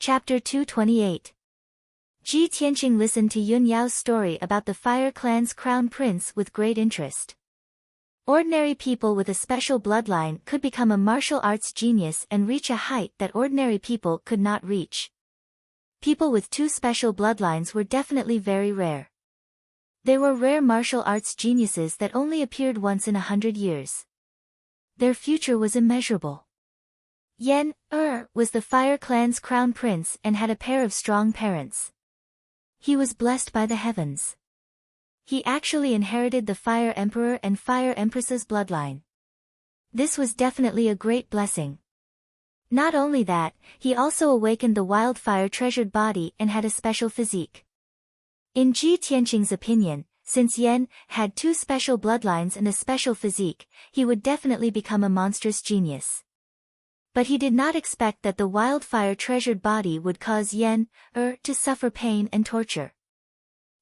Chapter 228. Ji Tianqing listened to Yun Yao's story about the Fire Clan's crown prince with great interest. Ordinary people with a special bloodline could become a martial arts genius and reach a height that ordinary people could not reach. People with two special bloodlines were definitely very rare. They were rare martial arts geniuses that only appeared once in 100 years. Their future was immeasurable. Yen was the Fire Clan's crown prince and had a pair of strong parents. He was blessed by the heavens. He actually inherited the Fire Emperor and Fire Empress's bloodline. This was definitely a great blessing. Not only that, he also awakened the wildfire treasured body and had a special physique. In Ji Tianqing's opinion, since Yen had two special bloodlines and a special physique, he would definitely become a monstrous genius. But he did not expect that the wildfire treasured body would cause Yen to suffer pain and torture.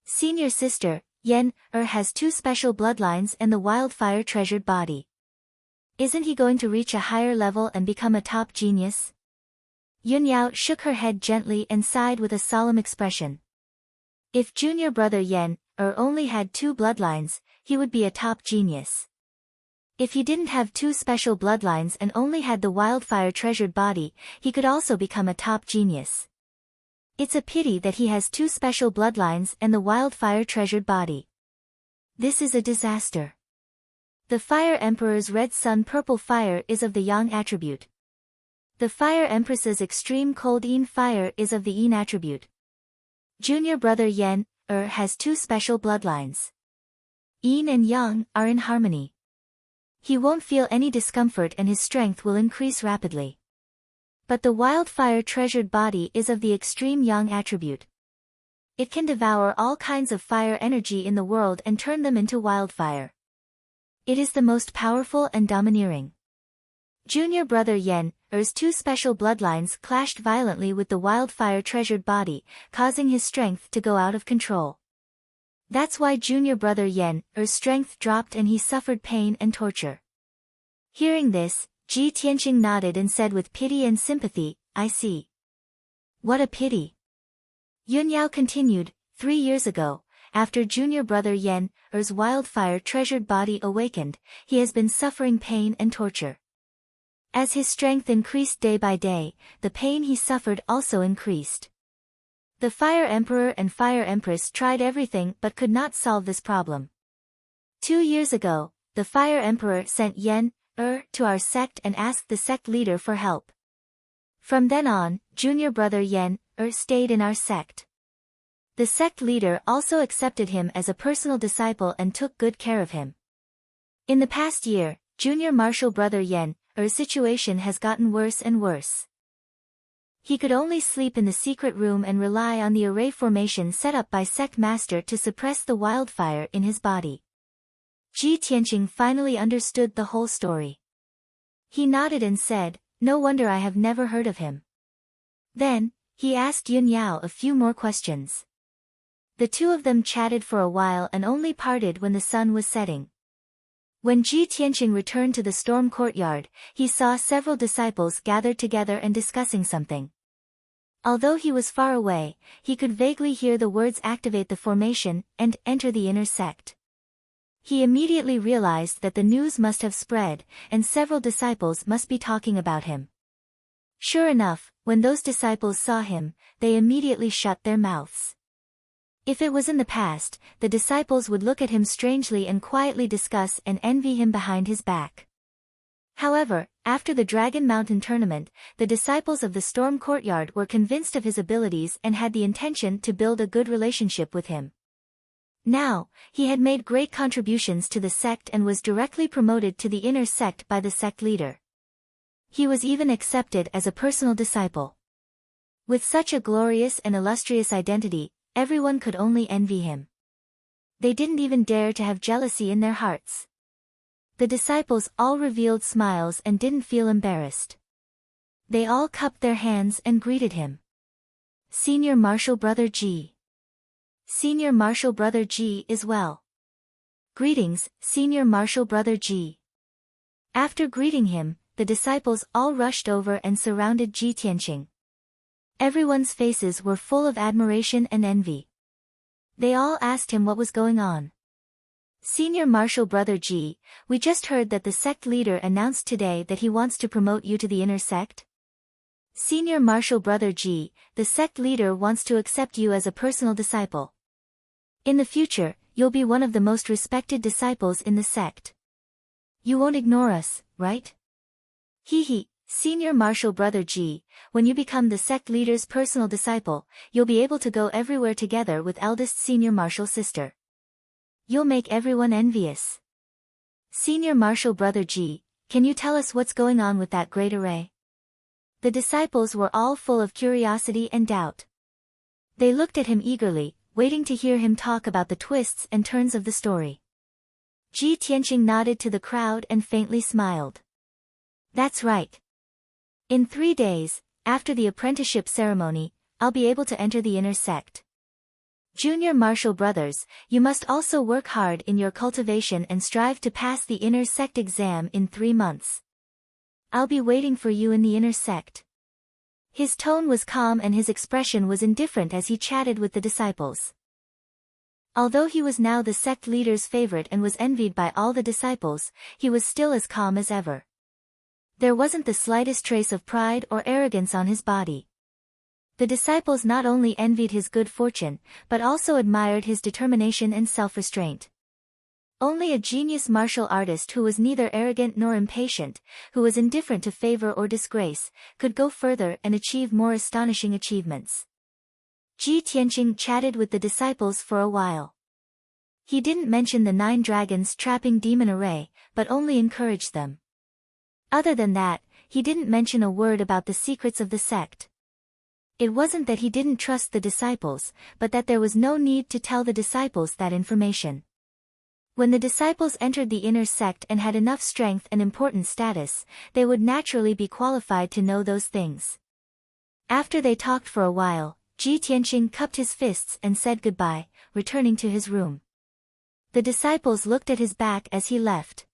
Senior sister, Yen has two special bloodlines and the wildfire treasured body. Isn't he going to reach a higher level and become a top genius? Yun Yao shook her head gently and sighed with a solemn expression. If junior brother Yen only had two bloodlines, he would be a top genius. If he didn't have two special bloodlines and only had the wildfire treasured body, he could also become a top genius. It's a pity that he has two special bloodlines and the wildfire treasured body. This is a disaster. The Fire Emperor's red sun purple fire is of the yang attribute. The Fire Empress's extreme cold yin fire is of the yin attribute. Junior brother Yen has two special bloodlines. Yin and yang are in harmony. He won't feel any discomfort and his strength will increase rapidly. But the wildfire treasured body is of the extreme yang attribute. It can devour all kinds of fire energy in the world and turn them into wildfire. It is the most powerful and domineering. Junior brother Yen's two special bloodlines clashed violently with the wildfire treasured body, causing his strength to go out of control. That's why junior brother Yen's strength dropped and he suffered pain and torture. Hearing this, Ji Tianqing nodded and said with pity and sympathy, I see. What a pity. Yun Yao continued, 3 years ago, after junior brother Yen's wildfire treasured body awakened, he has been suffering pain and torture. As his strength increased day by day, the pain he suffered also increased. The Fire Emperor and Fire Empress tried everything but could not solve this problem. 2 years ago, the Fire Emperor sent Yen to our sect and asked the sect leader for help. From then on, junior brother Yen stayed in our sect. The sect leader also accepted him as a personal disciple and took good care of him. In the past year, junior martial brother Yen's situation has gotten worse and worse. He could only sleep in the secret room and rely on the array formation set up by sect master to suppress the wildfire in his body. Ji Tianqing finally understood the whole story. He nodded and said, no wonder I have never heard of him. Then, he asked Yun Yao a few more questions. The two of them chatted for a while and only parted when the sun was setting. When Ji Tianqing returned to the storm courtyard, he saw several disciples gathered together and discussing something. Although he was far away, he could vaguely hear the words activate the formation and enter the inner sect. He immediately realized that the news must have spread, and several disciples must be talking about him. Sure enough, when those disciples saw him, they immediately shut their mouths. If it was in the past, the disciples would look at him strangely and quietly discuss and envy him behind his back. However, after the Dragon Mountain tournament, the disciples of the Storm Courtyard were convinced of his abilities and had the intention to build a good relationship with him. Now, he had made great contributions to the sect and was directly promoted to the inner sect by the sect leader. He was even accepted as a personal disciple. With such a glorious and illustrious identity, everyone could only envy him. They didn't even dare to have jealousy in their hearts. The disciples all revealed smiles and didn't feel embarrassed. They all cupped their hands and greeted him. Senior Martial Brother Ji. Senior Martial Brother Ji is well. Greetings, Senior Martial Brother Ji. After greeting him, the disciples all rushed over and surrounded Ji Tianqing. Everyone's faces were full of admiration and envy. They all asked him what was going on. Senior Marshal Brother G, we just heard that the sect leader announced today that he wants to promote you to the inner sect. Senior Marshal Brother G, the sect leader wants to accept you as a personal disciple. In the future, you'll be one of the most respected disciples in the sect. You won't ignore us, right? Hee. Senior Marshal Brother G, when you become the sect leader's personal disciple, you'll be able to go everywhere together with eldest Senior Marshal sister. You'll make everyone envious. Senior Marshal Brother G, can you tell us what's going on with that great array? The disciples were all full of curiosity and doubt. They looked at him eagerly, waiting to hear him talk about the twists and turns of the story. Ji Tianqing nodded to the crowd and faintly smiled. That's right. In 3 days, after the apprenticeship ceremony, I'll be able to enter the inner sect. Junior Marshal brothers, you must also work hard in your cultivation and strive to pass the inner sect exam in 3 months. I'll be waiting for you in the inner sect. His tone was calm and his expression was indifferent as he chatted with the disciples. Although he was now the sect leader's favorite and was envied by all the disciples, he was still as calm as ever. There wasn't the slightest trace of pride or arrogance on his body. The disciples not only envied his good fortune, but also admired his determination and self-restraint. Only a genius martial artist who was neither arrogant nor impatient, who was indifferent to favor or disgrace, could go further and achieve more astonishing achievements. Ji Tianqing chatted with the disciples for a while. He didn't mention the 9 dragons trapping demon array, but only encouraged them. Other than that, he didn't mention a word about the secrets of the sect. It wasn't that he didn't trust the disciples, but that there was no need to tell the disciples that information. When the disciples entered the inner sect and had enough strength and important status, they would naturally be qualified to know those things. After they talked for a while, Ji Tianqing cupped his fists and said goodbye, returning to his room. The disciples looked at his back as he left.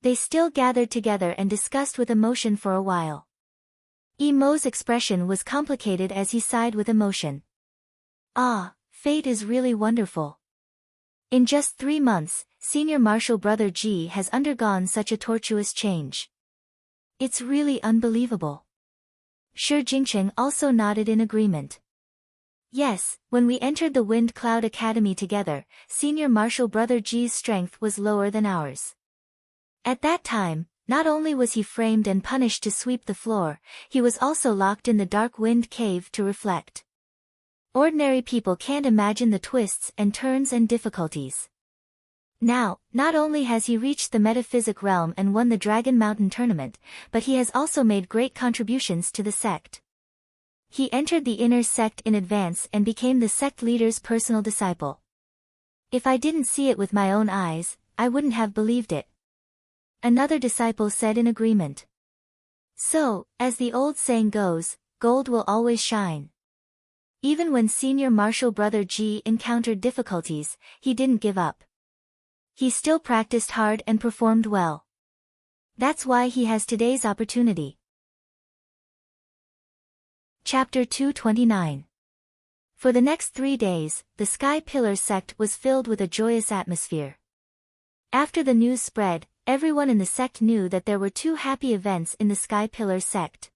They still gathered together and discussed with emotion for a while. Mo's expression was complicated as he sighed with emotion. Ah, fate is really wonderful. In just 3 months, Senior Marshal Brother G has undergone such a tortuous change. It's really unbelievable. Shi Jingcheng also nodded in agreement. Yes, when we entered the Wind Cloud Academy together, Senior Marshal Brother G's strength was lower than ours. At that time, not only was he framed and punished to sweep the floor, he was also locked in the dark wind cave to reflect. Ordinary people can't imagine the twists and turns and difficulties. Now, not only has he reached the metaphysic realm and won the Dragon Mountain tournament, but he has also made great contributions to the sect. He entered the inner sect in advance and became the sect leader's personal disciple. If I didn't see it with my own eyes, I wouldn't have believed it. Another disciple said in agreement. So, as the old saying goes, gold will always shine. Even when Senior Marshal Brother G encountered difficulties, he didn't give up. He still practiced hard and performed well. That's why he has today's opportunity. Chapter 229. For the next 3 days, the Sky Pillar sect was filled with a joyous atmosphere. After the news spread, everyone in the sect knew that there were 2 happy events in the Sky Pillar sect.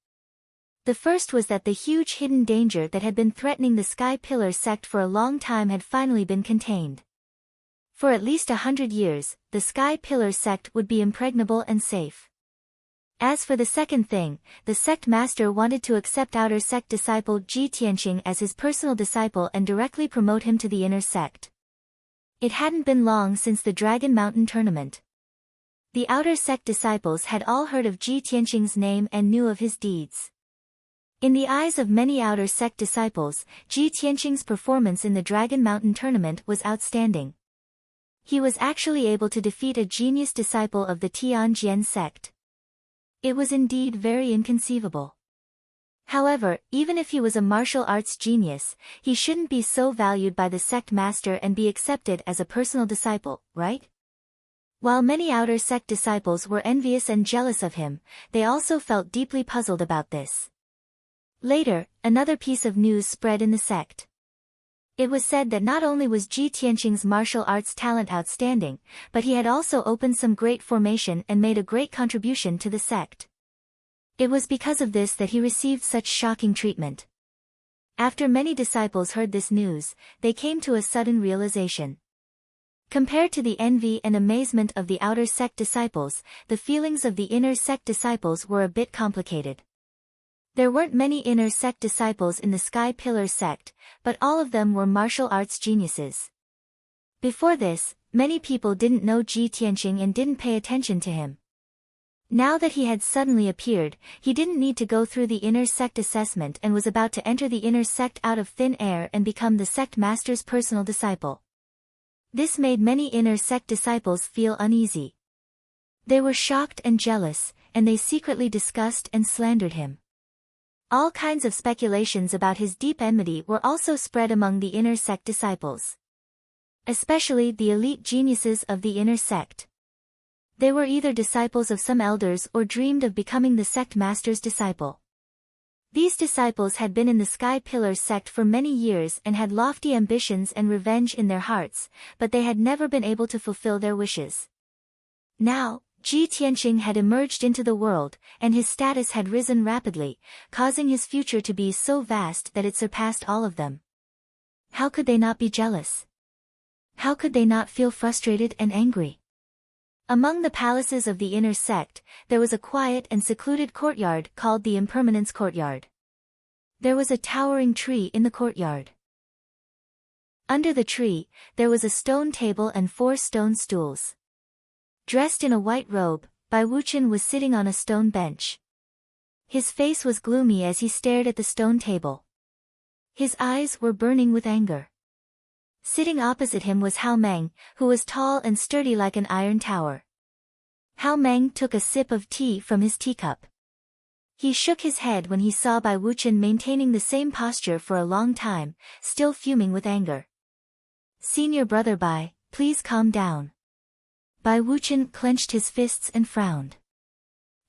The first was that the huge hidden danger that had been threatening the Sky Pillar sect for a long time had finally been contained. For at least 100 years, the Sky Pillar sect would be impregnable and safe. As for the second thing, the sect master wanted to accept outer sect disciple Ji Tianqing as his personal disciple and directly promote him to the inner sect. It hadn't been long since the Dragon Mountain tournament. The outer sect disciples had all heard of Ji Tianqing's name and knew of his deeds. In the eyes of many outer sect disciples, Ji Tianqing's performance in the Dragon Mountain tournament was outstanding. He was actually able to defeat a genius disciple of the Tianjian sect. It was indeed very inconceivable. However, even if he was a martial arts genius, he shouldn't be so valued by the sect master and be accepted as a personal disciple, right? While many outer sect disciples were envious and jealous of him, they also felt deeply puzzled about this. Later, another piece of news spread in the sect. It was said that not only was Ji Tianqing's martial arts talent outstanding, but he had also opened some great formation and made a great contribution to the sect. It was because of this that he received such shocking treatment. After many disciples heard this news, they came to a sudden realization. Compared to the envy and amazement of the outer sect disciples, the feelings of the inner sect disciples were a bit complicated. There weren't many inner sect disciples in the Sky Pillar sect, but all of them were martial arts geniuses. Before this, many people didn't know Ji Tianqing and didn't pay attention to him. Now that he had suddenly appeared, he didn't need to go through the inner sect assessment and was about to enter the inner sect out of thin air and become the sect master's personal disciple. This made many inner sect disciples feel uneasy. They were shocked and jealous, and they secretly discussed and slandered him. All kinds of speculations about his deep enmity were also spread among the inner sect disciples. Especially the elite geniuses of the inner sect. They were either disciples of some elders or dreamed of becoming the sect master's disciple. These disciples had been in the Sky Pillar sect for many years and had lofty ambitions and revenge in their hearts, but they had never been able to fulfill their wishes. Now, Ji Tianqing had emerged into the world, and his status had risen rapidly, causing his future to be so vast that it surpassed all of them. How could they not be jealous? How could they not feel frustrated and angry? Among the palaces of the inner sect, there was a quiet and secluded courtyard called the Impermanence Courtyard. There was a towering tree in the courtyard. Under the tree, there was a stone table and 4 stone stools. Dressed in a white robe, Bai Wuqian was sitting on a stone bench. His face was gloomy as he stared at the stone table. His eyes were burning with anger. Sitting opposite him was Hao Meng, who was tall and sturdy like an iron tower. Hao Meng took a sip of tea from his teacup. He shook his head when he saw Bai Wuqian maintaining the same posture for a long time, still fuming with anger. "Senior brother Bai, please calm down." Bai Wuqian clenched his fists and frowned.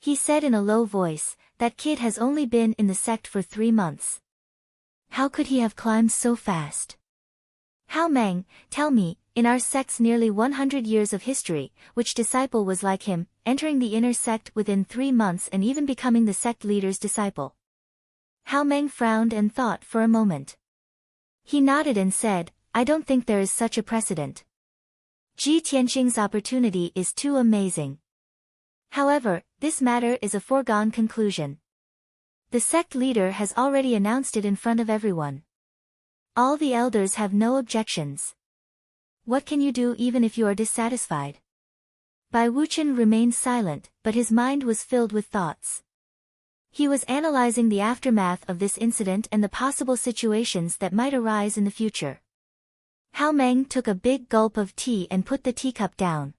He said in a low voice, "That kid has only been in the sect for 3 months. How could he have climbed so fast?" "Hao Meng, tell me, in our sect's nearly 100 years of history, which disciple was like him, entering the inner sect within 3 months and even becoming the sect leader's disciple?" Hao Meng frowned and thought for a moment. He nodded and said, "I don't think there is such a precedent. Ji Tianqing's opportunity is too amazing. However, this matter is a foregone conclusion. The sect leader has already announced it in front of everyone. All the elders have no objections. What can you do even if you are dissatisfied?" Bai Wuqian remained silent, but his mind was filled with thoughts. He was analyzing the aftermath of this incident and the possible situations that might arise in the future. Hao Meng took a big gulp of tea and put the teacup down.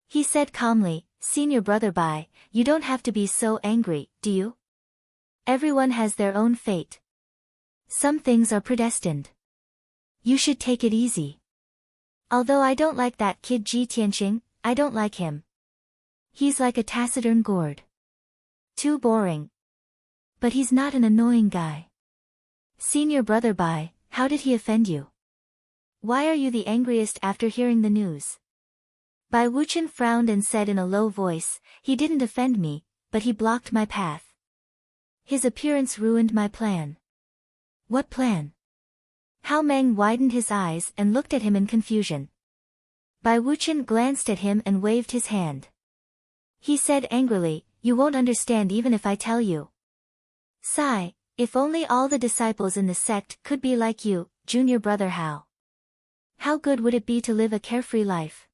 He said calmly, "Senior brother Bai, you don't have to be so angry, do you? Everyone has their own fate. Some things are predestined. You should take it easy. Although I don't like that kid Ji Tianqing, I don't like him. He's like a taciturn gourd. Too boring. But he's not an annoying guy. Senior brother Bai, how did he offend you? Why are you the angriest after hearing the news?" Bai Wuqian frowned and said in a low voice, "He didn't offend me, but he blocked my path. His appearance ruined my plan." "What plan?" Hao Meng widened his eyes and looked at him in confusion. Bai Wuqian glanced at him and waved his hand. He said angrily, "You won't understand even if I tell you. Sigh, if only all the disciples in the sect could be like you, junior brother Hao. How good would it be to live a carefree life?"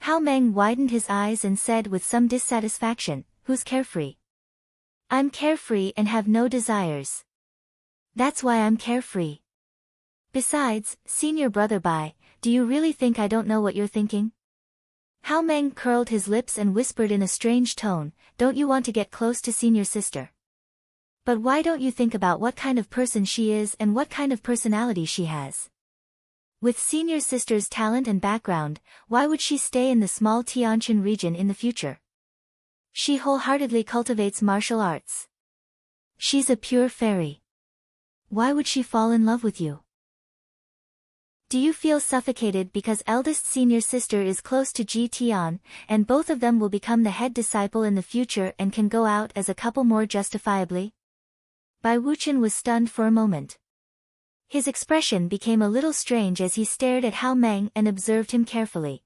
Hao Meng widened his eyes and said with some dissatisfaction, "Who's carefree? I'm carefree and have no desires. That's why I'm carefree. Besides, senior brother Bai, do you really think I don't know what you're thinking?" Hao Meng curled his lips and whispered in a strange tone, "Don't you want to get close to senior sister? But why don't you think about what kind of person she is and what kind of personality she has? With senior sister's talent and background, why would she stay in the small Tianjin region in the future? She wholeheartedly cultivates martial arts. She's a pure fairy. Why would she fall in love with you? Do you feel suffocated because eldest senior sister is close to Ji Tian, and both of them will become the head disciple in the future and can go out as a couple more justifiably? Bai Wuchen was stunned for a moment. His expression became a little strange as he stared at Hao Meng and observed him carefully.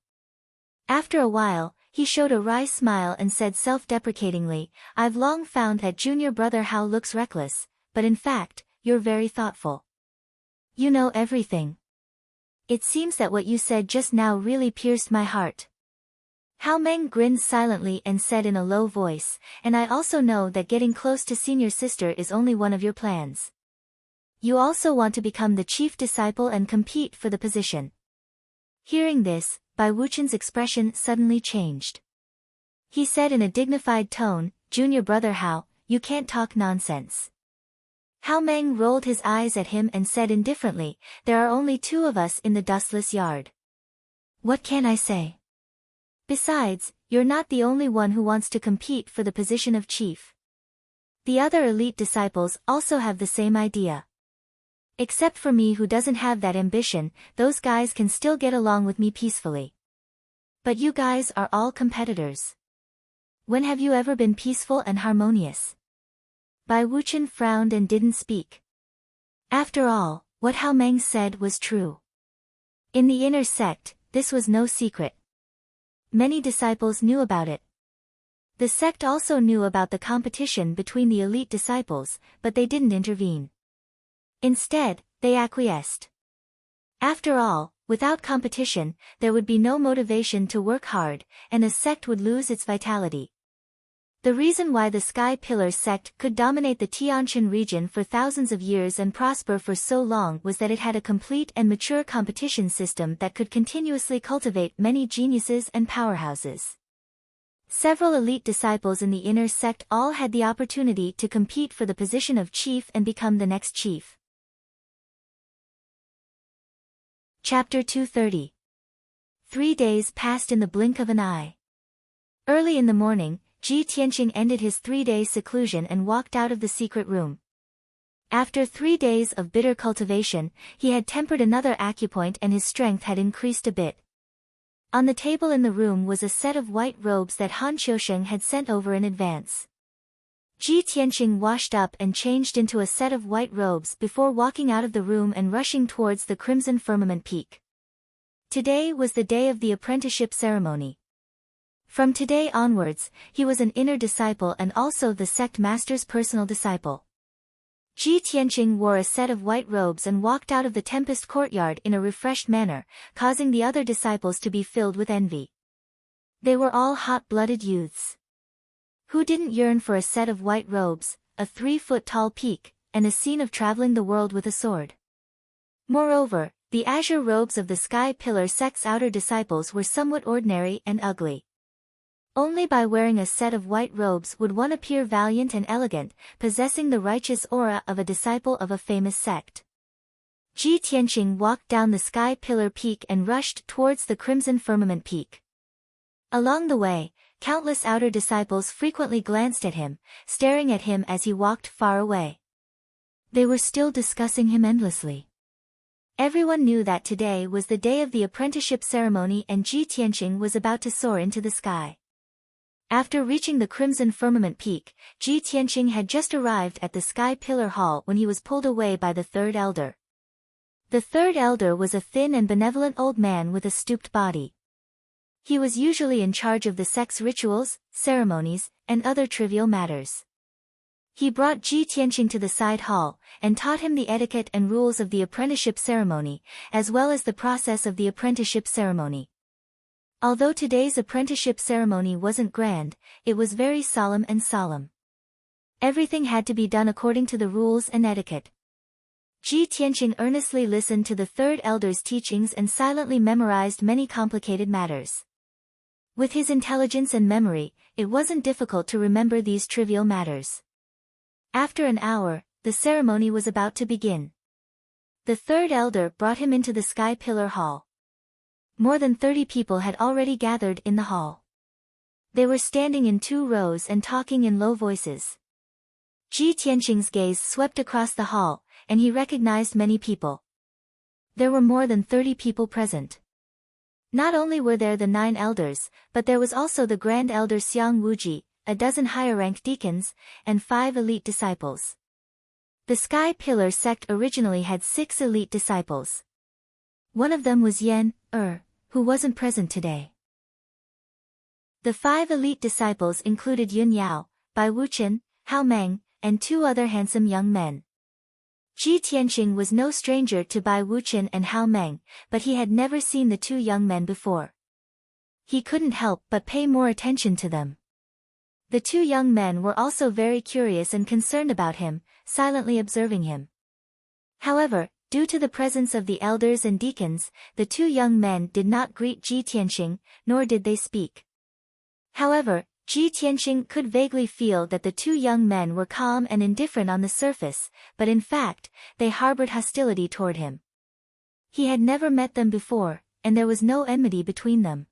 After a while, he showed a wry smile and said self-deprecatingly, "I've long found that junior brother Hao looks reckless, but in fact, you're very thoughtful. You know everything. It seems that what you said just now really pierced my heart." Hao Meng grinned silently and said in a low voice, "And I also know that getting close to senior sister is only one of your plans. You also want to become the chief disciple and compete for the position." Hearing this, Bai Wuchen's expression suddenly changed. He said in a dignified tone, "Junior brother Hao, you can't talk nonsense." Hao Meng rolled his eyes at him and said indifferently, "There are only two of us in the dustless yard. What can I say? Besides, you're not the only one who wants to compete for the position of chief. The other elite disciples also have the same idea. Except for me who doesn't have that ambition, those guys can still get along with me peacefully. But you guys are all competitors. When have you ever been peaceful and harmonious?" Bai Wuchen frowned and didn't speak. After all, what Hao Meng said was true. In the inner sect, this was no secret. Many disciples knew about it. The sect also knew about the competition between the elite disciples, but they didn't intervene. Instead, they acquiesced. After all, without competition, there would be no motivation to work hard, and a sect would lose its vitality. The reason why the Sky Pillar sect could dominate the Tianshan region for thousands of years and prosper for so long was that it had a complete and mature competition system that could continuously cultivate many geniuses and powerhouses. Several elite disciples in the inner sect all had the opportunity to compete for the position of chief and become the next chief. Chapter 230. 3 days passed in the blink of an eye. Early in the morning, Ji Tianqing ended his 3-day seclusion and walked out of the secret room. After 3 days of bitter cultivation, he had tempered another acupoint and his strength had increased a bit. On the table in the room was a set of white robes that Han Qiusheng had sent over in advance. Ji Tianqing washed up and changed into a set of white robes before walking out of the room and rushing towards the crimson firmament peak. Today was the day of the apprenticeship ceremony. From today onwards, he was an inner disciple and also the sect master's personal disciple. Ji Tianqing wore a set of white robes and walked out of the Tempest courtyard in a refreshed manner, causing the other disciples to be filled with envy. They were all hot-blooded youths. Who didn't yearn for a set of white robes, a 3-foot-tall peak, and a scene of traveling the world with a sword? Moreover, the azure robes of the Sky Pillar sect's outer disciples were somewhat ordinary and ugly. Only by wearing a set of white robes would one appear valiant and elegant, possessing the righteous aura of a disciple of a famous sect. Ji Tianqing walked down the Sky Pillar peak and rushed towards the crimson firmament peak. Along the way, countless outer disciples frequently glanced at him, staring at him as he walked far away. They were still discussing him endlessly. Everyone knew that today was the day of the apprenticeship ceremony and Ji Tianqing was about to soar into the sky. After reaching the crimson firmament peak, Ji Tianqing had just arrived at the Sky Pillar Hall when he was pulled away by the third elder. The third elder was a thin and benevolent old man with a stooped body. He was usually in charge of the sect's rituals, ceremonies, and other trivial matters. He brought Ji Tianqing to the side hall, and taught him the etiquette and rules of the apprenticeship ceremony, as well as the process of the apprenticeship ceremony. Although today's apprenticeship ceremony wasn't grand, it was very solemn and solemn. Everything had to be done according to the rules and etiquette. Ji Tianqing earnestly listened to the third elder's teachings and silently memorized many complicated matters. With his intelligence and memory, it wasn't difficult to remember these trivial matters. After an hour, the ceremony was about to begin. The third elder brought him into the Sky Pillar Hall. More than 30 people had already gathered in the hall. They were standing in 2 rows and talking in low voices. Ji Tianqing's gaze swept across the hall, and he recognized many people. There were more than 30 people present. Not only were there the 9 elders, but there was also the Grand Elder Xiang Wuji, a dozen higher-ranked deacons, and 5 elite disciples. The Sky Pillar sect originally had 6 elite disciples. One of them was Yan who wasn't present today. The 5 elite disciples included Yun Yao, Bai Wuchen, Hao Meng, and 2 other handsome young men. Ji Tianqing was no stranger to Bai Wuchen and Hao Meng, but he had never seen the 2 young men before. He couldn't help but pay more attention to them. The 2 young men were also very curious and concerned about him, silently observing him. However, due to the presence of the elders and deacons, the 2 young men did not greet Ji Tianqing, nor did they speak. However, Ji Tianqing could vaguely feel that the 2 young men were calm and indifferent on the surface, but in fact, they harbored hostility toward him. He had never met them before, and there was no enmity between them.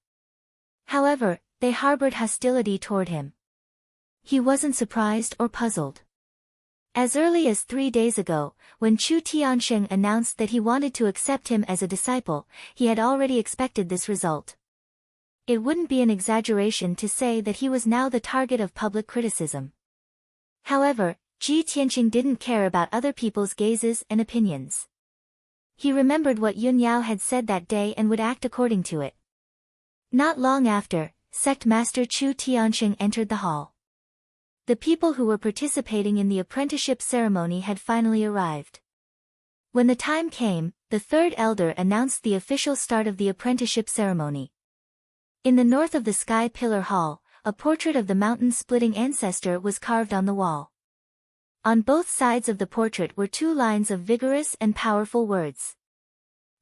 However, they harbored hostility toward him. He wasn't surprised or puzzled. As early as 3 days ago, when Chu Tiansheng announced that he wanted to accept him as a disciple, he had already expected this result. It wouldn't be an exaggeration to say that he was now the target of public criticism. However, Ji Tianqing didn't care about other people's gazes and opinions. He remembered what Yun Yao had said that day and would act according to it. Not long after, Sect Master Chu Tiansheng entered the hall. The people who were participating in the apprenticeship ceremony had finally arrived. When the time came, the 3rd elder announced the official start of the apprenticeship ceremony. In the north of the Sky Pillar Hall, a portrait of the mountain-splitting ancestor was carved on the wall. On both sides of the portrait were 2 lines of vigorous and powerful words.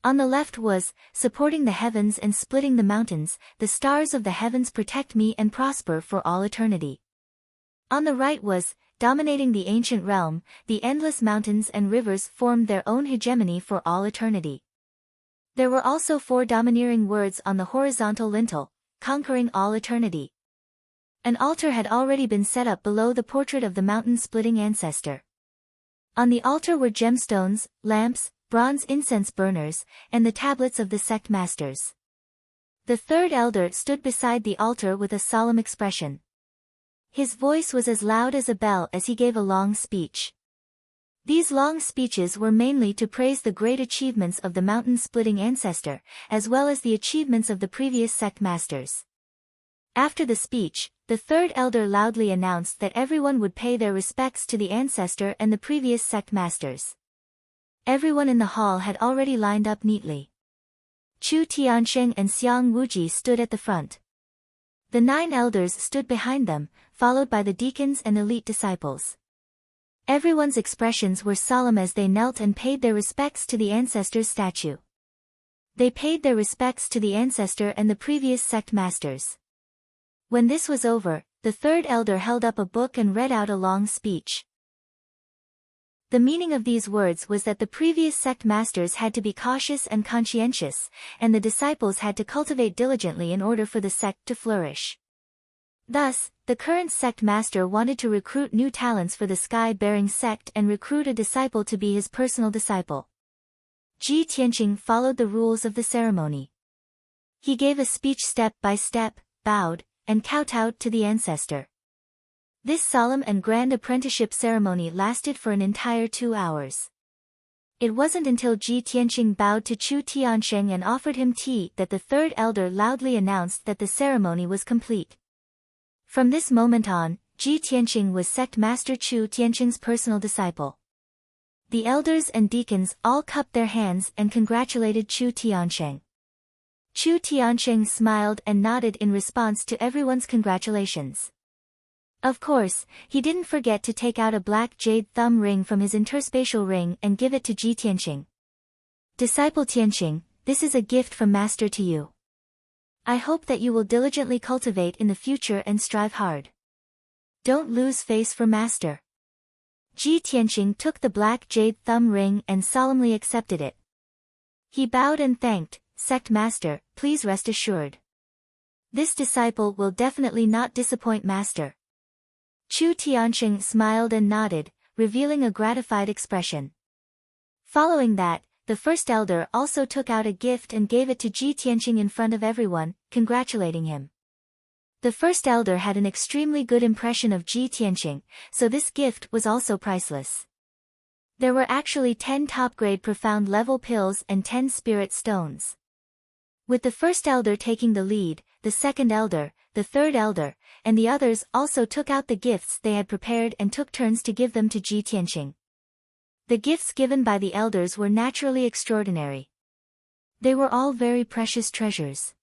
On the left was, supporting the heavens and splitting the mountains, the stars of the heavens protect me and prosper for all eternity. On the right was, dominating the ancient realm, the endless mountains and rivers formed their own hegemony for all eternity. There were also 4 domineering words on the horizontal lintel, conquering all eternity. An altar had already been set up below the portrait of the mountain-splitting ancestor. On the altar were gemstones, lamps, bronze incense burners, and the tablets of the sect masters. The 3rd elder stood beside the altar with a solemn expression. His voice was as loud as a bell as he gave a long speech. These long speeches were mainly to praise the great achievements of the mountain-splitting ancestor, as well as the achievements of the previous sect masters. After the speech, the 3rd elder loudly announced that everyone would pay their respects to the ancestor and the previous sect masters. Everyone in the hall had already lined up neatly. Chu Tiansheng and Xiang Wuji stood at the front. The 9 elders stood behind them, followed by the deacons and elite disciples. Everyone's expressions were solemn as they knelt and paid their respects to the ancestor's statue. They paid their respects to the ancestor and the previous sect masters. When this was over, the 3rd elder held up a book and read out a long speech. The meaning of these words was that the previous sect masters had to be cautious and conscientious, and the disciples had to cultivate diligently in order for the sect to flourish. Thus, the current sect master wanted to recruit new talents for the sky-bearing sect and recruit a disciple to be his personal disciple. Ji Tianqing followed the rules of the ceremony. He gave a speech step by step, bowed, and kowtowed to the ancestor. This solemn and grand apprenticeship ceremony lasted for an entire 2 hours. It wasn't until Ji Tianqing bowed to Chu Tiansheng and offered him tea that the 3rd elder loudly announced that the ceremony was complete. From this moment on, Ji Tianqing was sect master Chu Tianqing's personal disciple. The elders and deacons all cupped their hands and congratulated Chu Tiansheng. Chu Tiansheng smiled and nodded in response to everyone's congratulations. Of course, he didn't forget to take out a black jade thumb ring from his interspatial ring and give it to Ji Tianqing. Disciple Tianqing, this is a gift from Master to you. I hope that you will diligently cultivate in the future and strive hard. Don't lose face for Master. Ji Tianqing took the black jade thumb ring and solemnly accepted it. He bowed and thanked, Sect Master, please rest assured. This disciple will definitely not disappoint Master. Chu Tianqing smiled and nodded, revealing a gratified expression. Following that, the first elder also took out a gift and gave it to Ji Tianqing in front of everyone, congratulating him. The first elder had an extremely good impression of Ji Tianqing, so this gift was also priceless. There were actually 10 top-grade profound level pills and 10 spirit stones. With the first elder taking the lead, the second elder, the third elder, and the others also took out the gifts they had prepared and took turns to give them to Ji Tianqing. The gifts given by the elders were naturally extraordinary. They were all very precious treasures.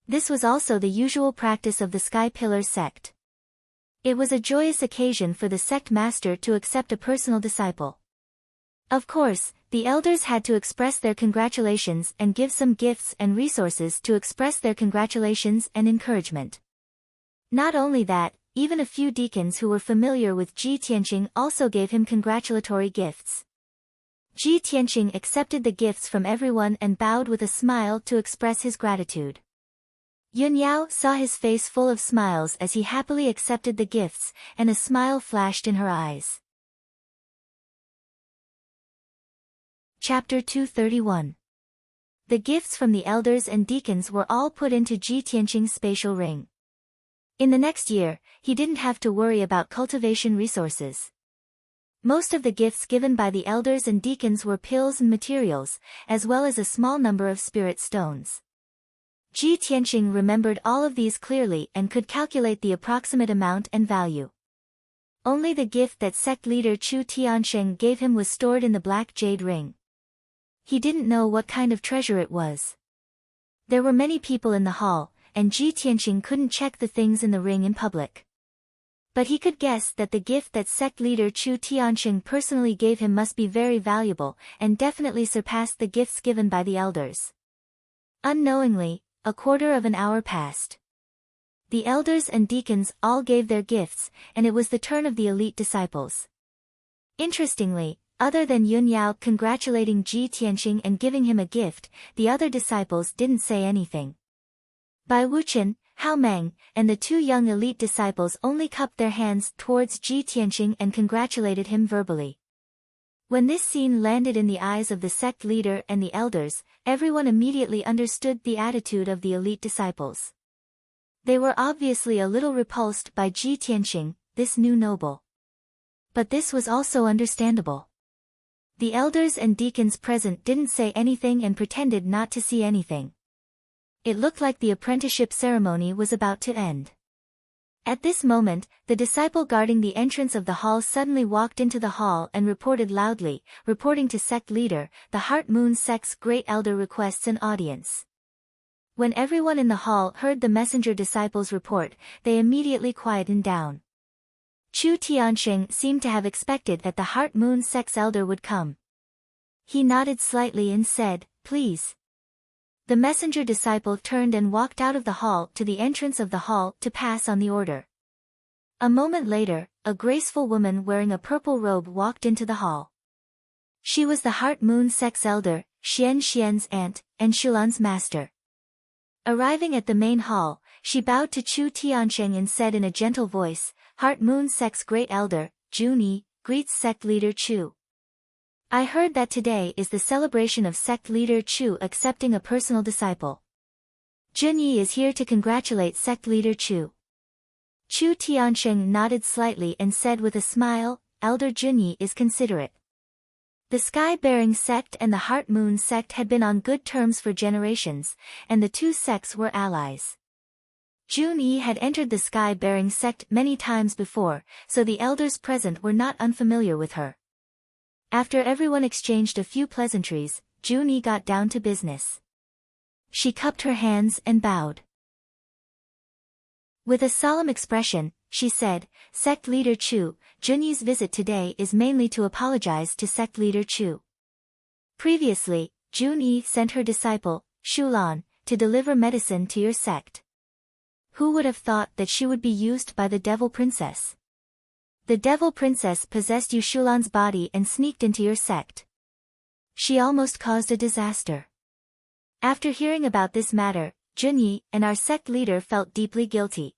This was also the usual practice of the Sky Pillar sect. It was a joyous occasion for the sect master to accept a personal disciple. Of course, the elders had to express their congratulations and give some gifts and resources to express their congratulations and encouragement. Not only that, even a few deacons who were familiar with Ji Tianqing also gave him congratulatory gifts. Ji Tianqing accepted the gifts from everyone and bowed with a smile to express his gratitude. Yun Yao saw his face full of smiles as he happily accepted the gifts, and a smile flashed in her eyes. Chapter 231. The gifts from the elders and deacons were all put into Ji Tianqing's spatial ring. In the next year, he didn't have to worry about cultivation resources. Most of the gifts given by the elders and deacons were pills and materials, as well as a small number of spirit stones. Ji Tianqing remembered all of these clearly and could calculate the approximate amount and value. Only the gift that sect leader Chu Tiansheng gave him was stored in the black jade ring. He didn't know what kind of treasure it was. There were many people in the hall, and Ji Tianqing couldn't check the things in the ring in public. But he could guess that the gift that sect leader Chu Tiansheng personally gave him must be very valuable, and definitely surpassed the gifts given by the elders. Unknowingly, a quarter of an hour passed. The elders and deacons all gave their gifts, and it was the turn of the elite disciples. Interestingly, other than Yun Yao congratulating Ji Tianqing and giving him a gift, the other disciples didn't say anything. Bai Wuchen, Hao Meng, and the two young elite disciples only cupped their hands towards Ji Tianqing and congratulated him verbally. When this scene landed in the eyes of the sect leader and the elders, everyone immediately understood the attitude of the elite disciples. They were obviously a little repulsed by Ji Tianqing, this new noble. But this was also understandable. The elders and deacons present didn't say anything and pretended not to see anything. It looked like the apprenticeship ceremony was about to end. At this moment, the disciple guarding the entrance of the hall suddenly walked into the hall and reported loudly, reporting to sect leader, the Heart Moon sect's great elder requests an audience. When everyone in the hall heard the messenger disciple's report, they immediately quietened down. Chu Tiansheng seemed to have expected that the Heart Moon sect's elder would come. He nodded slightly and said, "Please." The messenger disciple turned and walked out of the hall to the entrance of the hall to pass on the order. A moment later, a graceful woman wearing a purple robe walked into the hall. She was the Heart Moon sect's elder, Xian's aunt, and Shulan's master. Arriving at the main hall, she bowed to Chu Tiansheng and said in a gentle voice, "Heart Moon sect's great elder, Junyi, greets sect leader Chu. I heard that today is the celebration of sect leader Chu accepting a personal disciple. Junyi is here to congratulate sect leader Chu." Chu Tiansheng nodded slightly and said with a smile, "Elder Junyi is considerate." The Sky-bearing sect and the Heart Moon sect had been on good terms for generations, and the two sects were allies. Junyi had entered the Sky-bearing sect many times before, so the elders present were not unfamiliar with her. After everyone exchanged a few pleasantries, Junyi got down to business. She cupped her hands and bowed. With a solemn expression, she said, "Sect leader Chu, Junyi's visit today is mainly to apologize to sect leader Chu. Previously, Junyi sent her disciple, Shulan, to deliver medicine to your sect. Who would have thought that she would be used by the Devil Princess? The Devil Princess possessed Shulan's body and sneaked into your sect. She almost caused a disaster." After hearing about this matter, Junyi and our sect leader felt deeply guilty.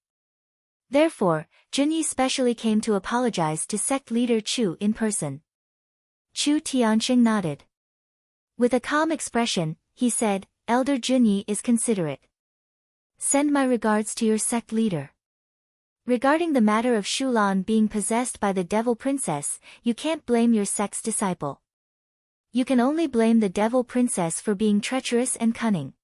Therefore, Junyi specially came to apologize to sect leader Chu in person. Chu Tianqing nodded. With a calm expression, he said, Elder Junyi is considerate. Send my regards to your sect leader. Regarding the matter of Shulan being possessed by the devil princess, you can't blame your sect's disciple. You can only blame the devil princess for being treacherous and cunning.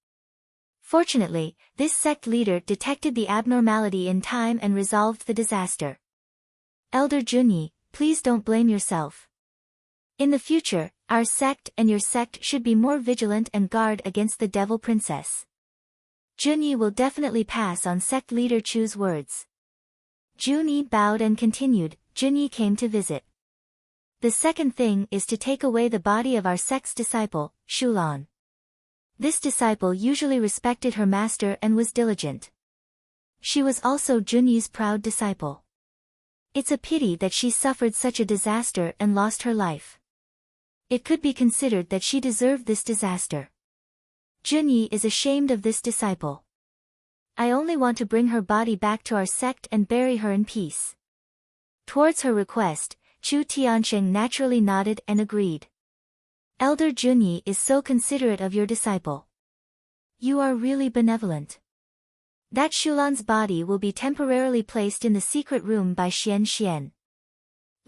Fortunately, this sect leader detected the abnormality in time and resolved the disaster. Elder Junyi, please don't blame yourself. In the future, our sect and your sect should be more vigilant and guard against the devil princess. Junyi will definitely pass on sect leader Chu's words. Junyi bowed and continued, Junyi came to visit. The second thing is to take away the body of our sect's disciple, Shulan. This disciple usually respected her master and was diligent. She was also Junyi's proud disciple. It's a pity that she suffered such a disaster and lost her life. It could be considered that she deserved this disaster. Junyi is ashamed of this disciple. I only want to bring her body back to our sect and bury her in peace. Towards her request, Chu Tianqing naturally nodded and agreed. Elder Junyi is so considerate of your disciple. You are really benevolent. That Shulan's body will be temporarily placed in the secret room by Xian Xian.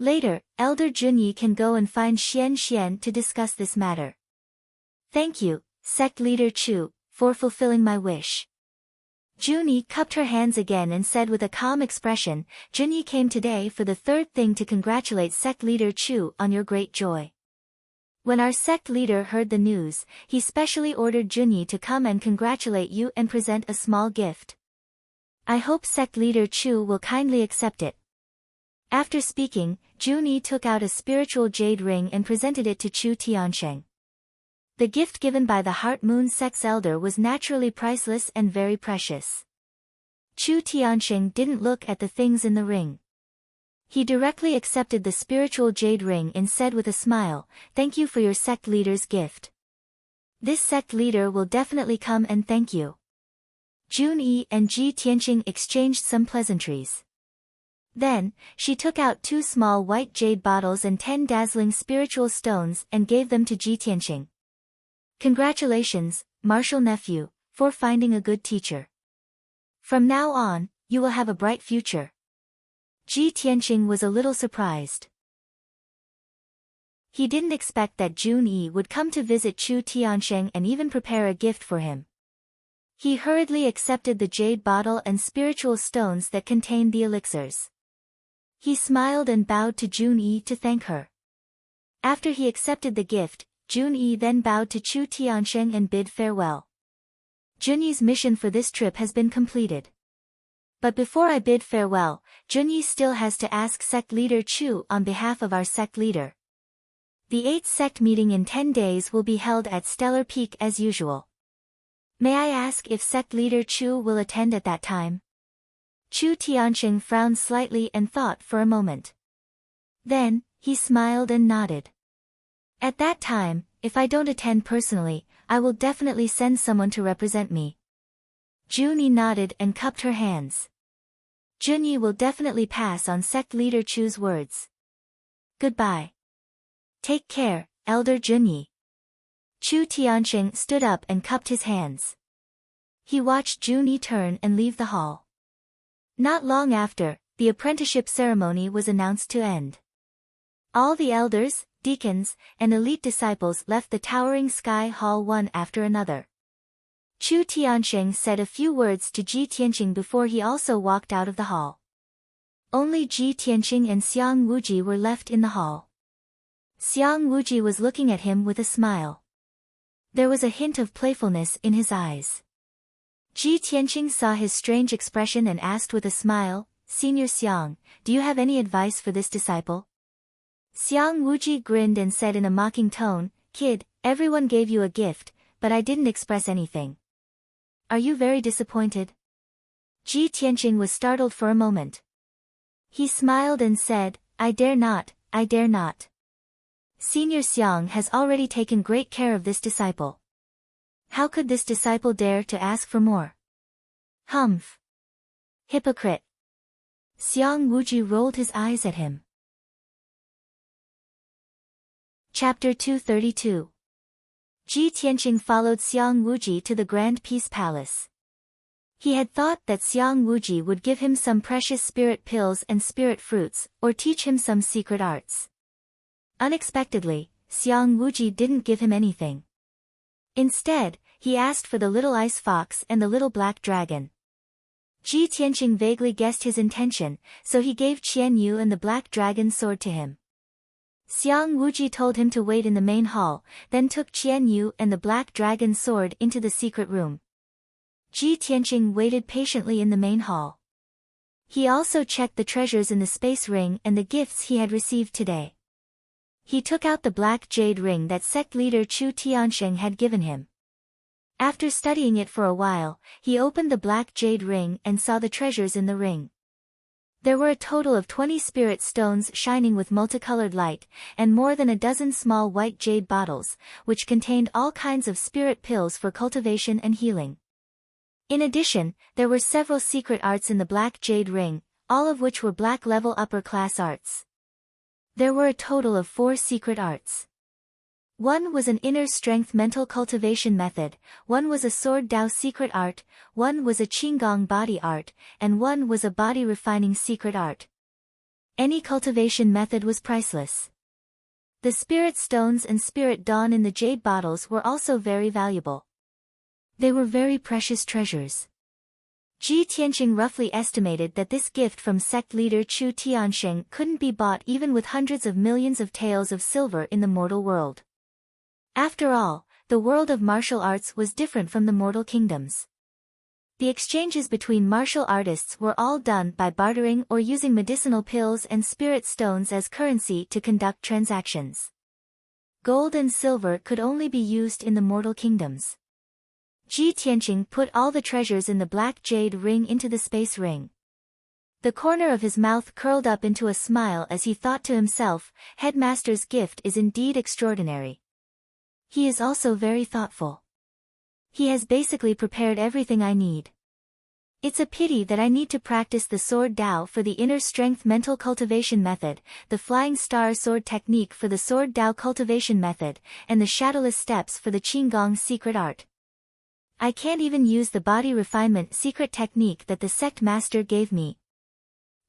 Later, Elder Junyi can go and find Xian Xian to discuss this matter. Thank you, sect leader Chu, for fulfilling my wish. Junyi cupped her hands again and said with a calm expression, Junyi came today for the third thing to congratulate sect leader Chu on your great joy. When our sect leader heard the news, he specially ordered Junyi to come and congratulate you and present a small gift. I hope sect leader Chu will kindly accept it. After speaking, Junyi took out a spiritual jade ring and presented it to Chu Tianqing. The gift given by the Heart Moon sect's elder was naturally priceless and very precious. Chu Tianqing didn't look at the things in the ring. He directly accepted the spiritual jade ring and said with a smile, Thank you for your sect leader's gift. This sect leader will definitely come and thank you. Junyi and Ji Tianqing exchanged some pleasantries. Then, she took out 2 small white jade bottles and 10 dazzling spiritual stones and gave them to Ji Tianqing. Congratulations, Martial Nephew, for finding a good teacher. From now on, you will have a bright future. Ji Tianqing was a little surprised. He didn't expect that Junyi would come to visit Chu Tianqing and even prepare a gift for him. He hurriedly accepted the jade bottle and spiritual stones that contained the elixirs. He smiled and bowed to Junyi to thank her. After he accepted the gift, Junyi then bowed to Chu Tianqing and bid farewell. Junyi's mission for this trip has been completed. But before I bid farewell, Junyi still has to ask sect leader Chu on behalf of our sect leader. The 8th sect meeting in 10 days will be held at Stellar Peak as usual. May I ask if sect leader Chu will attend at that time? Chu Tianqing frowned slightly and thought for a moment. Then, he smiled and nodded. At that time, if I don't attend personally, I will definitely send someone to represent me. Junyi nodded and cupped her hands. Junyi will definitely pass on sect leader Chu's words. Goodbye. Take care, Elder Junyi. Chu Tianqing stood up and cupped his hands. He watched Junyi turn and leave the hall. Not long after, the apprenticeship ceremony was announced to end. All the elders, deacons, and elite disciples left the towering sky hall one after another. Chu Tianqing said a few words to Ji Tianqing before he also walked out of the hall. Only Ji Tianqing and Xiang Wuji were left in the hall. Xiang Wuji was looking at him with a smile. There was a hint of playfulness in his eyes. Ji Tianqing saw his strange expression and asked with a smile, Senior Xiang, do you have any advice for this disciple? Xiang Wuji grinned and said in a mocking tone, Kid, everyone gave you a gift, but I didn't express anything. Are you very disappointed? Ji Tianqing was startled for a moment. He smiled and said, I dare not, I dare not. Senior Xiang has already taken great care of this disciple. How could this disciple dare to ask for more? Humph. Hypocrite. Xiang Wuji rolled his eyes at him. Chapter 232. Ji Tianqing followed Xiang Wuji to the Grand Peace Palace. He had thought that Xiang Wuji would give him some precious spirit pills and spirit fruits, or teach him some secret arts. Unexpectedly, Xiang Wuji didn't give him anything. Instead, he asked for the little ice fox and the little black dragon. Ji Tianqing vaguely guessed his intention, so he gave Qian Yu and the black dragon sword to him. Xiang Wuji told him to wait in the main hall, then took Qian Yu and the black dragon sword into the secret room. Ji Tianqing waited patiently in the main hall. He also checked the treasures in the space ring and the gifts he had received today. He took out the black jade ring that sect leader Chu Tiansheng had given him. After studying it for a while, he opened the black jade ring and saw the treasures in the ring. There were a total of 20 spirit stones shining with multicolored light, and more than a dozen small white jade bottles, which contained all kinds of spirit pills for cultivation and healing. In addition, there were several secret arts in the black jade ring, all of which were black-level upper-class arts. There were a total of 4 secret arts. One was an inner strength mental cultivation method, one was a sword Dao secret art, one was a Qinggong body art, and one was a body refining secret art. Any cultivation method was priceless. The spirit stones and spirit dawn in the jade bottles were also very valuable. They were very precious treasures. Ji Tianqing roughly estimated that this gift from sect leader Chu Tiansheng couldn't be bought even with hundreds of millions of taels of silver in the mortal world. After all, the world of martial arts was different from the mortal kingdoms. The exchanges between martial artists were all done by bartering or using medicinal pills and spirit stones as currency to conduct transactions. Gold and silver could only be used in the mortal kingdoms. Ji Tianqing put all the treasures in the black jade ring into the space ring. The corner of his mouth curled up into a smile as he thought to himself, Headmaster's gift is indeed extraordinary. He is also very thoughtful. He has basically prepared everything I need. It's a pity that I need to practice the sword Dao for the inner strength mental cultivation method, the flying star sword technique for the sword Dao cultivation method, and the shadowless steps for the Qinggong secret art. I can't even use the body refinement secret technique that the sect master gave me.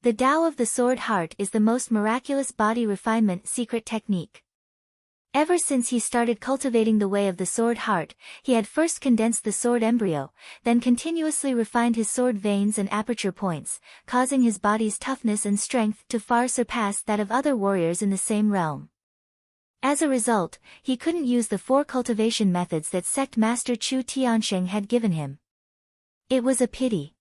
The Dao of the sword heart is the most miraculous body refinement secret technique. Ever since he started cultivating the way of the sword heart, he had first condensed the sword embryo, then continuously refined his sword veins and aperture points, causing his body's toughness and strength to far surpass that of other warriors in the same realm. As a result, he couldn't use the 4 cultivation methods that sect master Chu Tiansheng had given him. It was a pity.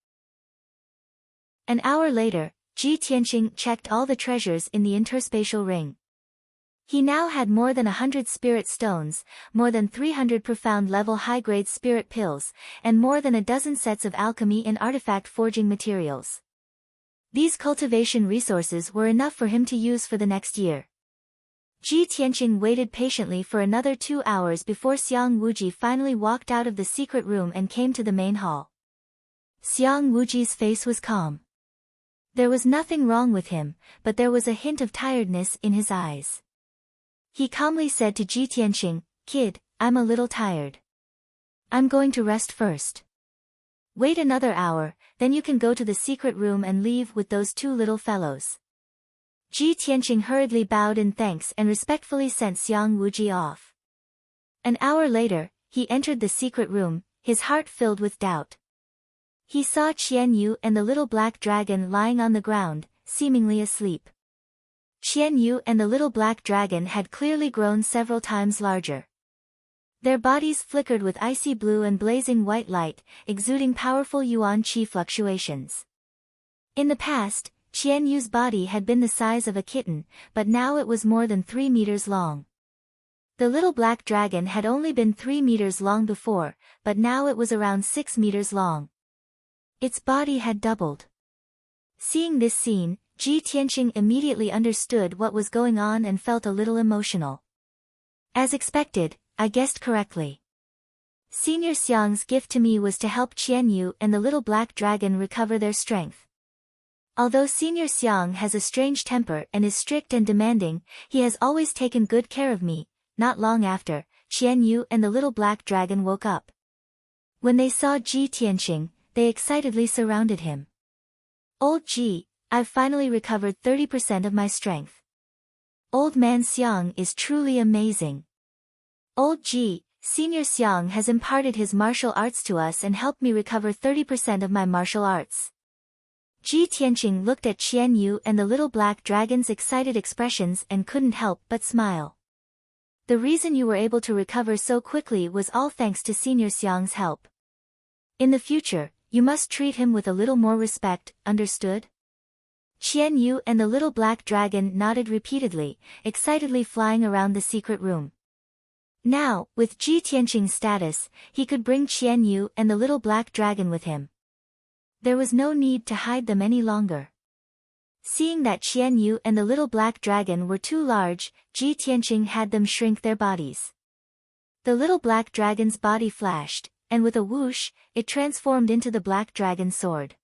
An hour later, Ji Tianqing checked all the treasures in the interspatial ring. He now had more than 100 spirit stones, more than 300 profound-level high-grade spirit pills, and more than a dozen sets of alchemy and artifact forging materials. These cultivation resources were enough for him to use for the next year. Ji Tianqing waited patiently for another 2 hours before Xiang Wuji finally walked out of the secret room and came to the main hall. Xiang Wuji's face was calm. There was nothing wrong with him, but there was a hint of tiredness in his eyes. He calmly said to Ji Tianqing, "Kid, I'm a little tired. I'm going to rest first. Wait another hour, then you can go to the secret room and leave with those 2 little fellows." Ji Tianqing hurriedly bowed in thanks and respectfully sent Xiang Wuji off. An hour later, he entered the secret room, his heart filled with doubt. He saw Qian Yu and the little black dragon lying on the ground, seemingly asleep. Qian Yu and the little black dragon had clearly grown several times larger. Their bodies flickered with icy blue and blazing white light, exuding powerful yuan qi fluctuations. In the past, Qian Yu's body had been the size of a kitten, but now it was more than 3 meters long. The little black dragon had only been 3 meters long before, but now it was around 6 meters long. Its body had doubled. Seeing this scene, Ji Tianqing immediately understood what was going on and felt a little emotional. As expected, I guessed correctly. Senior Xiang's gift to me was to help Qian Yu and the little black dragon recover their strength. Although Senior Xiang has a strange temper and is strict and demanding, he has always taken good care of me. Not long after, Qian Yu and the little black dragon woke up. When they saw Ji Tianqing, they excitedly surrounded him. Old Ji, I've finally recovered 30% of my strength. Old man Xiang is truly amazing. Old Ji, Senior Xiang has imparted his martial arts to us and helped me recover 30% of my martial arts. Ji Tianqing looked at Qian Yu and the little black dragon's excited expressions and couldn't help but smile. The reason you were able to recover so quickly was all thanks to Senior Xiang's help. In the future, you must treat him with a little more respect, understood? Qian Yu and the little black dragon nodded repeatedly, excitedly flying around the secret room. Now, with Ji Tianqing's status, he could bring Qian Yu and the little black dragon with him. There was no need to hide them any longer. Seeing that Qian Yu and the little black dragon were too large, Ji Tianqing had them shrink their bodies. The little black dragon's body flashed, and with a whoosh, it transformed into the black dragon's sword.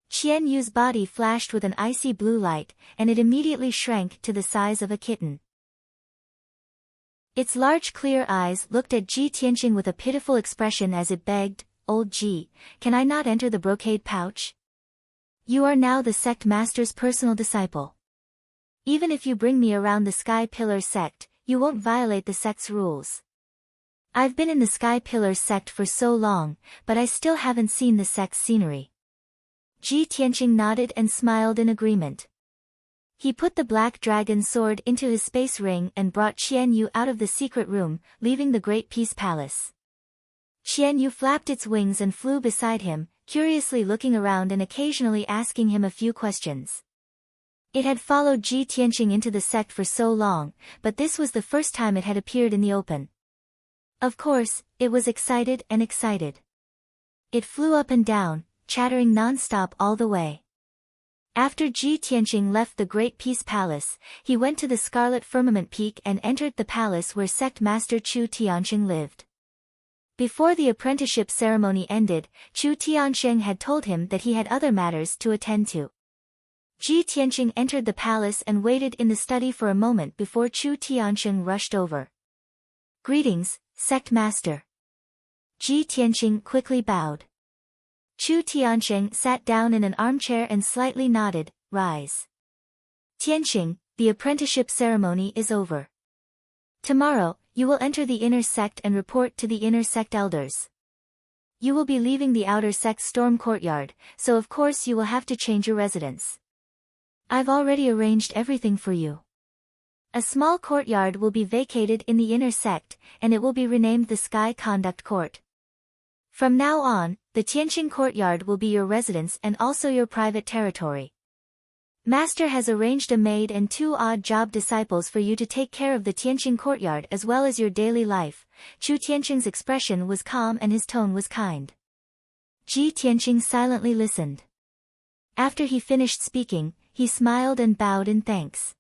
Qian Yu's body flashed with an icy blue light, and it immediately shrank to the size of a kitten. Its large clear eyes looked at Ji Tianqing with a pitiful expression as it begged, Old Ji, can I not enter the brocade pouch? You are now the sect master's personal disciple. Even if you bring me around the Sky Pillar sect, you won't violate the sect's rules. I've been in the Sky Pillar sect for so long, but I still haven't seen the sect's scenery. Ji Tianqing nodded and smiled in agreement. He put the black dragon sword into his space ring and brought Qian Yu out of the secret room, leaving the Great Peace Palace. Qian Yu flapped its wings and flew beside him, curiously looking around and occasionally asking him a few questions. It had followed Ji Tianqing into the sect for so long, but this was the first time it had appeared in the open. Of course, it was excited and excited. It flew up and down, chattering non-stop all the way. After Ji Tianqing left the Great Peace Palace, he went to the Scarlet Firmament Peak and entered the palace where Sect Master Chu Tianqing lived. Before the apprenticeship ceremony ended, Chu Tianqing had told him that he had other matters to attend to. Ji Tianqing entered the palace and waited in the study for a moment before Chu Tianqing rushed over. Greetings, Sect Master. Ji Tianqing quickly bowed. Chu Tianqing sat down in an armchair and slightly nodded, rise. Tianqing, the apprenticeship ceremony is over. Tomorrow, you will enter the inner sect and report to the inner sect elders. You will be leaving the outer sect's storm courtyard, so of course you will have to change your residence. I've already arranged everything for you. A small courtyard will be vacated in the inner sect, and it will be renamed the Sky Conduct Court. From now on, the Tianqing courtyard will be your residence and also your private territory. Master has arranged a maid and 2 odd job disciples for you to take care of the Tianqing courtyard as well as your daily life. Chu Tianqing's expression was calm and his tone was kind. Ji Tianqing silently listened. After he finished speaking, he smiled and bowed in thanks.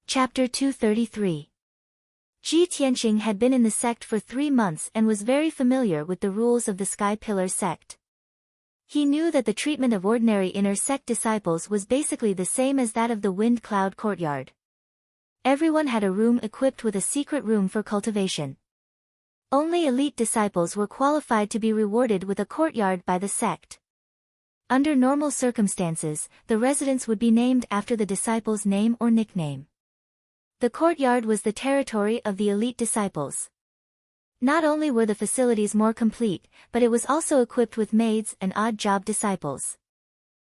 Chapter 233. Ji Tianqing had been in the sect for 3 months and was very familiar with the rules of the Sky Pillar sect. He knew that the treatment of ordinary inner sect disciples was basically the same as that of the Wind Cloud courtyard. Everyone had a room equipped with a secret room for cultivation. Only elite disciples were qualified to be rewarded with a courtyard by the sect. Under normal circumstances, the residence would be named after the disciple's name or nickname. The courtyard was the territory of the elite disciples. Not only were the facilities more complete, but it was also equipped with maids and odd job disciples.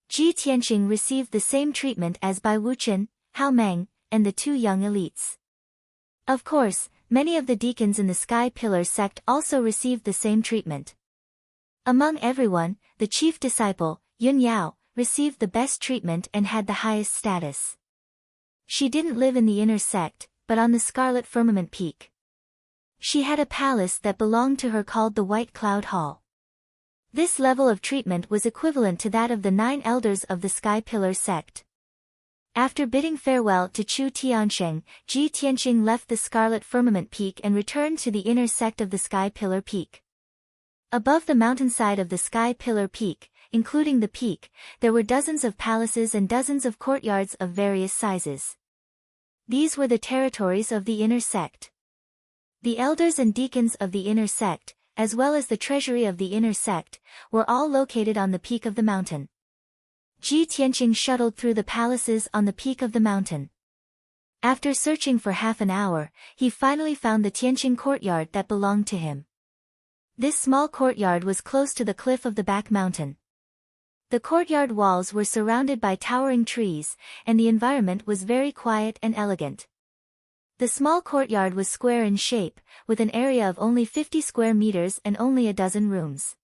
Ji Tianqing received the same treatment as Bai Wuchen, Hao Meng, and the 2 young elites. Of course, many of the deacons in the Sky Pillar sect also received the same treatment. Among everyone, the chief disciple, Yun Yao, received the best treatment and had the highest status. She didn't live in the inner sect, but on the Scarlet Firmament Peak. She had a palace that belonged to her called the White Cloud Hall. This level of treatment was equivalent to that of the 9 elders of the Sky Pillar sect. After bidding farewell to Chu Tianqing, Ji Tianqing left the Scarlet Firmament Peak and returned to the inner sect of the Sky Pillar Peak. Above the mountainside of the Sky Pillar Peak, including the peak, there were dozens of palaces and dozens of courtyards of various sizes. These were the territories of the inner sect. The elders and deacons of the inner sect, as well as the treasury of the inner sect, were all located on the peak of the mountain. Ji Tianqing shuttled through the palaces on the peak of the mountain. After searching for half an hour, he finally found the Tianqing courtyard that belonged to him. This small courtyard was close to the cliff of the back mountain. The courtyard walls were surrounded by towering trees, and the environment was very quiet and elegant. The small courtyard was square in shape, with an area of only 50 square meters and only a dozen rooms.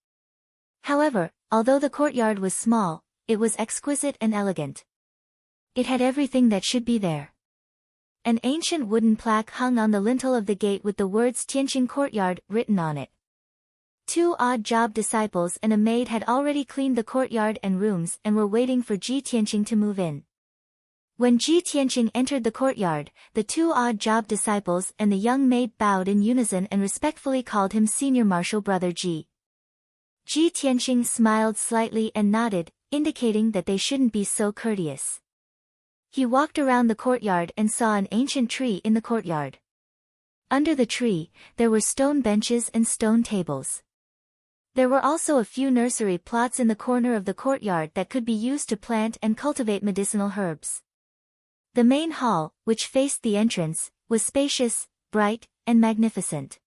However, although the courtyard was small, it was exquisite and elegant. It had everything that should be there. An ancient wooden plaque hung on the lintel of the gate with the words Tianqing Courtyard written on it. 2 odd job disciples and a maid had already cleaned the courtyard and rooms and were waiting for Ji Tianqing to move in. When Ji Tianqing entered the courtyard, the 2 odd job disciples and the young maid bowed in unison and respectfully called him Senior Marshal Brother Ji. Ji Tianqing smiled slightly and nodded, indicating that they shouldn't be so courteous. He walked around the courtyard and saw an ancient tree in the courtyard. Under the tree, there were stone benches and stone tables. There were also a few nursery plots in the corner of the courtyard that could be used to plant and cultivate medicinal herbs. The main hall, which faced the entrance, was spacious, bright, and magnificent.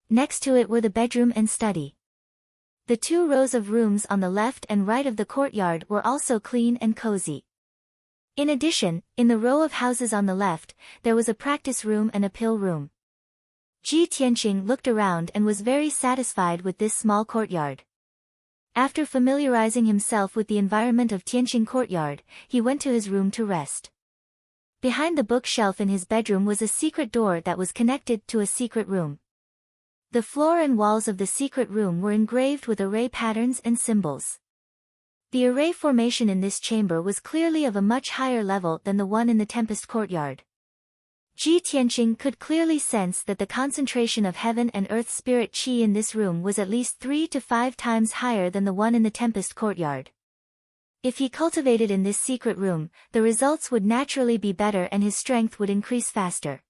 Next to it were the bedroom and study. The 2 rows of rooms on the left and right of the courtyard were also clean and cozy. In addition, in the row of houses on the left, there was a practice room and a pill room. Ji Tianqing looked around and was very satisfied with this small courtyard. After familiarizing himself with the environment of Tianqing Courtyard, he went to his room to rest. Behind the bookshelf in his bedroom was a secret door that was connected to a secret room. The floor and walls of the secret room were engraved with array patterns and symbols. The array formation in this chamber was clearly of a much higher level than the one in the Tempest Courtyard. Ji Tianqing could clearly sense that the concentration of heaven and earth spirit qi in this room was at least 3 to 5 times higher than the one in the Tempest Courtyard. If he cultivated in this secret room, the results would naturally be better and his strength would increase faster.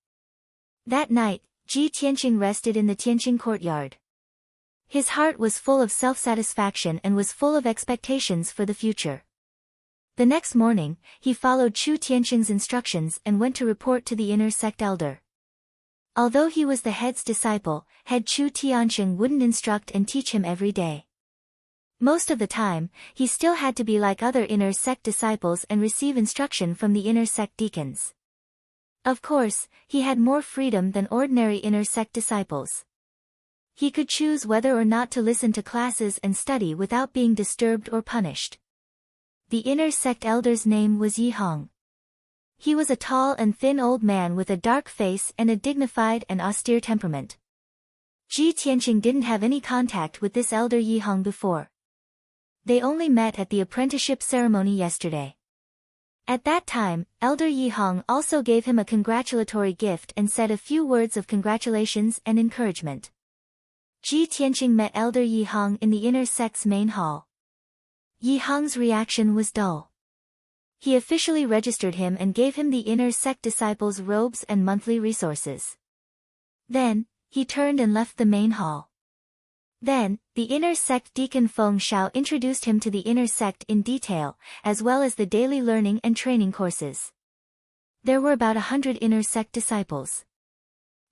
That night, Ji Tianqing rested in the Tianqing Courtyard. His heart was full of self-satisfaction and was full of expectations for the future. The next morning, he followed Chu Tianqing's instructions and went to report to the inner sect elder. Although he was the head's disciple, head Chu Tianqing wouldn't instruct and teach him every day. Most of the time, he still had to be like other inner sect disciples and receive instruction from the inner sect deacons. Of course, he had more freedom than ordinary inner sect disciples. He could choose whether or not to listen to classes and study without being disturbed or punished. The inner sect elder's name was Yi Hong. He was a tall and thin old man with a dark face and a dignified and austere temperament. Ji Tianqing didn't have any contact with this elder Yi Hong before. They only met at the apprenticeship ceremony yesterday. At that time, Elder Yi Hong also gave him a congratulatory gift and said a few words of congratulations and encouragement. Ji Tianqing met Elder Yi Hong in the inner sect's main hall. Yi Hong's reaction was dull. He officially registered him and gave him the inner sect disciples' robes and monthly resources. Then, he turned and left the main hall. Then, the inner sect deacon Feng Shao introduced him to the inner sect in detail, as well as the daily learning and training courses. There were about 100 inner sect disciples.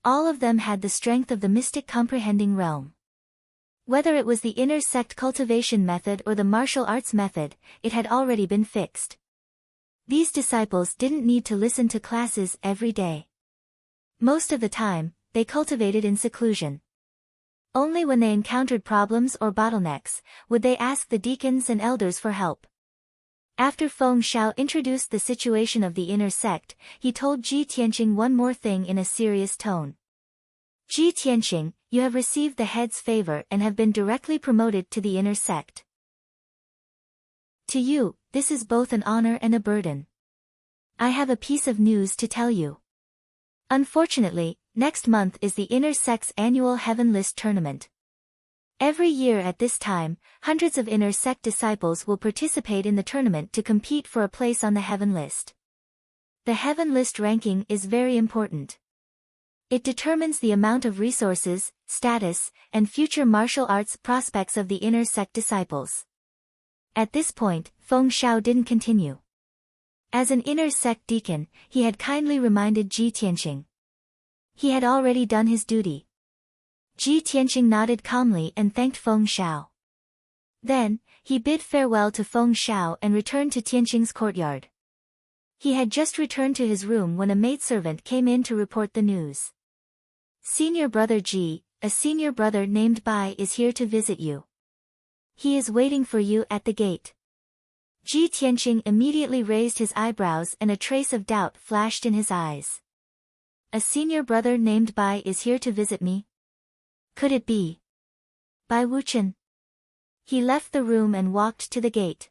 All of them had the strength of the mystic comprehending realm. Whether it was the inner sect cultivation method or the martial arts method, it had already been fixed. These disciples didn't need to listen to classes every day. Most of the time, they cultivated in seclusion. Only when they encountered problems or bottlenecks, would they ask the deacons and elders for help. After Feng Shao introduced the situation of the inner sect, he told Ji Tianqing one more thing in a serious tone. Ji Tianqing, you have received the head's favor and have been directly promoted to the inner sect. To you, this is both an honor and a burden. I have a piece of news to tell you. Unfortunately, next month is the inner sect's annual Heaven List tournament. Every year at this time, hundreds of inner sect disciples will participate in the tournament to compete for a place on the heaven list. The heaven list ranking is very important. It determines the amount of resources, status, and future martial arts prospects of the inner sect disciples. At this point, Feng Shao didn't continue. As an inner sect deacon, he had kindly reminded Ji Tianqing. He had already done his duty. Ji Tianqing nodded calmly and thanked Feng Shao. Then, he bid farewell to Feng Shao and returned to Tianqing's courtyard. He had just returned to his room when a maidservant came in to report the news. Senior brother Ji, a senior brother named Bai is here to visit you. He is waiting for you at the gate. Ji Tianqing immediately raised his eyebrows and a trace of doubt flashed in his eyes. A senior brother named Bai is here to visit me? Could it be Bai Wuchen? He left the room and walked to the gate.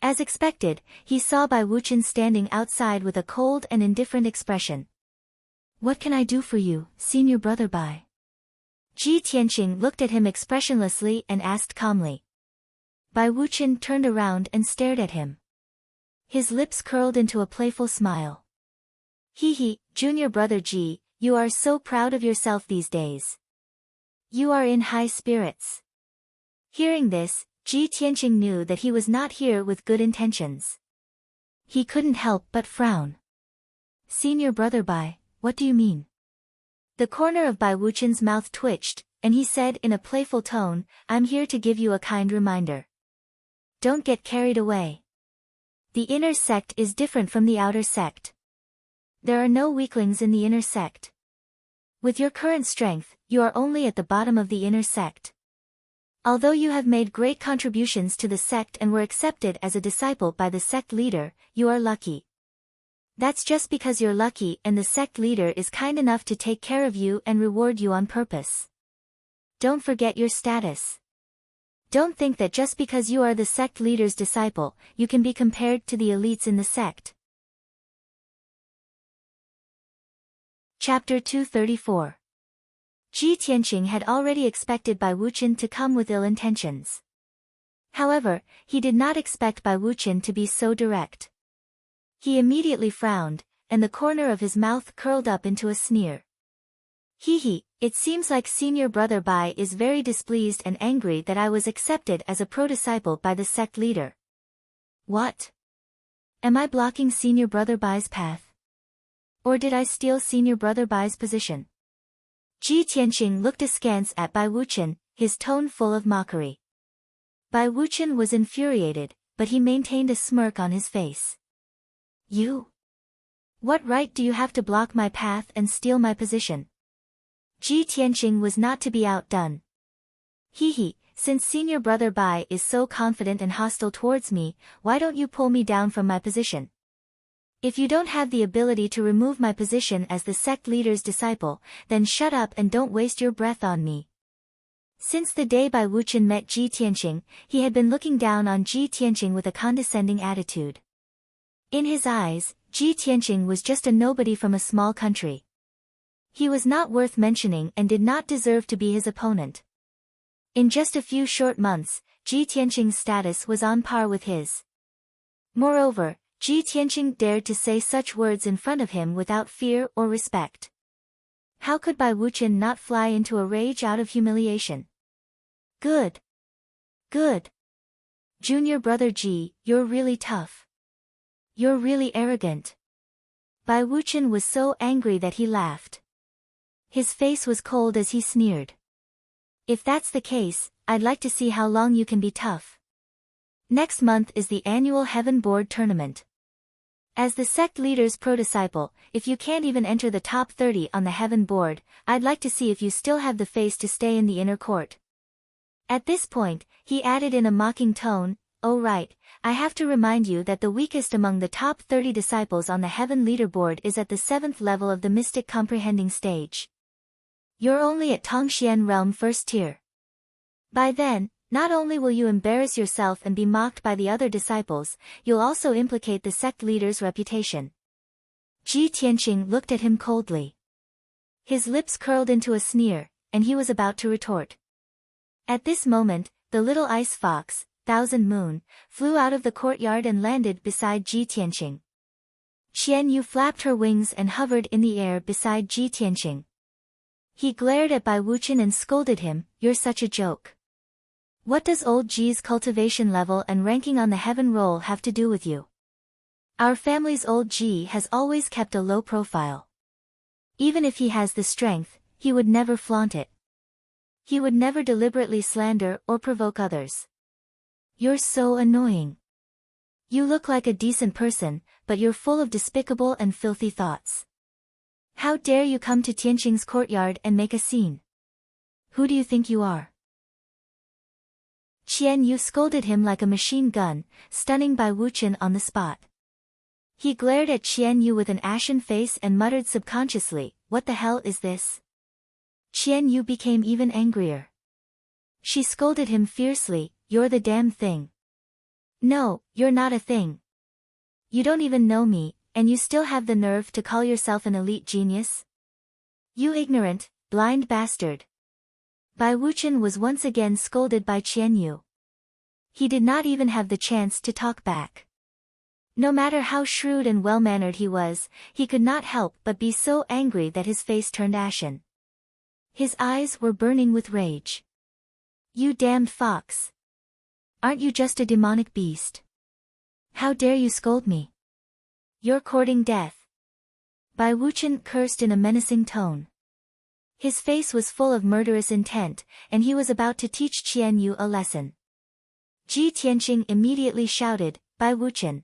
As expected, he saw Bai Wuchen standing outside with a cold and indifferent expression. What can I do for you, senior brother Bai? Ji Tianqing looked at him expressionlessly and asked calmly. Bai Wuchen turned around and stared at him. His lips curled into a playful smile. Hee, junior brother Ji, you are so proud of yourself these days. You are in high spirits. Hearing this, Ji Tianqing knew that he was not here with good intentions. He couldn't help but frown. Senior brother Bai, what do you mean? The corner of Bai Wuchen's mouth twitched, and he said in a playful tone, I'm here to give you a kind reminder. Don't get carried away. The inner sect is different from the outer sect. There are no weaklings in the inner sect. With your current strength, you are only at the bottom of the inner sect. Although you have made great contributions to the sect and were accepted as a disciple by the sect leader, you are lucky. That's just because you're lucky and the sect leader is kind enough to take care of you and reward you on purpose. Don't forget your status. Don't think that just because you are the sect leader's disciple, you can be compared to the elites in the sect. Chapter 234. Ji Tianqing had already expected Bai Wuchen to come with ill intentions. However, he did not expect Bai Wuchen to be so direct. He immediately frowned, and the corner of his mouth curled up into a sneer. Hee, it seems like senior brother Bai is very displeased and angry that I was accepted as a pro-disciple by the sect leader. What? Am I blocking senior brother Bai's path? Or did I steal senior brother Bai's position? Ji Tianqing looked askance at Bai Wuchen, his tone full of mockery. Bai Wuchen was infuriated, but he maintained a smirk on his face. You? What right do you have to block my path and steal my position? Ji Tianqing was not to be outdone. Hee, since senior brother Bai is so confident and hostile towards me, why don't you pull me down from my position? If you don't have the ability to remove my position as the sect leader's disciple, then shut up and don't waste your breath on me. Since the day Bai Wuchen met Ji Tianqing, he had been looking down on Ji Tianqing with a condescending attitude. In his eyes, Ji Tianqing was just a nobody from a small country. He was not worth mentioning and did not deserve to be his opponent. In just a few short months, Ji Tianqing's status was on par with his. Moreover, Ji Tianqing dared to say such words in front of him without fear or respect. How could Bai Wuchen not fly into a rage out of humiliation? Good. Good. Junior brother Ji, you're really tough. You're really arrogant. Bai Wuchen was so angry that he laughed. His face was cold as he sneered. If that's the case, I'd like to see how long you can be tough. Next month is the annual Heaven Board tournament. As the sect leader's pro-disciple, if you can't even enter the top 30 on the Heaven Board, I'd like to see if you still have the face to stay in the inner court. At this point, he added in a mocking tone, oh right, I have to remind you that the weakest among the top 30 disciples on the Heaven Leaderboard is at the 7th level of the Mystic Comprehending stage. You're only at Tongxian Realm first tier. By then, not only will you embarrass yourself and be mocked by the other disciples, you'll also implicate the sect leader's reputation. Ji Tianqing looked at him coldly. His lips curled into a sneer, and he was about to retort. At this moment, the little ice fox, Thousand Moon, flew out of the courtyard and landed beside Ji Tianqing. Qian Yu flapped her wings and hovered in the air beside Ji Tianqing. He glared at Bai Wuqian and scolded him, "You're such a joke. What does old Ji's cultivation level and ranking on the heaven roll have to do with you? Our family's old Ji has always kept a low profile. Even if he has the strength, he would never flaunt it. He would never deliberately slander or provoke others. You're so annoying. You look like a decent person, but you're full of despicable and filthy thoughts. How dare you come to Tianqing's courtyard and make a scene? Who do you think you are?" Qian Yu scolded him like a machine gun, stunning Bai Wuqian on the spot. He glared at Qian Yu with an ashen face and muttered subconsciously, "What the hell is this?" Qian Yu became even angrier. She scolded him fiercely, "You're the damn thing. No, you're not a thing. You don't even know me, and you still have the nerve to call yourself an elite genius? You ignorant, blind bastard." Bai Wuqian was once again scolded by Qian Yu. He did not even have the chance to talk back. No matter how shrewd and well-mannered he was, he could not help but be so angry that his face turned ashen. His eyes were burning with rage. "You damned fox! Aren't you just a demonic beast? How dare you scold me? You're courting death." Bai Wuqian cursed in a menacing tone. His face was full of murderous intent, and he was about to teach Qian Yu a lesson. Ji Tianqing immediately shouted, "Bai Wuqian!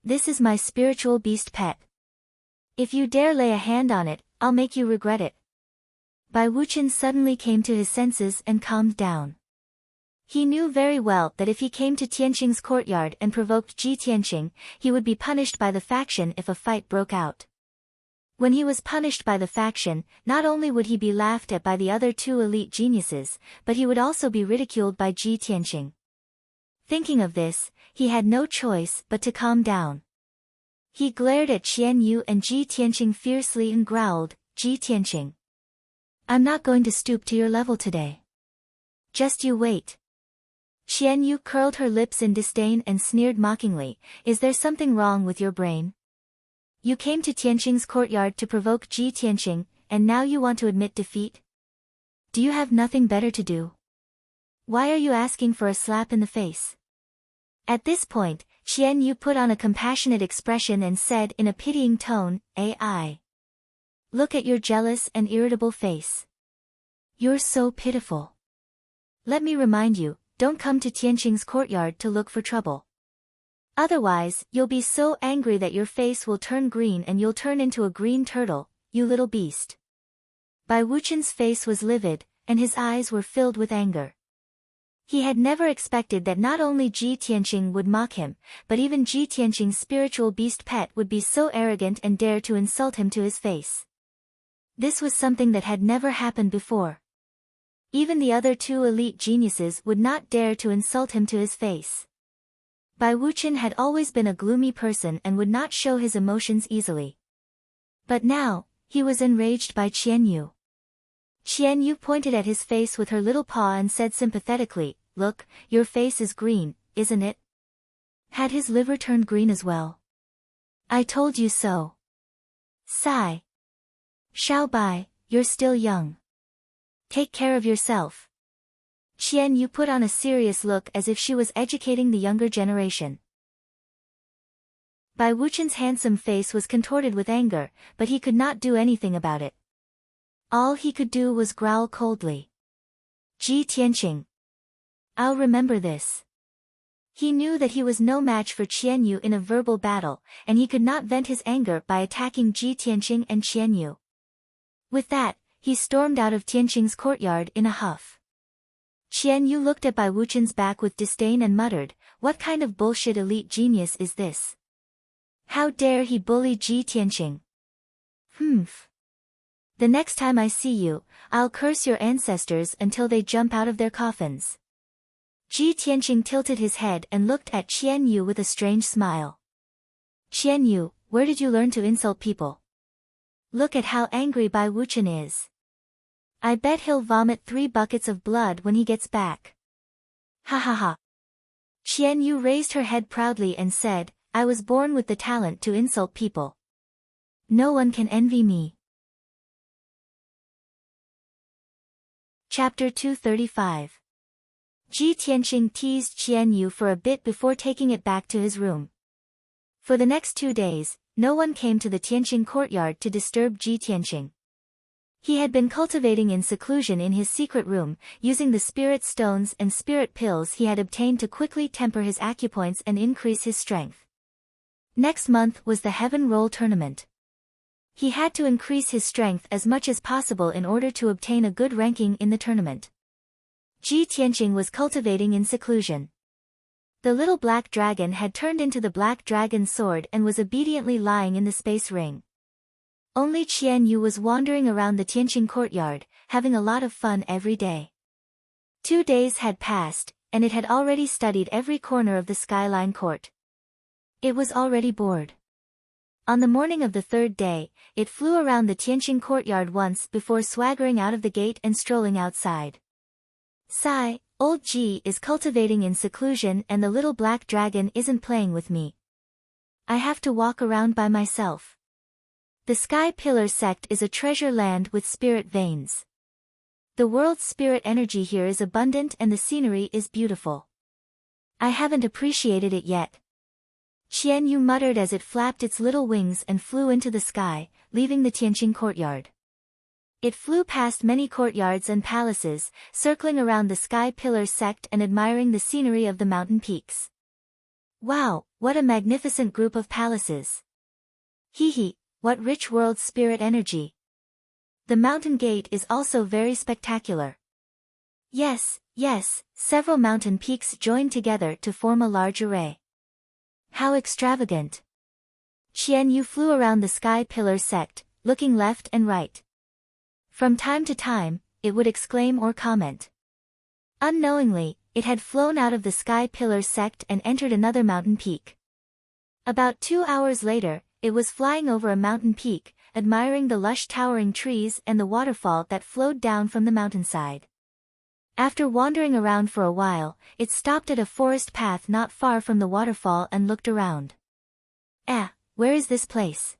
This is my spiritual beast pet. If you dare lay a hand on it, I'll make you regret it." Bai Wuqian suddenly came to his senses and calmed down. He knew very well that if he came to Tianqing's courtyard and provoked Ji Tianqing, he would be punished by the faction if a fight broke out. When he was punished by the faction, not only would he be laughed at by the other two elite geniuses, but he would also be ridiculed by Ji Tianqing. Thinking of this, he had no choice but to calm down. He glared at Qian Yu and Ji Tianqing fiercely and growled, "Ji Tianqing, I'm not going to stoop to your level today. Just you wait." Qian Yu curled her lips in disdain and sneered mockingly, "Is there something wrong with your brain? You came to Tianqing's courtyard to provoke Ji Tianqing, and now you want to admit defeat? Do you have nothing better to do? Why are you asking for a slap in the face?" At this point, Qian Yu put on a compassionate expression and said in a pitying tone, "AI. Look at your jealous and irritable face. You're so pitiful. Let me remind you, don't come to Tianqing's courtyard to look for trouble. Otherwise, you'll be so angry that your face will turn green and you'll turn into a green turtle, you little beast." Bai Wuqian's face was livid, and his eyes were filled with anger. He had never expected that not only Ji Tianqing would mock him, but even Ji Tianqing's spiritual beast pet would be so arrogant and dare to insult him to his face. This was something that had never happened before. Even the other two elite geniuses would not dare to insult him to his face. Bai Wuqian had always been a gloomy person and would not show his emotions easily. But now, he was enraged by Qian Yu. Qian Yu pointed at his face with her little paw and said sympathetically, "Look, your face is green, isn't it? Had his liver turned green as well? I told you so. Sigh. Xiao Bai, you're still young. Take care of yourself." Qian Yu put on a serious look as if she was educating the younger generation. Bai Wuqian's handsome face was contorted with anger, but he could not do anything about it. All he could do was growl coldly. "Ji Tianqing. I'll remember this." He knew that he was no match for Qian Yu in a verbal battle, and he could not vent his anger by attacking Ji Tianqing and Qian Yu. With that, he stormed out of Tianqing's courtyard in a huff. Qian Yu looked at Bai Wuqian's back with disdain and muttered, "What kind of bullshit elite genius is this? How dare he bully Ji Tianqing? Humph. The next time I see you, I'll curse your ancestors until they jump out of their coffins." Ji Tianqing tilted his head and looked at Qian Yu with a strange smile. "Qian Yu, where did you learn to insult people? Look at how angry Bai Wuqian is. I bet he'll vomit 3 buckets of blood when he gets back. Ha ha ha. Qian Yu raised her head proudly and said, I was born with the talent to insult people. No one can envy me. Chapter 235. Ji Tianqing teased Qian Yu for a bit before taking it back to his room. For the next 2 days, no one came to the Tianqing courtyard to disturb Ji Tianqing. He had been cultivating in seclusion in his secret room, using the spirit stones and spirit pills he had obtained to quickly temper his acupoints and increase his strength. Next month was the Heaven Roll tournament. He had to increase his strength as much as possible in order to obtain a good ranking in the tournament. Ji Tianqing was cultivating in seclusion. The little black dragon had turned into the black dragon sword and was obediently lying in the space ring. Only Qian Yu was wandering around the Tianqing courtyard, having a lot of fun every day. 2 days had passed, and it had already studied every corner of the skyline court. It was already bored. On the morning of the 3rd day, it flew around the Tianqing courtyard once before swaggering out of the gate and strolling outside. Sigh, old Ji is cultivating in seclusion and the little black dragon isn't playing with me. I have to walk around by myself. The Sky Pillar sect is a treasure land with spirit veins. The world's spirit energy here is abundant and the scenery is beautiful. I haven't appreciated it yet. Qian Yu muttered as it flapped its little wings and flew into the sky, leaving the Tianqing courtyard. It flew past many courtyards and palaces, circling around the Sky Pillar sect and admiring the scenery of the mountain peaks. Wow, what a magnificent group of palaces! Hee hee. What rich world spirit energy. The mountain gate is also very spectacular. Yes, several mountain peaks join together to form a large array. How extravagant. Qian Yu flew around the Sky Pillar sect, looking left and right. From time to time, it would exclaim or comment. Unknowingly, it had flown out of the Sky Pillar sect and entered another mountain peak. About 2 hours later, it was flying over a mountain peak, admiring the lush towering trees and the waterfall that flowed down from the mountainside. After wandering around for a while, it stopped at a forest path not far from the waterfall and looked around. Where is this place?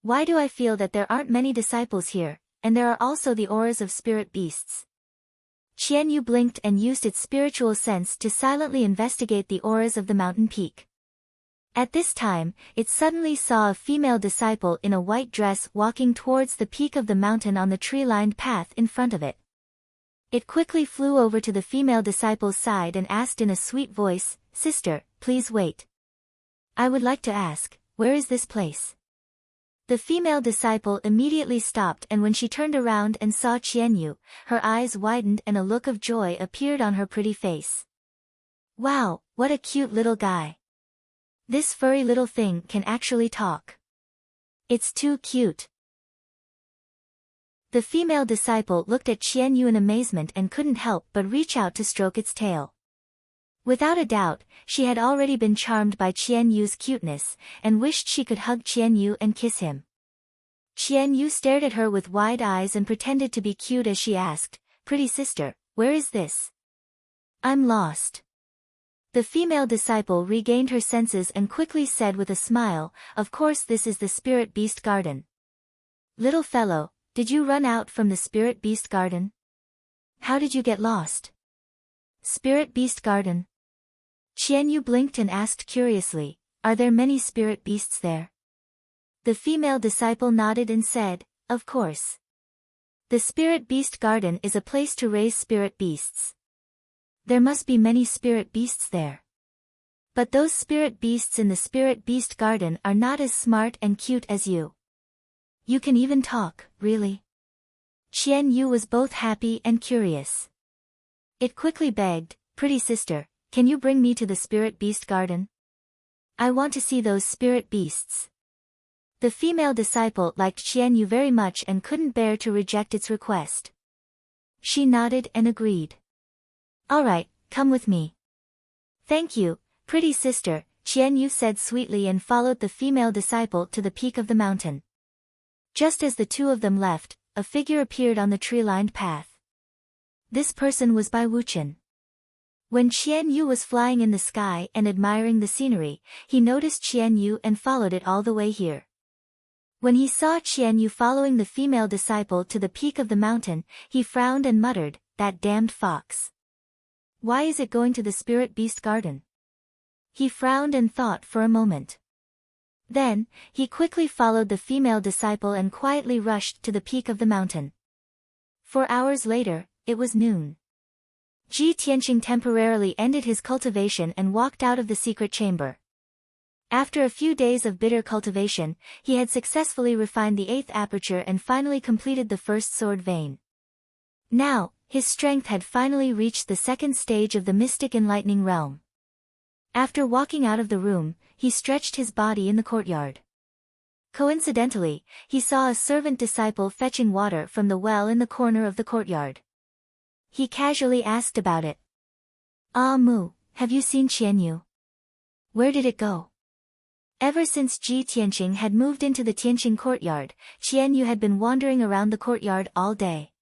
Why do I feel that there aren't many disciples here, and there are also the auras of spirit beasts? Qian Yu blinked and used its spiritual sense to silently investigate the auras of the mountain peak. At this time, it suddenly saw a female disciple in a white dress walking towards the peak of the mountain on the tree-lined path in front of it. It quickly flew over to the female disciple's side and asked in a sweet voice, Sister, please wait. I would like to ask, where is this place? The female disciple immediately stopped, and when she turned around and saw Qian Yu, her eyes widened and a look of joy appeared on her pretty face. Wow, what a cute little guy. This furry little thing can actually talk. It's too cute. The female disciple looked at Qian Yu in amazement and couldn't help but reach out to stroke its tail. Without a doubt, she had already been charmed by Qian Yu's cuteness, and wished she could hug Qian Yu and kiss him. Qian Yu stared at her with wide eyes and pretended to be cute as she asked, Pretty sister, where is this? I'm lost. The female disciple regained her senses and quickly said with a smile, Of course this is the Spirit Beast Garden. Little fellow, did you run out from the Spirit Beast Garden? How did you get lost? Spirit Beast Garden? Qian Yu blinked and asked curiously, Are there many spirit beasts there? The female disciple nodded and said, Of course. The Spirit Beast Garden is a place to raise spirit beasts. There must be many spirit beasts there. But those spirit beasts in the Spirit Beast Garden are not as smart and cute as you. You can even talk, really? Qian Yu was both happy and curious. It quickly begged, Pretty sister, can you bring me to the Spirit Beast Garden? I want to see those spirit beasts. The female disciple liked Qian Yu very much and couldn't bear to reject its request. She nodded and agreed. All right, come with me. Thank you, pretty sister, Qian Yu said sweetly and followed the female disciple to the peak of the mountain. Just as the two of them left, a figure appeared on the tree-lined path. This person was Bai Wuchen. When Qian Yu was flying in the sky and admiring the scenery, he noticed Qian Yu and followed it all the way here. When he saw Qian Yu following the female disciple to the peak of the mountain, he frowned and muttered, "That damned fox. Why is it going to the spirit beast garden?" He frowned and thought for a moment. Then, he quickly followed the female disciple and quietly rushed to the peak of the mountain. 4 hours later, it was noon. Ji Tianqing temporarily ended his cultivation and walked out of the secret chamber. After a few days of bitter cultivation, he had successfully refined the 8th aperture and finally completed the first sword vein. Now, his strength had finally reached the 2nd stage of the mystic enlightening realm. After walking out of the room, he stretched his body in the courtyard. Coincidentally, he saw a servant disciple fetching water from the well in the corner of the courtyard. He casually asked about it. "Ah Mu, have you seen Qian Yu? Where did it go?" Ever since Ji Tianqing had moved into the Tianqing courtyard, Qian Yu had been wandering around the courtyard all day.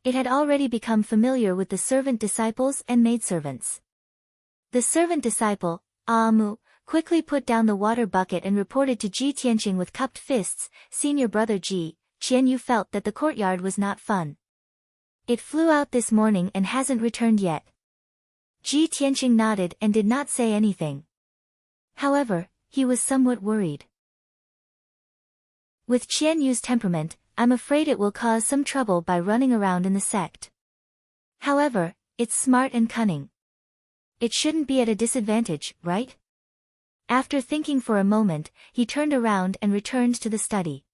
It had already become familiar with the servant disciples and maidservants. The servant disciple, Mu, quickly put down the water bucket and reported to Ji Tianqing with cupped fists, "Senior brother Ji, Qian Yu felt that the courtyard was not fun. It flew out this morning and hasn't returned yet." Ji Tianqing nodded and did not say anything. However, he was somewhat worried. With Qian Yu's temperament, I'm afraid it will cause some trouble by running around in the sect. However, it's smart and cunning. It shouldn't be at a disadvantage, right? After thinking for a moment, he turned around and returned to the study.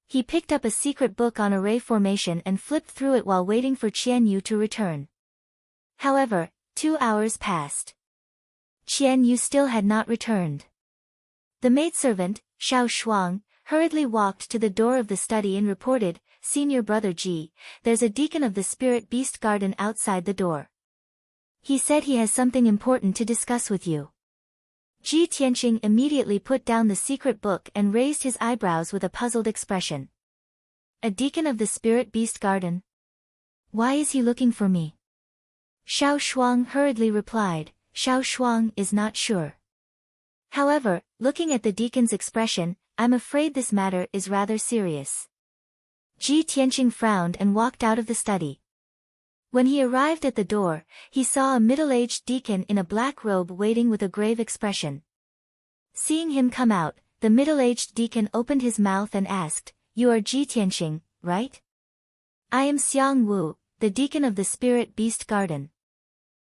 He picked up a secret book on array formation and flipped through it while waiting for Qian Yu to return. However, 2 hours passed. Qian Yu still had not returned. The maidservant, Xiao Shuang, hurriedly walked to the door of the study and reported, "Senior brother Ji, there's a deacon of the spirit beast garden outside the door. He said he has something important to discuss with you." Ji Tianqing immediately put down the secret book and raised his eyebrows with a puzzled expression. "A deacon of the spirit beast garden? Why is he looking for me?" Xiao Shuang hurriedly replied, "Xiao Shuang is not sure. However, looking at the deacon's expression, I'm afraid this matter is rather serious." Ji Tianqing frowned and walked out of the study. When he arrived at the door, he saw a middle-aged deacon in a black robe waiting with a grave expression. Seeing him come out, the middle-aged deacon opened his mouth and asked, "You are Ji Tianqing, right?" "I am Xiang Wu, the deacon of the spirit beast garden."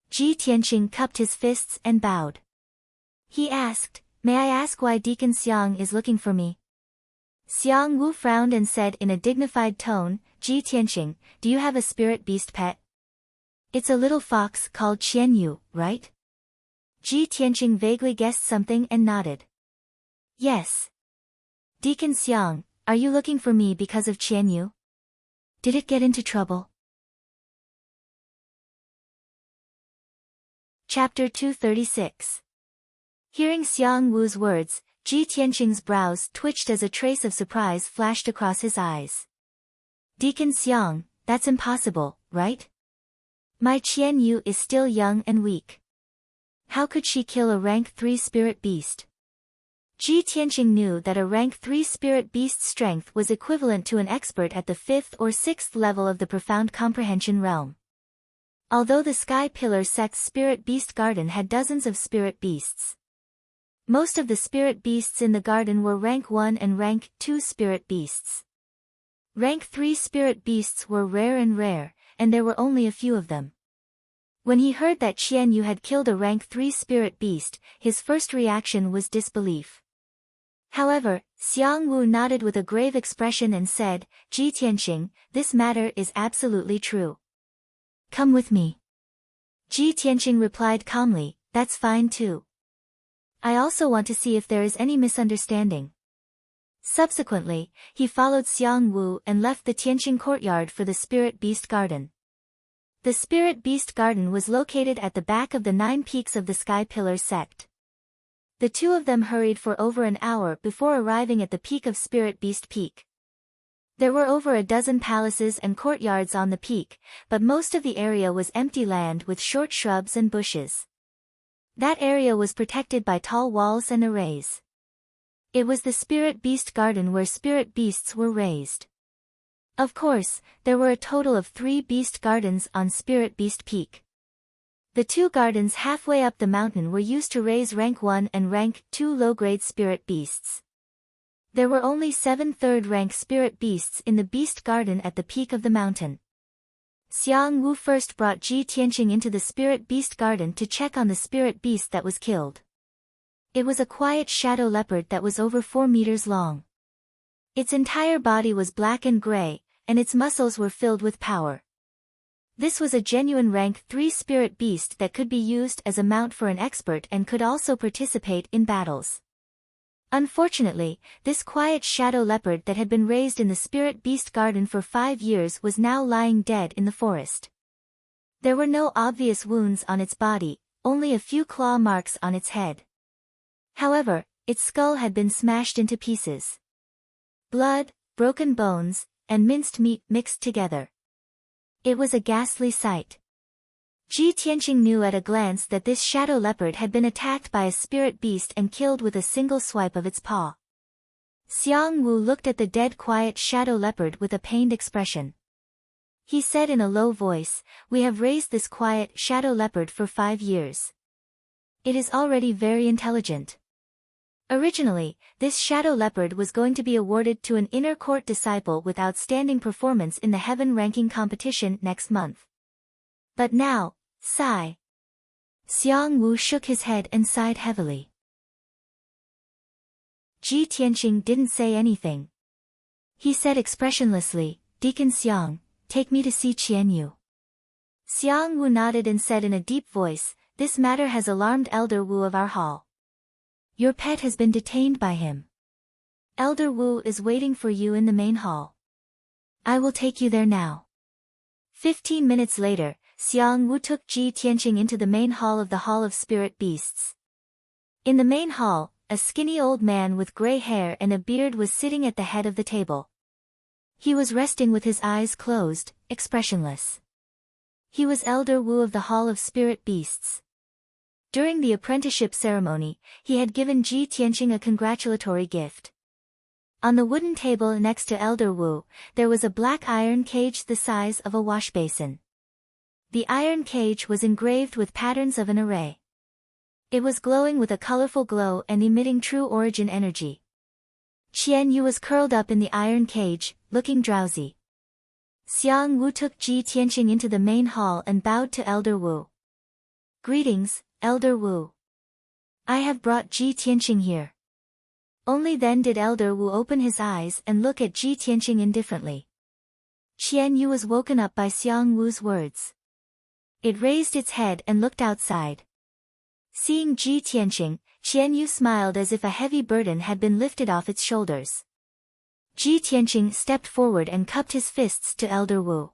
Ji Tianqing cupped his fists and bowed. He asked, "May I ask why Deacon Xiang is looking for me?" Xiang Wu frowned and said in a dignified tone, "Ji Tianqing, do you have a spirit beast pet? It's a little fox called Qian Yu, right?" Ji Tianqing vaguely guessed something and nodded. "Yes. Deacon Xiang, are you looking for me because of Qian Yu? Did it get into trouble?" Chapter 236. Hearing Xiang Wu's words, Ji Tianqing's brows twitched as a trace of surprise flashed across his eyes. "Deacon Xiang, that's impossible, right? My Qian Yu is still young and weak. How could she kill a rank 3 spirit beast?" Ji Tianqing knew that a rank 3 spirit beast's strength was equivalent to an expert at the 5th or 6th level of the profound comprehension realm. Although the Sky Pillar sect's spirit beast garden had dozens of spirit beasts, most of the spirit beasts in the garden were rank 1 and rank 2 spirit beasts. Rank 3 spirit beasts were rare, and there were only a few of them. When he heard that Qian Yu had killed a rank 3 spirit beast, his first reaction was disbelief. However, Xiang Wu nodded with a grave expression and said, "Ji Tianqing, this matter is absolutely true. Come with me." Ji Tianqing replied calmly, "That's fine too. I also want to see if there is any misunderstanding." Subsequently, he followed Xiang Wu and left the Tianqing courtyard for the Spirit Beast Garden. The Spirit Beast Garden was located at the back of the 9 peaks of the Sky Pillar sect. The two of them hurried for over an hour before arriving at the peak of Spirit Beast Peak. There were over a dozen palaces and courtyards on the peak, but most of the area was empty land with short shrubs and bushes. That area was protected by tall walls and arrays. It was the spirit beast garden where spirit beasts were raised. Of course, there were a total of 3 beast gardens on Spirit Beast Peak. The 2 gardens halfway up the mountain were used to raise rank 1 and rank 2 low-grade spirit beasts. There were only 7 third-rank spirit beasts in the beast garden at the peak of the mountain. Xiang Wu first brought Ji Tianqing into the spirit beast garden to check on the spirit beast that was killed. It was a quiet shadow leopard that was over 4 meters long. Its entire body was black and gray, and its muscles were filled with power. This was a genuine rank 3 spirit beast that could be used as a mount for an expert and could also participate in battles. Unfortunately, this quiet shadow leopard that had been raised in the spirit beast garden for 5 years was now lying dead in the forest. There were no obvious wounds on its body, only a few claw marks on its head. However, its skull had been smashed into pieces. Blood, broken bones, and minced meat mixed together. It was a ghastly sight. Ji Tianqing knew at a glance that this shadow leopard had been attacked by a spirit beast and killed with a single swipe of its paw. Xiang Wu looked at the dead quiet shadow leopard with a pained expression. He said in a low voice, "We have raised this quiet shadow leopard for 5 years. It is already very intelligent." Originally, this shadow leopard was going to be awarded to an inner court disciple with outstanding performance in the heaven ranking competition next month. But now, sigh. Xiang Wu shook his head and sighed heavily. Ji Tianqing didn't say anything. He said expressionlessly, "Deacon Xiang, take me to see Qianyu." Xiang Wu nodded and said in a deep voice, "This matter has alarmed Elder Wu of our hall. Your pet has been detained by him. Elder Wu is waiting for you in the main hall. I will take you there now." 15 minutes later, Xiang Wu took Ji Tianqing into the main hall of the Hall of Spirit Beasts. In the main hall, a skinny old man with gray hair and a beard was sitting at the head of the table. He was resting with his eyes closed, expressionless. He was Elder Wu of the Hall of Spirit Beasts. During the apprenticeship ceremony, he had given Ji Tianqing a congratulatory gift. On the wooden table next to Elder Wu, there was a black iron cage the size of a wash basin. The iron cage was engraved with patterns of an array. It was glowing with a colorful glow and emitting true origin energy. Qianyu was curled up in the iron cage, looking drowsy. Xiang Wu took Ji Tianqing into the main hall and bowed to Elder Wu. "Greetings, Elder Wu. I have brought Ji Tianqing here." Only then did Elder Wu open his eyes and look at Ji Tianqing indifferently. Qianyu was woken up by Xiang Wu's words. It raised its head and looked outside. Seeing Ji Tianqing, Qianyu smiled as if a heavy burden had been lifted off its shoulders. Ji Tianqing stepped forward and cupped his fists to Elder Wu.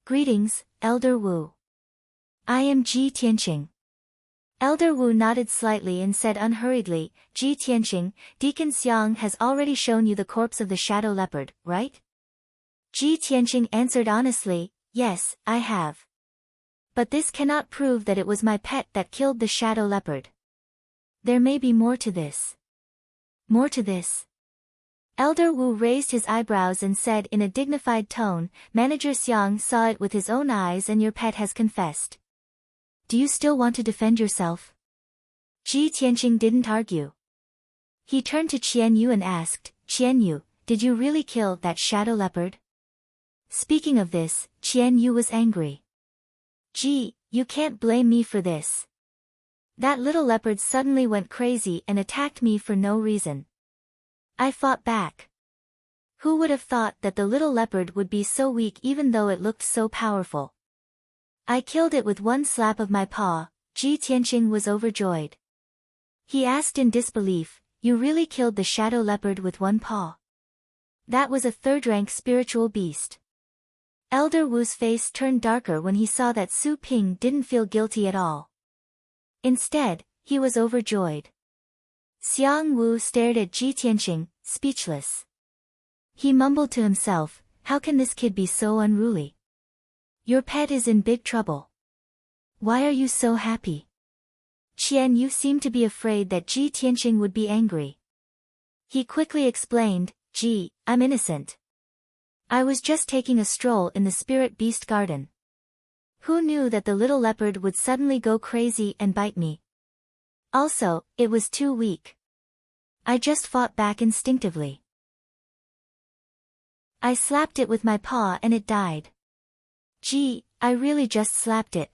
"Greetings, Elder Wu. I am Ji Tianqing." Elder Wu nodded slightly and said unhurriedly, "Ji Tianqing, Deacon Xiang has already shown you the corpse of the shadow leopard, right?" Ji Tianqing answered honestly, "Yes, I have. But this cannot prove that it was my pet that killed the shadow leopard. There may be more to this." "More to this?" Elder Wu raised his eyebrows and said in a dignified tone, "Manager Xiang saw it with his own eyes and your pet has confessed. Do you still want to defend yourself?" Ji Tianqing didn't argue. He turned to Qianyu and asked, "Qianyu, did you really kill that shadow leopard?" Speaking of this, Qianyu was angry. "Ji, you can't blame me for this. That little leopard suddenly went crazy and attacked me for no reason. I fought back. Who would have thought that the little leopard would be so weak even though it looked so powerful? I killed it with one slap of my paw." Ji Tianqing was overjoyed. He asked in disbelief, "You really killed the shadow leopard with one paw? That was a third-rank spiritual beast." Elder Wu's face turned darker when he saw that Su Ping didn't feel guilty at all. Instead, he was overjoyed. Xiang Wu stared at Ji Tianqing, speechless. He mumbled to himself, how can this kid be so unruly? Your pet is in big trouble. Why are you so happy? Qian Yu seemed to be afraid that Ji Tianqing would be angry. He quickly explained, Ji, I'm innocent. I was just taking a stroll in the spirit beast garden. Who knew that the little leopard would suddenly go crazy and bite me? Also, it was too weak. I just fought back instinctively. I slapped it with my paw and it died. Gee, I really just slapped it.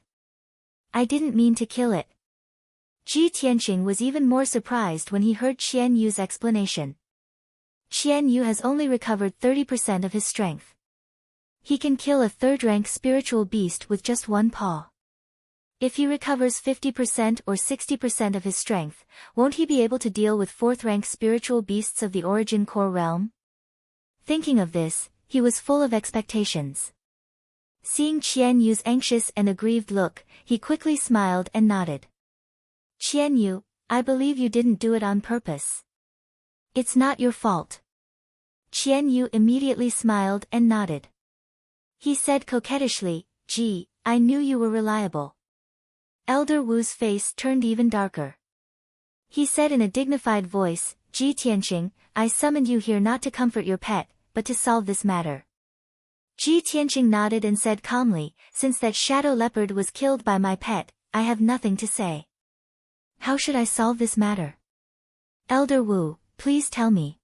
I didn't mean to kill it. Ji Tianqing was even more surprised when he heard Qian Yu's explanation. Qian Yu has only recovered 30% of his strength. He can kill a third-rank spiritual beast with just one paw. If he recovers 50% or 60% of his strength, won't he be able to deal with fourth-rank spiritual beasts of the origin core realm? Thinking of this, he was full of expectations. Seeing Qian Yu's anxious and aggrieved look, he quickly smiled and nodded. Qian Yu, I believe you didn't do it on purpose. It's not your fault. Qian Yu immediately smiled and nodded. He said coquettishly, Gee, I knew you were reliable. Elder Wu's face turned even darker. He said in a dignified voice, Ji Tianqing, I summoned you here not to comfort your pet, but to solve this matter. Ji Tianqing nodded and said calmly, since that shadow leopard was killed by my pet, I have nothing to say. How should I solve this matter? Elder Wu, please tell me.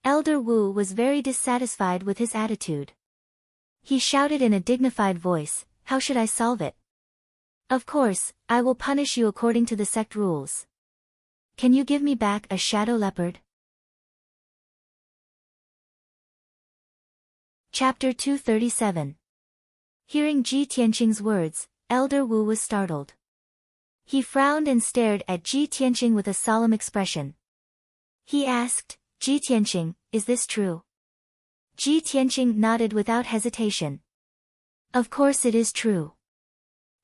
Elder Wu was very dissatisfied with his attitude. He shouted in a dignified voice, how should I solve it? Of course, I will punish you according to the sect rules. Can you give me back a shadow leopard? Chapter 237. Hearing Ji Tianqing's words, Elder Wu was startled. He frowned and stared at Ji Tianqing with a solemn expression. He asked, Ji Tianqing, is this true? Ji Tianqing nodded without hesitation. Of course it is true.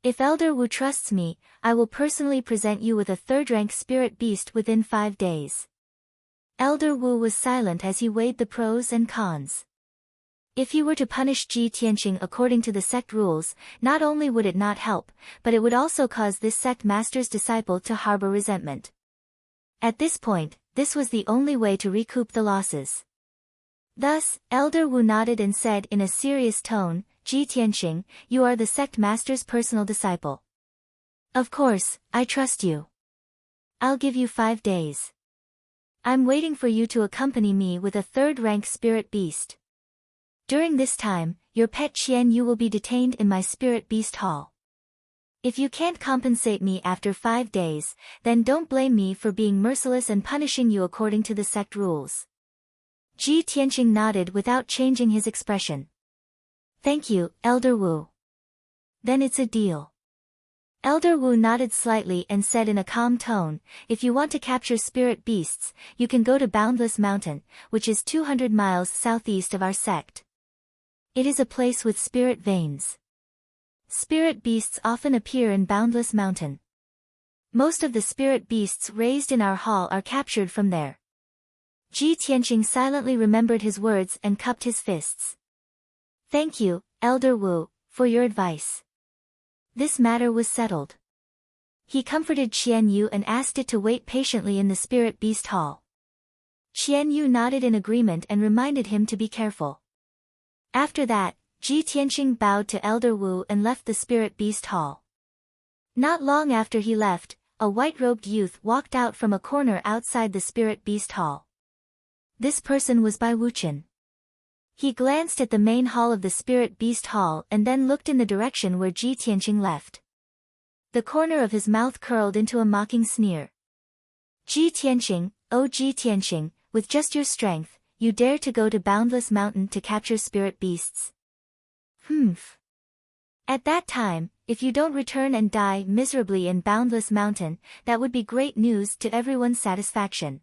If Elder Wu trusts me, I will personally present you with a third-rank spirit beast within 5 days. Elder Wu was silent as he weighed the pros and cons. If he were to punish Ji Tianqing according to the sect rules, not only would it not help, but it would also cause this sect master's disciple to harbor resentment. At this point, this was the only way to recoup the losses. Thus, Elder Wu nodded and said in a serious tone, Ji Tianqing, you are the sect master's personal disciple. Of course, I trust you. I'll give you 5 days. I'm waiting for you to accompany me with a third-rank spirit beast. During this time, your pet Qian Yu will be detained in my spirit beast hall. If you can't compensate me after 5 days, then don't blame me for being merciless and punishing you according to the sect rules. Ji Tianqing nodded without changing his expression. Thank you, Elder Wu. Then it's a deal. Elder Wu nodded slightly and said in a calm tone, if you want to capture spirit beasts, you can go to Boundless Mountain, which is 200 miles southeast of our sect. It is a place with spirit veins. Spirit beasts often appear in Boundless Mountain. Most of the spirit beasts raised in our hall are captured from there. Ji Tianqing silently remembered his words and cupped his fists. Thank you, Elder Wu, for your advice. This matter was settled. He comforted Qian Yu and asked it to wait patiently in the spirit beast hall. Qian Yu nodded in agreement and reminded him to be careful. After that, Ji Tianqing bowed to Elder Wu and left the spirit beast hall. Not long after he left, a white-robed youth walked out from a corner outside the spirit beast hall. This person was Bai Wuchen. He glanced at the main hall of the spirit beast hall and then looked in the direction where Ji Tianqing left. The corner of his mouth curled into a mocking sneer. Ji Tianqing, oh Ji Tianqing, with just your strength, you dare to go to Boundless Mountain to capture spirit beasts. Humph. At that time, if you don't return and die miserably in Boundless Mountain, that would be great news to everyone's satisfaction.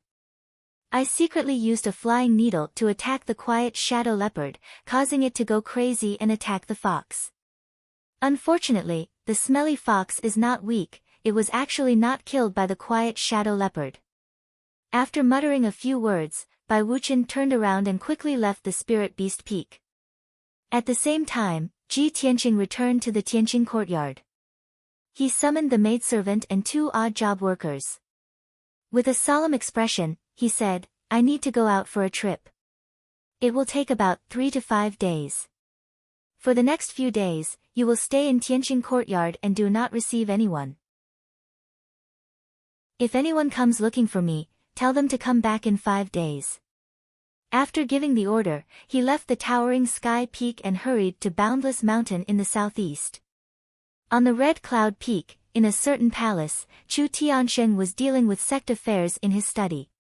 I secretly used a flying needle to attack the quiet shadow leopard, causing it to go crazy and attack the fox. Unfortunately, the smelly fox is not weak, it was actually not killed by the quiet shadow leopard. After muttering a few words, Bai Wuchen turned around and quickly left the Spirit Beast Peak. At the same time, Ji Tianqing returned to the Tianqing courtyard. He summoned the maidservant and 2 odd job workers. With a solemn expression, he said, "I need to go out for a trip. It will take about 3 to 5 days. For the next few days, you will stay in Tianqing courtyard and do not receive anyone. If anyone comes looking for me, tell them to come back in 5 days." After giving the order, he left the towering sky peak and hurried to Boundless Mountain in the southeast. On the Red Cloud Peak, in a certain palace, Chu Tiansheng was dealing with sect affairs in his study.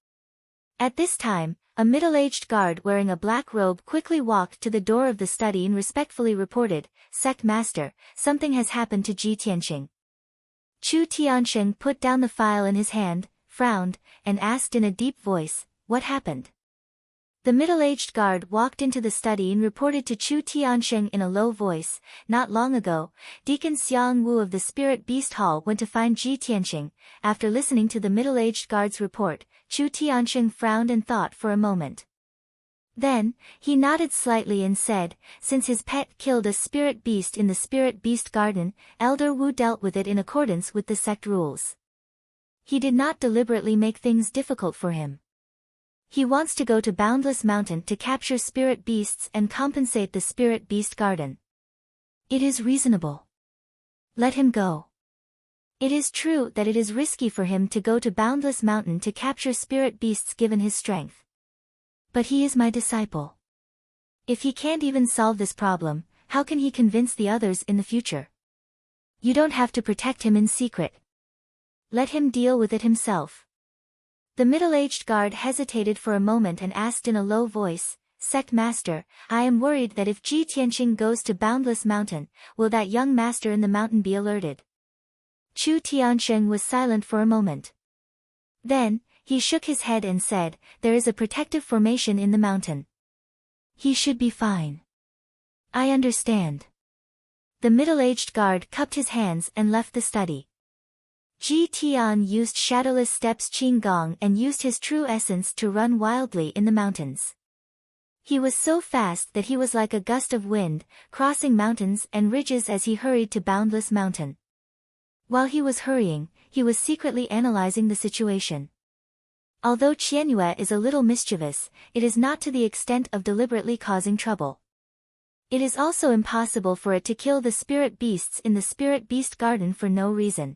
At this time, a middle-aged guard wearing a black robe quickly walked to the door of the study and respectfully reported, "Sect Master, something has happened to Ji Tianqing." Chu Tiansheng put down the file in his hand, frowned, and asked in a deep voice, "What happened?" The middle-aged guard walked into the study and reported to Chu Tiansheng in a low voice, "Not long ago, Deacon Xiang Wu of the Spirit Beast Hall went to find Ji Tianqing." After listening to the middle-aged guard's report, Chu Tiansheng frowned and thought for a moment. Then, he nodded slightly and said, "Since his pet killed a spirit beast in the Spirit Beast Garden, Elder Wu dealt with it in accordance with the sect rules. He did not deliberately make things difficult for him. He wants to go to Boundless Mountain to capture spirit beasts and compensate the Spirit Beast Garden. It is reasonable. Let him go. It is true that it is risky for him to go to Boundless Mountain to capture spirit beasts given his strength. But he is my disciple. If he can't even solve this problem, how can he convince the others in the future? You don't have to protect him in secret. Let him deal with it himself." The middle-aged guard hesitated for a moment and asked in a low voice, "Sect Master, I am worried that if Ji Tianqing goes to Boundless Mountain, will that young master in the mountain be alerted?" Chu Tiansheng was silent for a moment. Then, he shook his head and said, "There is a protective formation in the mountain. He should be fine." "I understand." The middle-aged guard cupped his hands and left the study. Ji Tian used Shadowless Steps Qinggong and used his true essence to run wildly in the mountains. He was so fast that he was like a gust of wind, crossing mountains and ridges as he hurried to Boundless Mountain. While he was hurrying, he was secretly analyzing the situation. Although Qianyue is a little mischievous, it is not to the extent of deliberately causing trouble. It is also impossible for it to kill the spirit beasts in the Spirit Beast Garden for no reason.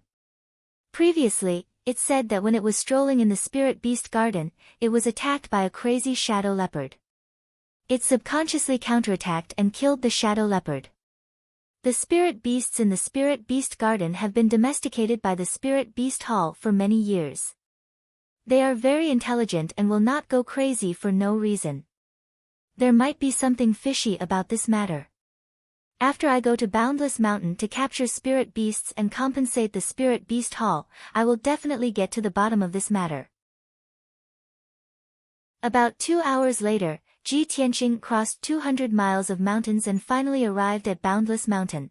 Previously, it said that when it was strolling in the Spirit Beast Garden, it was attacked by a crazy shadow leopard. It subconsciously counterattacked and killed the shadow leopard. The spirit beasts in the Spirit Beast Garden have been domesticated by the Spirit Beast Hall for many years. They are very intelligent and will not go crazy for no reason. There might be something fishy about this matter. After I go to Boundless Mountain to capture spirit beasts and compensate the Spirit Beast Hall, I will definitely get to the bottom of this matter. About 2 hours later, Ji Tianqing crossed 200 miles of mountains and finally arrived at Boundless Mountain.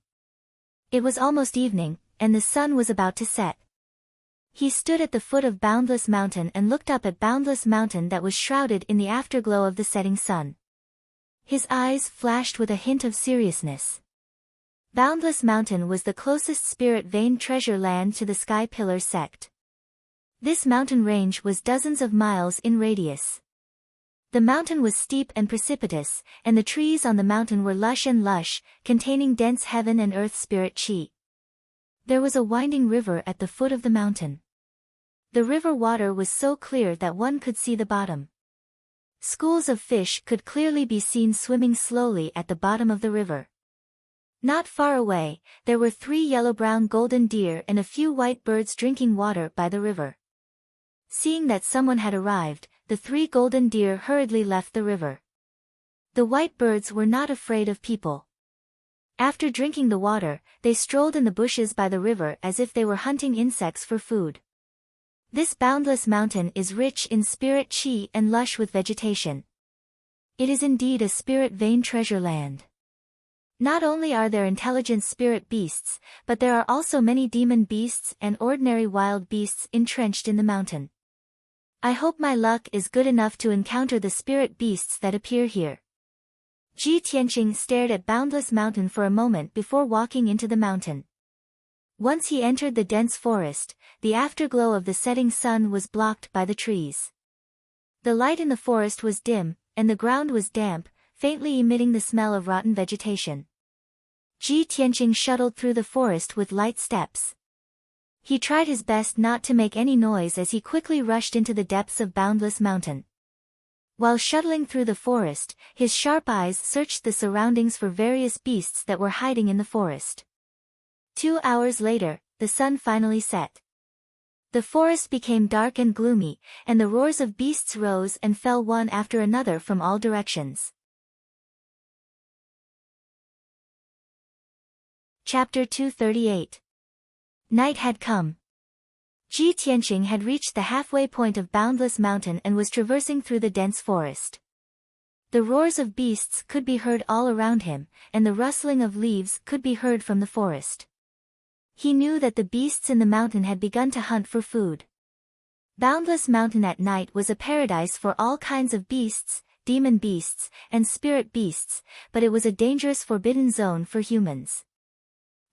It was almost evening, and the sun was about to set. He stood at the foot of Boundless Mountain and looked up at Boundless Mountain that was shrouded in the afterglow of the setting sun. His eyes flashed with a hint of seriousness. Boundless Mountain was the closest spirit vein treasure land to the Sky Pillar sect. This mountain range was dozens of miles in radius. The mountain was steep and precipitous, and the trees on the mountain were lush, containing dense heaven and earth spirit chi. There was a winding river at the foot of the mountain. The river water was so clear that one could see the bottom. Schools of fish could clearly be seen swimming slowly at the bottom of the river. Not far away, there were 3 yellow-brown golden deer and a few white birds drinking water by the river. Seeing that someone had arrived, the 3 golden deer hurriedly left the river. The white birds were not afraid of people. After drinking the water, they strolled in the bushes by the river as if they were hunting insects for food. This Boundless Mountain is rich in spirit chi and lush with vegetation. It is indeed a spirit vein treasure land. Not only are there intelligent spirit beasts, but there are also many demon beasts and ordinary wild beasts entrenched in the mountain. I hope my luck is good enough to encounter the spirit beasts that appear here. Ji Tianqing stared at Boundless Mountain for a moment before walking into the mountain. Once he entered the dense forest, the afterglow of the setting sun was blocked by the trees. The light in the forest was dim, and the ground was damp, faintly emitting the smell of rotten vegetation. Ji Tianqing shuttled through the forest with light steps. He tried his best not to make any noise as he quickly rushed into the depths of Boundless Mountain. While shuttling through the forest, his sharp eyes searched the surroundings for various beasts that were hiding in the forest. 2 hours later, the sun finally set. The forest became dark and gloomy, and the roars of beasts rose and fell one after another from all directions. Chapter 238. Night had come. Ji Tianqing had reached the halfway point of Boundless Mountain and was traversing through the dense forest. The roars of beasts could be heard all around him, and the rustling of leaves could be heard from the forest. He knew that the beasts in the mountain had begun to hunt for food. Boundless Mountain at night was a paradise for all kinds of beasts, demon beasts, and spirit beasts, but it was a dangerous forbidden zone for humans.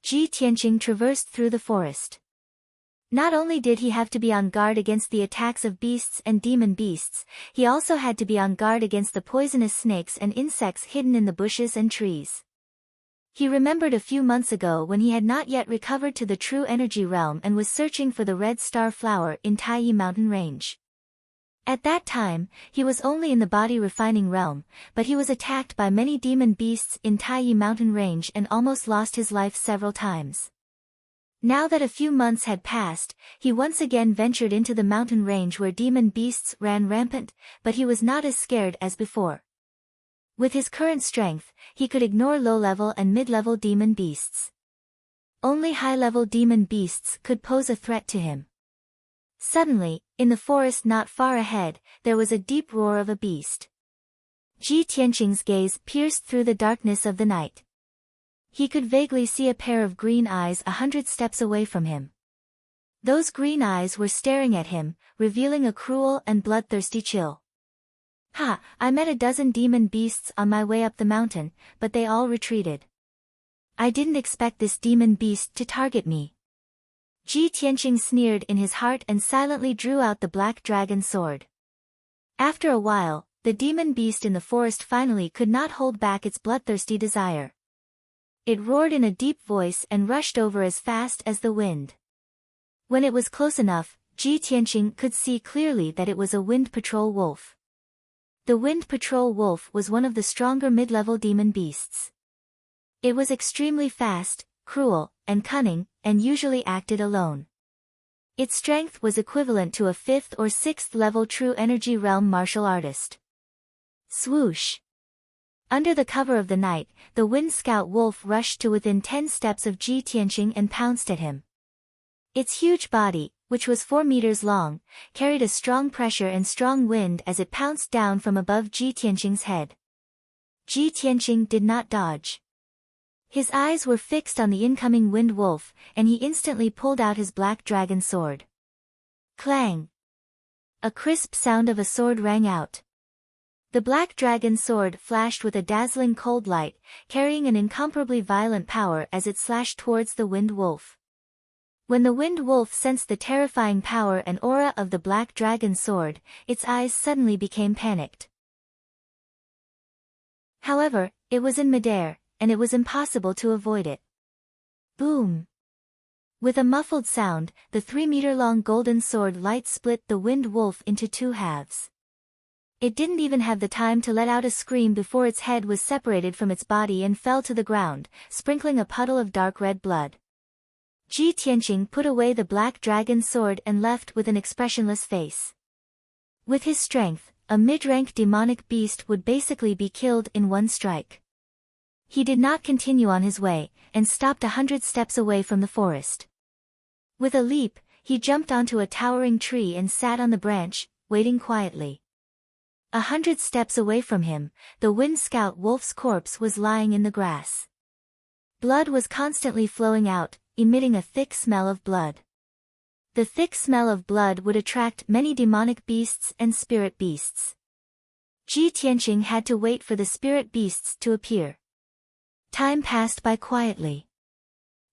Ji Tianqing traversed through the forest. Not only did he have to be on guard against the attacks of beasts and demon beasts, he also had to be on guard against the poisonous snakes and insects hidden in the bushes and trees. He remembered a few months ago when he had not yet recovered to the true energy realm and was searching for the red star flower in Taiyi mountain range. At that time, he was only in the body refining realm, but he was attacked by many demon beasts in Taiyi mountain range and almost lost his life several times. Now that a few months had passed, he once again ventured into the mountain range where demon beasts ran rampant, but he was not as scared as before. With his current strength, he could ignore low-level and mid-level demon beasts. Only high-level demon beasts could pose a threat to him. Suddenly, in the forest not far ahead, there was a deep roar of a beast. Ji Tianqing's gaze pierced through the darkness of the night. He could vaguely see a pair of green eyes 100 steps away from him. Those green eyes were staring at him, revealing a cruel and bloodthirsty chill. Ha! I met a dozen demon beasts on my way up the mountain, but they all retreated. I didn't expect this demon beast to target me. Ji Tianqing sneered in his heart and silently drew out the black dragon sword. After a while, the demon beast in the forest finally could not hold back its bloodthirsty desire. It roared in a deep voice and rushed over as fast as the wind. When it was close enough, Ji Tianqing could see clearly that it was a wind patrol wolf. The wind patrol wolf was one of the stronger mid-level demon beasts. It was extremely fast, cruel, and cunning, and usually acted alone. Its strength was equivalent to a 5th or 6th level true energy realm martial artist. Swoosh! Under the cover of the night, the Wind Scout Wolf rushed to within 10 steps of Ji Tianqing and pounced at him. Its huge body, which was 4 meters long, carried a strong pressure and strong wind as it pounced down from above Ji Tianqing's head. Ji Tianqing did not dodge. His eyes were fixed on the incoming wind wolf, and he instantly pulled out his black dragon sword. Clang! A crisp sound of a sword rang out. The black dragon sword flashed with a dazzling cold light, carrying an incomparably violent power as it slashed towards the wind wolf. When the wind wolf sensed the terrifying power and aura of the black dragon sword, its eyes suddenly became panicked. However, it was in midair, and it was impossible to avoid it. Boom! With a muffled sound, the 3-meter-long golden sword light split the wind wolf into 2 halves. It didn't even have the time to let out a scream before its head was separated from its body and fell to the ground, sprinkling a puddle of dark red blood. Ji Tianqing put away the black dragon sword and left with an expressionless face. With his strength, a mid-rank demonic beast would basically be killed in one strike. He did not continue on his way, and stopped 100 steps away from the forest. With a leap, he jumped onto a towering tree and sat on the branch, waiting quietly. 100 steps away from him, the Wind Scout Wolf's corpse was lying in the grass. Blood was constantly flowing out, emitting a thick smell of blood. The thick smell of blood would attract many demonic beasts and spirit beasts. Ji Tianqing had to wait for the spirit beasts to appear. Time passed by quietly.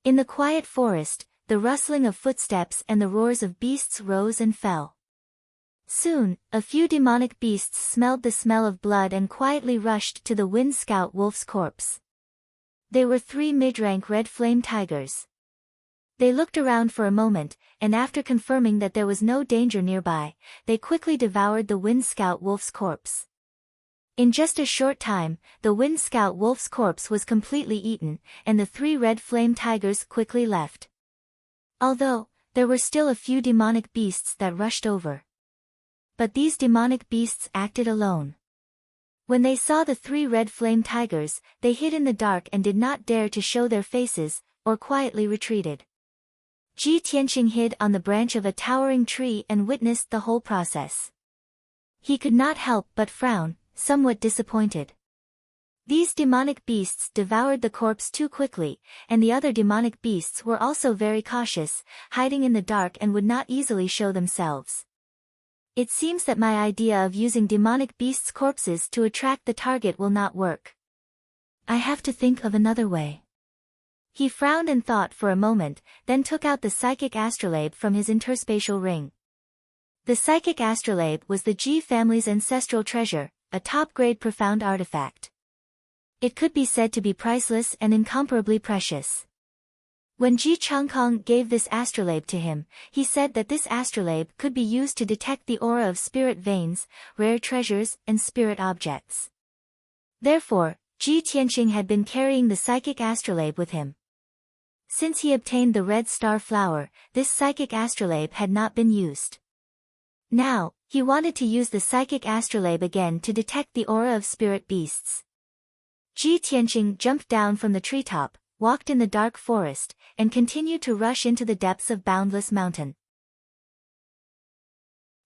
In the quiet forest, the rustling of footsteps and the roars of beasts rose and fell. Soon, a few demonic beasts smelled the smell of blood and quietly rushed to the Wind Scout wolf's corpse. They were 3 mid-rank red flame tigers. They looked around for a moment, and after confirming that there was no danger nearby, they quickly devoured the Wind Scout wolf's corpse. In just a short time, the Wind Scout wolf's corpse was completely eaten, and the 3 red flame tigers quickly left. Although, there were still a few demonic beasts that rushed over. But these demonic beasts acted alone. When they saw the 3 red flame tigers, they hid in the dark and did not dare to show their faces, or quietly retreated. Ji Tianqing hid on the branch of a towering tree and witnessed the whole process. He could not help but frown, somewhat disappointed. These demonic beasts devoured the corpse too quickly, and the other demonic beasts were also very cautious, hiding in the dark and would not easily show themselves. It seems that my idea of using demonic beasts' corpses to attract the target will not work. I have to think of another way. He frowned and thought for a moment, then took out the psychic astrolabe from his interspatial ring. The psychic astrolabe was the Ji family's ancestral treasure, a top-grade profound artifact. It could be said to be priceless and incomparably precious. When Ji Changkong gave this astrolabe to him, he said that this astrolabe could be used to detect the aura of spirit veins, rare treasures, and spirit objects. Therefore, Ji Tianqing had been carrying the psychic astrolabe with him. Since he obtained the red star flower, this psychic astrolabe had not been used. Now, he wanted to use the psychic astrolabe again to detect the aura of spirit beasts. Ji Tianqing jumped down from the treetop, walked in the dark forest, and continued to rush into the depths of Boundless Mountain.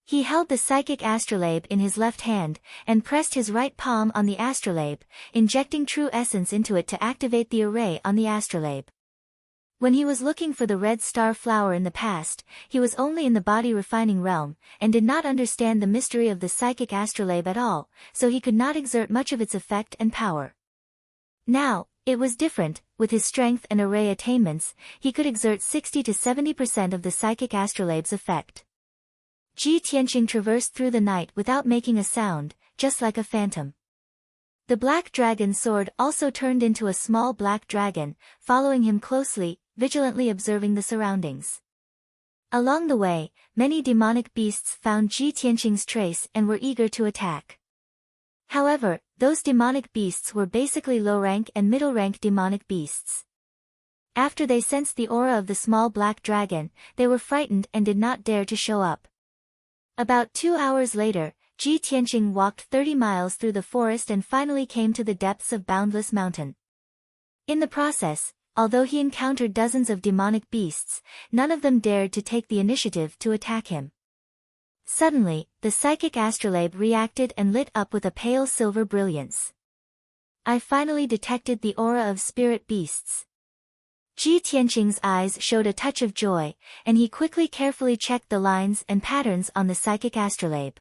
He held the psychic astrolabe in his left hand, and pressed his right palm on the astrolabe, injecting true essence into it to activate the array on the astrolabe. When he was looking for the red star flower in the past, he was only in the body refining realm, and did not understand the mystery of the psychic astrolabe at all, so he could not exert much of its effect and power. Now, it was different. With his strength and array attainments, he could exert 60 to 70% of the psychic astrolabe's effect. Ji Tianqing traversed through the night without making a sound, just like a phantom. The black dragon sword also turned into a small black dragon, following him closely, vigilantly observing the surroundings. Along the way, many demonic beasts found Ji Tianqing's trace and were eager to attack. However, those demonic beasts were basically low-rank and middle-rank demonic beasts. After they sensed the aura of the small black dragon, they were frightened and did not dare to show up. About 2 hours later, Ji Tianqing walked 30 miles through the forest and finally came to the depths of Boundless Mountain. In the process, although he encountered dozens of demonic beasts, none of them dared to take the initiative to attack him. Suddenly, the psychic astrolabe reacted and lit up with a pale silver brilliance. I finally detected the aura of spirit beasts. Ji Tianqing's eyes showed a touch of joy, and he quickly carefully checked the lines and patterns on the psychic astrolabe.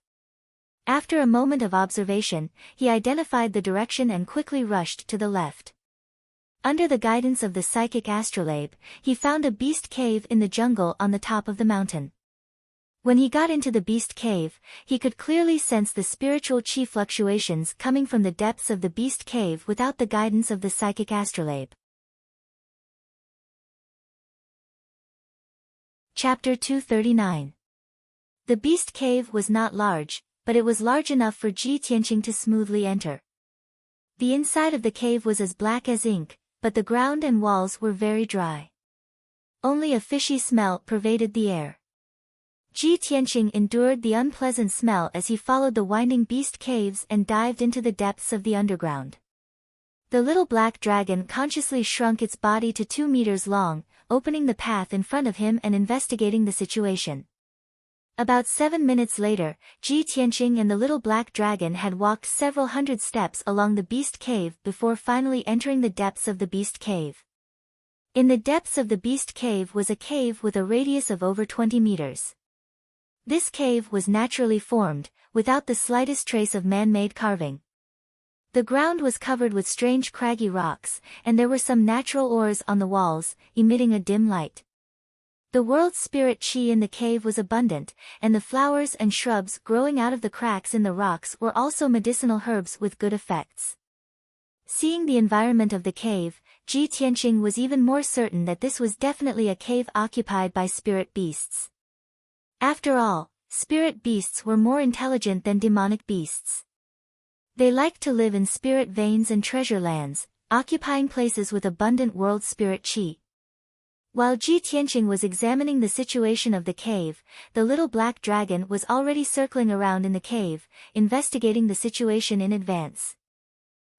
After a moment of observation, he identified the direction and quickly rushed to the left. Under the guidance of the psychic astrolabe, he found a beast cave in the jungle on the top of the mountain. When he got into the beast cave, he could clearly sense the spiritual chi fluctuations coming from the depths of the beast cave without the guidance of the psychic astrolabe. Chapter 239. The beast cave was not large, but it was large enough for Ji Tianqing to smoothly enter. The inside of the cave was as black as ink, but the ground and walls were very dry. Only a fishy smell pervaded the air. Ji Tianqing endured the unpleasant smell as he followed the winding beast caves and dived into the depths of the underground. The little black dragon consciously shrunk its body to 2 meters long, opening the path in front of him and investigating the situation. About 7 minutes later, Ji Tianqing and the little black dragon had walked several hundred steps along the beast cave before finally entering the depths of the beast cave. In the depths of the beast cave was a cave with a radius of over 20 meters. This cave was naturally formed, without the slightest trace of man-made carving. The ground was covered with strange craggy rocks, and there were some natural ores on the walls, emitting a dim light. The world spirit chi in the cave was abundant, and the flowers and shrubs growing out of the cracks in the rocks were also medicinal herbs with good effects. Seeing the environment of the cave, Ji Tianqing was even more certain that this was definitely a cave occupied by spirit beasts. After all, spirit beasts were more intelligent than demonic beasts. They liked to live in spirit veins and treasure lands, occupying places with abundant world spirit chi. While Ji Tianqing was examining the situation of the cave, the little black dragon was already circling around in the cave, investigating the situation in advance.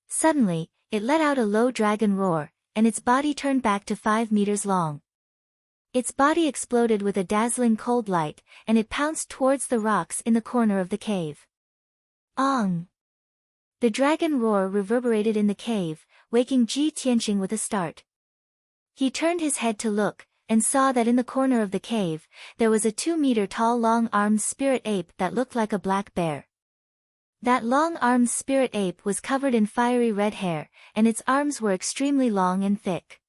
Suddenly, it let out a low dragon roar, and its body turned back to 5 meters long. Its body exploded with a dazzling cold light, and it pounced towards the rocks in the corner of the cave. Ong! The dragon roar reverberated in the cave, waking Ji Tianqing with a start. He turned his head to look, and saw that in the corner of the cave, there was a 2-meter-tall long-armed spirit ape that looked like a black bear. That long-armed spirit ape was covered in fiery red hair, and its arms were extremely long and thick.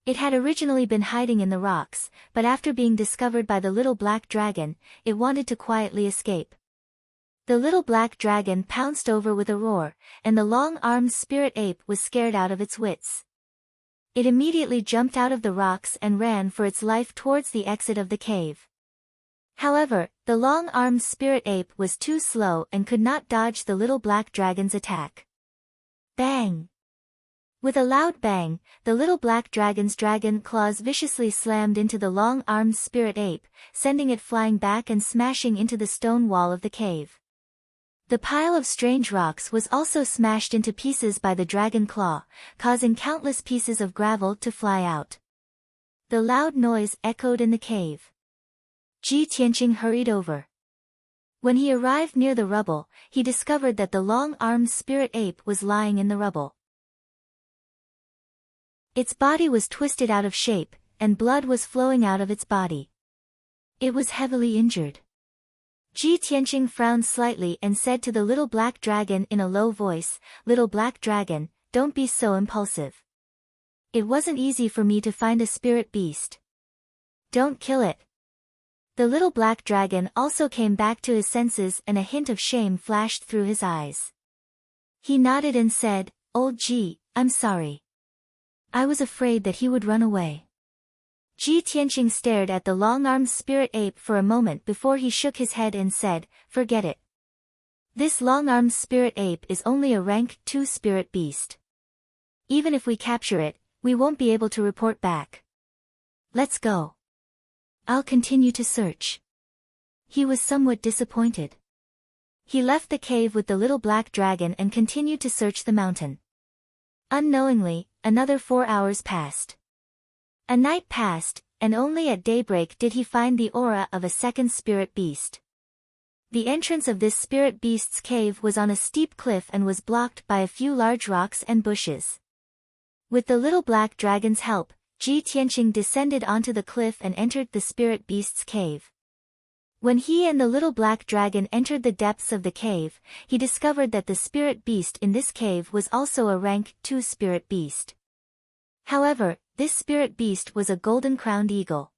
It had originally been hiding in the rocks, but after being discovered by the little black dragon, it wanted to quietly escape. The little black dragon pounced over with a roar, and the long-armed spirit ape was scared out of its wits. It immediately jumped out of the rocks and ran for its life towards the exit of the cave. However, the long-armed spirit ape was too slow and could not dodge the little black dragon's attack. Bang! With a loud bang, the little black dragon's dragon claws viciously slammed into the long-armed spirit ape, sending it flying back and smashing into the stone wall of the cave. The pile of strange rocks was also smashed into pieces by the dragon claw, causing countless pieces of gravel to fly out. The loud noise echoed in the cave. Ji Tianqing hurried over. When he arrived near the rubble, he discovered that the long-armed spirit ape was lying in the rubble. Its body was twisted out of shape, and blood was flowing out of its body. It was heavily injured. Ji Tianqing frowned slightly and said to the little black dragon in a low voice, "Little black dragon, don't be so impulsive. It wasn't easy for me to find a spirit beast. Don't kill it." The little black dragon also came back to his senses and a hint of shame flashed through his eyes. He nodded and said, "Old Ji, I'm sorry. I was afraid that he would run away." Ji Tianqing stared at the long-armed spirit ape for a moment before he shook his head and said, "Forget it. This long-armed spirit ape is only a rank 2 spirit beast. Even if we capture it, we won't be able to report back. Let's go. I'll continue to search." He was somewhat disappointed. He left the cave with the little black dragon and continued to search the mountain. Unknowingly, another 4 hours passed. A night passed, and only at daybreak did he find the aura of a second spirit beast. The entrance of this spirit beast's cave was on a steep cliff and was blocked by a few large rocks and bushes. With the little black dragon's help, Ji Tianqing descended onto the cliff and entered the spirit beast's cave. When he and the little black dragon entered the depths of the cave, he discovered that the spirit beast in this cave was also a rank 2 spirit beast. However, this spirit beast was a golden-crowned eagle.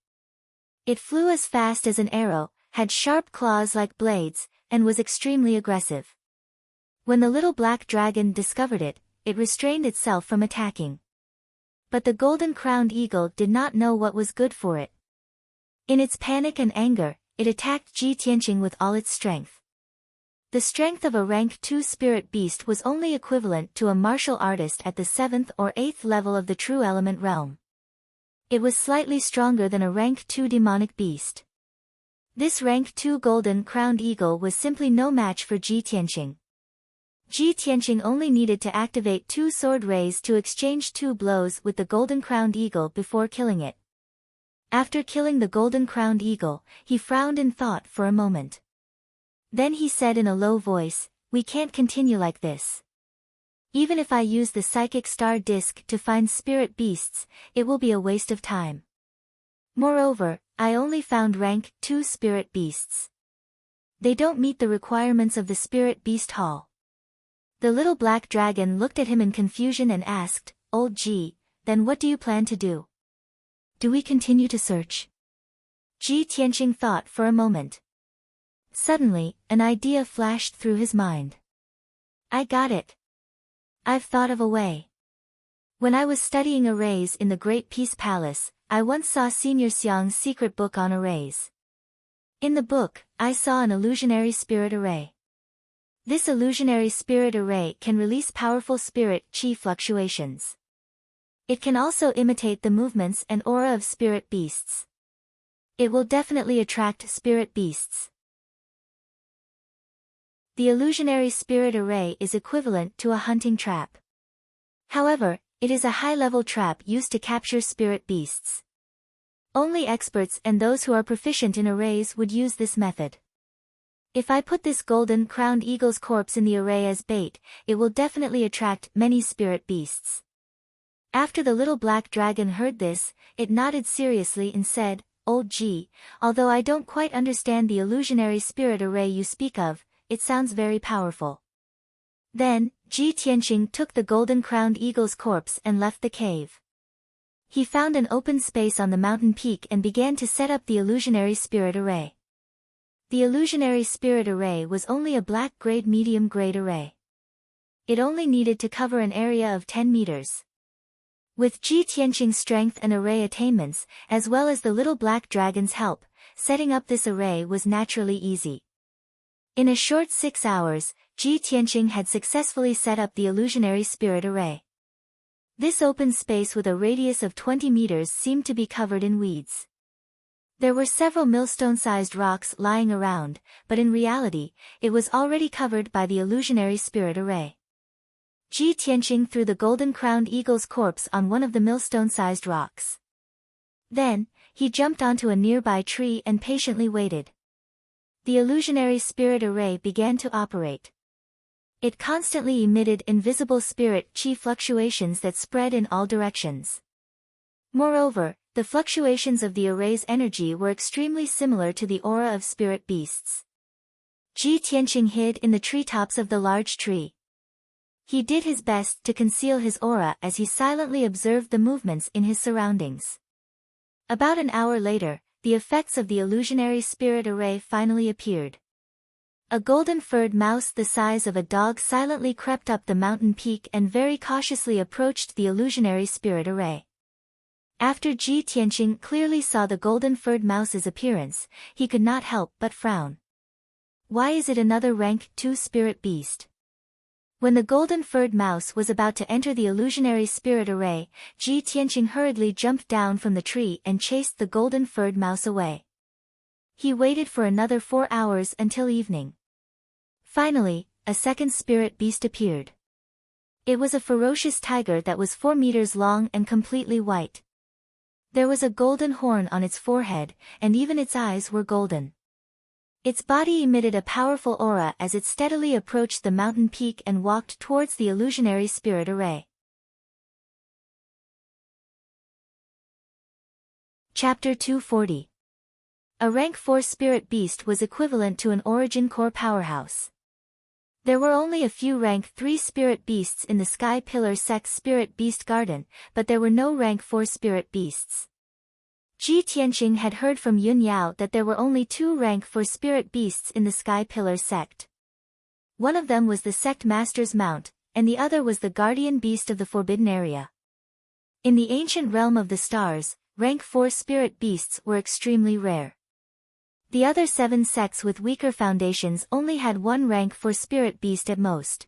It flew as fast as an arrow, had sharp claws like blades, and was extremely aggressive. When the little black dragon discovered it, it restrained itself from attacking. But the golden-crowned eagle did not know what was good for it. In its panic and anger, it attacked Ji Tianqing with all its strength. The strength of a rank 2 spirit beast was only equivalent to a martial artist at the 7th or 8th level of the true element realm. It was slightly stronger than a rank 2 demonic beast. This rank 2 golden-crowned eagle was simply no match for Ji Tianqing. Ji Tianqing only needed to activate 2 sword rays to exchange 2 blows with the golden-crowned eagle before killing it. After killing the golden-crowned eagle, he frowned in thought for a moment. Then he said in a low voice, "We can't continue like this. Even if I use the psychic star disc to find spirit beasts, it will be a waste of time. Moreover, I only found rank 2 spirit beasts. They don't meet the requirements of the spirit beast hall. The little black dragon looked at him in confusion and asked, Old G, then what do you plan to do? Do we continue to search? Ji Tianqing thought for a moment. Suddenly, an idea flashed through his mind. I got it. I've thought of a way. When I was studying arrays in the Great Peace Palace, I once saw Senior Xiang's secret book on arrays. In the book, I saw an illusionary spirit array. This illusionary spirit array can release powerful spirit chi fluctuations. It can also imitate the movements and aura of spirit beasts. It will definitely attract spirit beasts. The illusionary spirit array is equivalent to a hunting trap. However, it is a high-level trap used to capture spirit beasts. Only experts and those who are proficient in arrays would use this method. If I put this golden-crowned eagle's corpse in the array as bait, it will definitely attract many spirit beasts. After the little black dragon heard this, it nodded seriously and said, Old G, although I don't quite understand the illusionary spirit array you speak of, it sounds very powerful. Then, Ji Tianqing took the golden-crowned eagle's corpse and left the cave. He found an open space on the mountain peak and began to set up the illusionary spirit array. The illusionary spirit array was only a black-grade medium-grade array. It only needed to cover an area of 10 meters. With Ji Tianqing's strength and array attainments, as well as the little black dragon's help, setting up this array was naturally easy. In a short 6 hours, Ji Tianqing had successfully set up the illusionary spirit array. This open space with a radius of 20 meters seemed to be covered in weeds. There were several millstone-sized rocks lying around, but in reality, it was already covered by the illusionary spirit array. Ji Tianqing threw the golden-crowned eagle's corpse on one of the millstone-sized rocks. Then, he jumped onto a nearby tree and patiently waited. The illusionary spirit array began to operate. It constantly emitted invisible spirit chi fluctuations that spread in all directions. Moreover, the fluctuations of the array's energy were extremely similar to the aura of spirit beasts. Ji Tianqing hid in the treetops of the large tree. He did his best to conceal his aura as he silently observed the movements in his surroundings. About an hour later, the effects of the illusionary spirit array finally appeared. A golden-furred mouse the size of a dog silently crept up the mountain peak and very cautiously approached the illusionary spirit array. After Ji Tianqing clearly saw the golden-furred mouse's appearance, he could not help but frown. Why is it another rank 2 spirit beast? When the golden-furred mouse was about to enter the illusionary spirit array, Ji Tianqing hurriedly jumped down from the tree and chased the golden-furred mouse away. He waited for another 4 hours until evening. Finally, a second spirit beast appeared. It was a ferocious tiger that was 4 meters long and completely white. There was a golden horn on its forehead, and even its eyes were golden. Its body emitted a powerful aura as it steadily approached the mountain peak and walked towards the illusionary spirit array. Chapter 240. A rank 4 spirit beast was equivalent to an origin core powerhouse. There were only a few rank 3 spirit beasts in the Sky Pillar Sect's Spirit Beast Garden, but there were no rank 4 spirit beasts. Ji Tianqing had heard from Yun Yao that there were only 2 rank 4 spirit beasts in the Sky Pillar sect. One of them was the sect master's mount, and the other was the guardian beast of the forbidden area. In the ancient realm of the stars, rank 4 spirit beasts were extremely rare. The other 7 sects with weaker foundations only had 1 rank 4 spirit beast at most.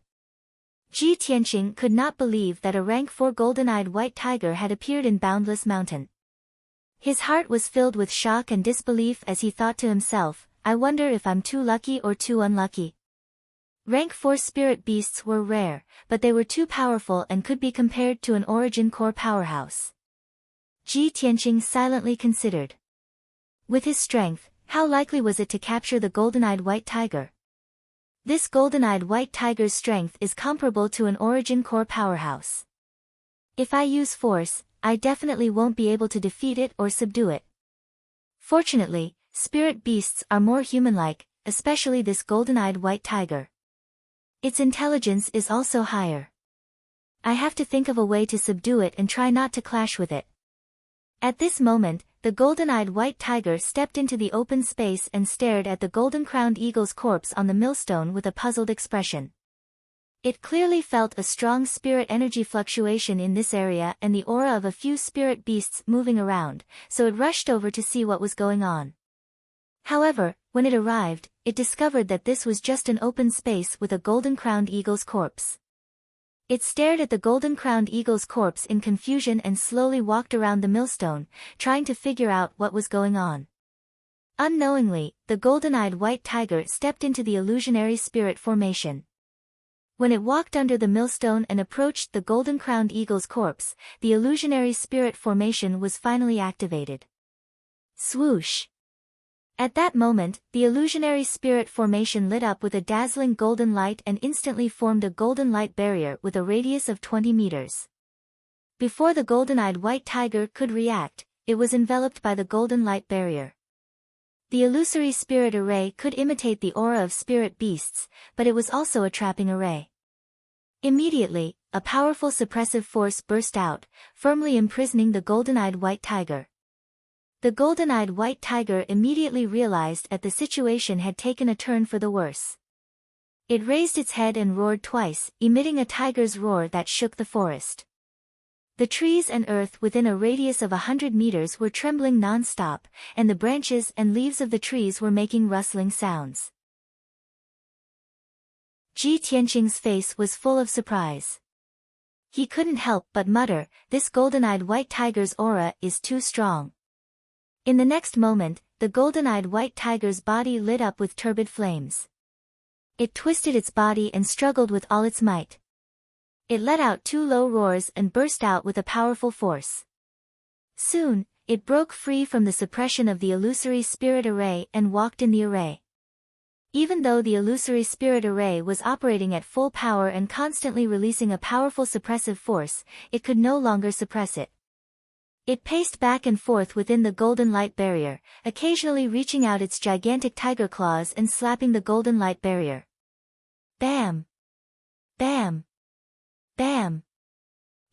Ji Tianqing could not believe that a rank 4 golden-eyed white tiger had appeared in Boundless Mountain. His heart was filled with shock and disbelief as he thought to himself, I wonder if I'm too lucky or too unlucky. Rank 4 spirit beasts were rare, but they were too powerful and could be compared to an origin core powerhouse. Ji Tianqing silently considered. With his strength, how likely was it to capture the golden-eyed white tiger? This golden-eyed white tiger's strength is comparable to an origin core powerhouse. If I use force, I definitely won't be able to defeat it or subdue it. Fortunately, spirit beasts are more human-like, especially this golden-eyed white tiger. Its intelligence is also higher. I have to think of a way to subdue it and try not to clash with it. At this moment, the golden-eyed white tiger stepped into the open space and stared at the golden-crowned eagle's corpse on the millstone with a puzzled expression. It clearly felt a strong spirit energy fluctuation in this area and the aura of a few spirit beasts moving around, so it rushed over to see what was going on. However, when it arrived, it discovered that this was just an open space with a golden-crowned eagle's corpse. It stared at the golden-crowned eagle's corpse in confusion and slowly walked around the millstone, trying to figure out what was going on. Unknowingly, the golden-eyed white tiger stepped into the illusionary spirit formation. When it walked under the millstone and approached the golden-crowned eagle's corpse, the illusionary spirit formation was finally activated. Swoosh! At that moment, the illusionary spirit formation lit up with a dazzling golden light and instantly formed a golden light barrier with a radius of 20 meters. Before the golden-eyed white tiger could react, it was enveloped by the golden light barrier. The illusory spirit array could imitate the aura of spirit beasts, but it was also a trapping array. Immediately, a powerful suppressive force burst out, firmly imprisoning the golden-eyed white tiger. The golden-eyed white tiger immediately realized that the situation had taken a turn for the worse. It raised its head and roared twice, emitting a tiger's roar that shook the forest. The trees and earth within a radius of 100 meters were trembling non-stop, and the branches and leaves of the trees were making rustling sounds. Ji Tianqing's face was full of surprise. He couldn't help but mutter, "This golden-eyed white tiger's aura is too strong." In the next moment, the golden-eyed white tiger's body lit up with turbid flames. It twisted its body and struggled with all its might. It let out two low roars and burst out with a powerful force. Soon, it broke free from the suppression of the illusory spirit array and walked in the array. Even though the illusory spirit array was operating at full power and constantly releasing a powerful suppressive force, it could no longer suppress it. It paced back and forth within the golden light barrier, occasionally reaching out its gigantic tiger claws and slapping the golden light barrier. Bam! Bam! Bam!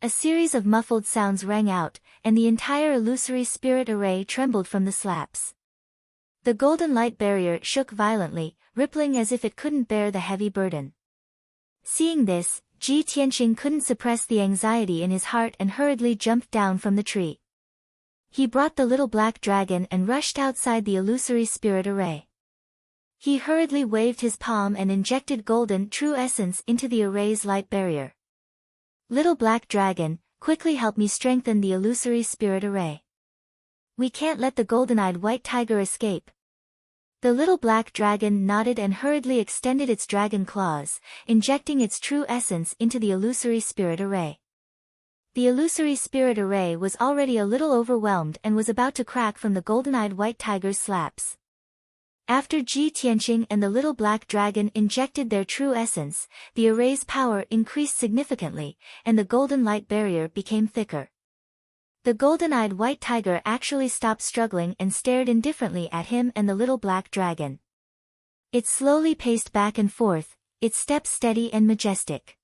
A series of muffled sounds rang out, and the entire illusory spirit array trembled from the slaps. The golden light barrier shook violently, rippling as if it couldn't bear the heavy burden. Seeing this, Ji Tianqing couldn't suppress the anxiety in his heart and hurriedly jumped down from the tree. He brought the little black dragon and rushed outside the illusory spirit array. He hurriedly waved his palm and injected golden true essence into the array's light barrier. "Little black dragon, quickly help me strengthen the illusory spirit array. We can't let the golden-eyed white tiger escape." The little black dragon nodded and hurriedly extended its dragon claws, injecting its true essence into the illusory spirit array. The illusory spirit array was already a little overwhelmed and was about to crack from the golden-eyed white tiger's slaps. After Ji Tianqing and the little black dragon injected their true essence, the array's power increased significantly, and the golden light barrier became thicker. The golden-eyed white tiger actually stopped struggling and stared indifferently at him and the little black dragon. It slowly paced back and forth, its steps steady and majestic.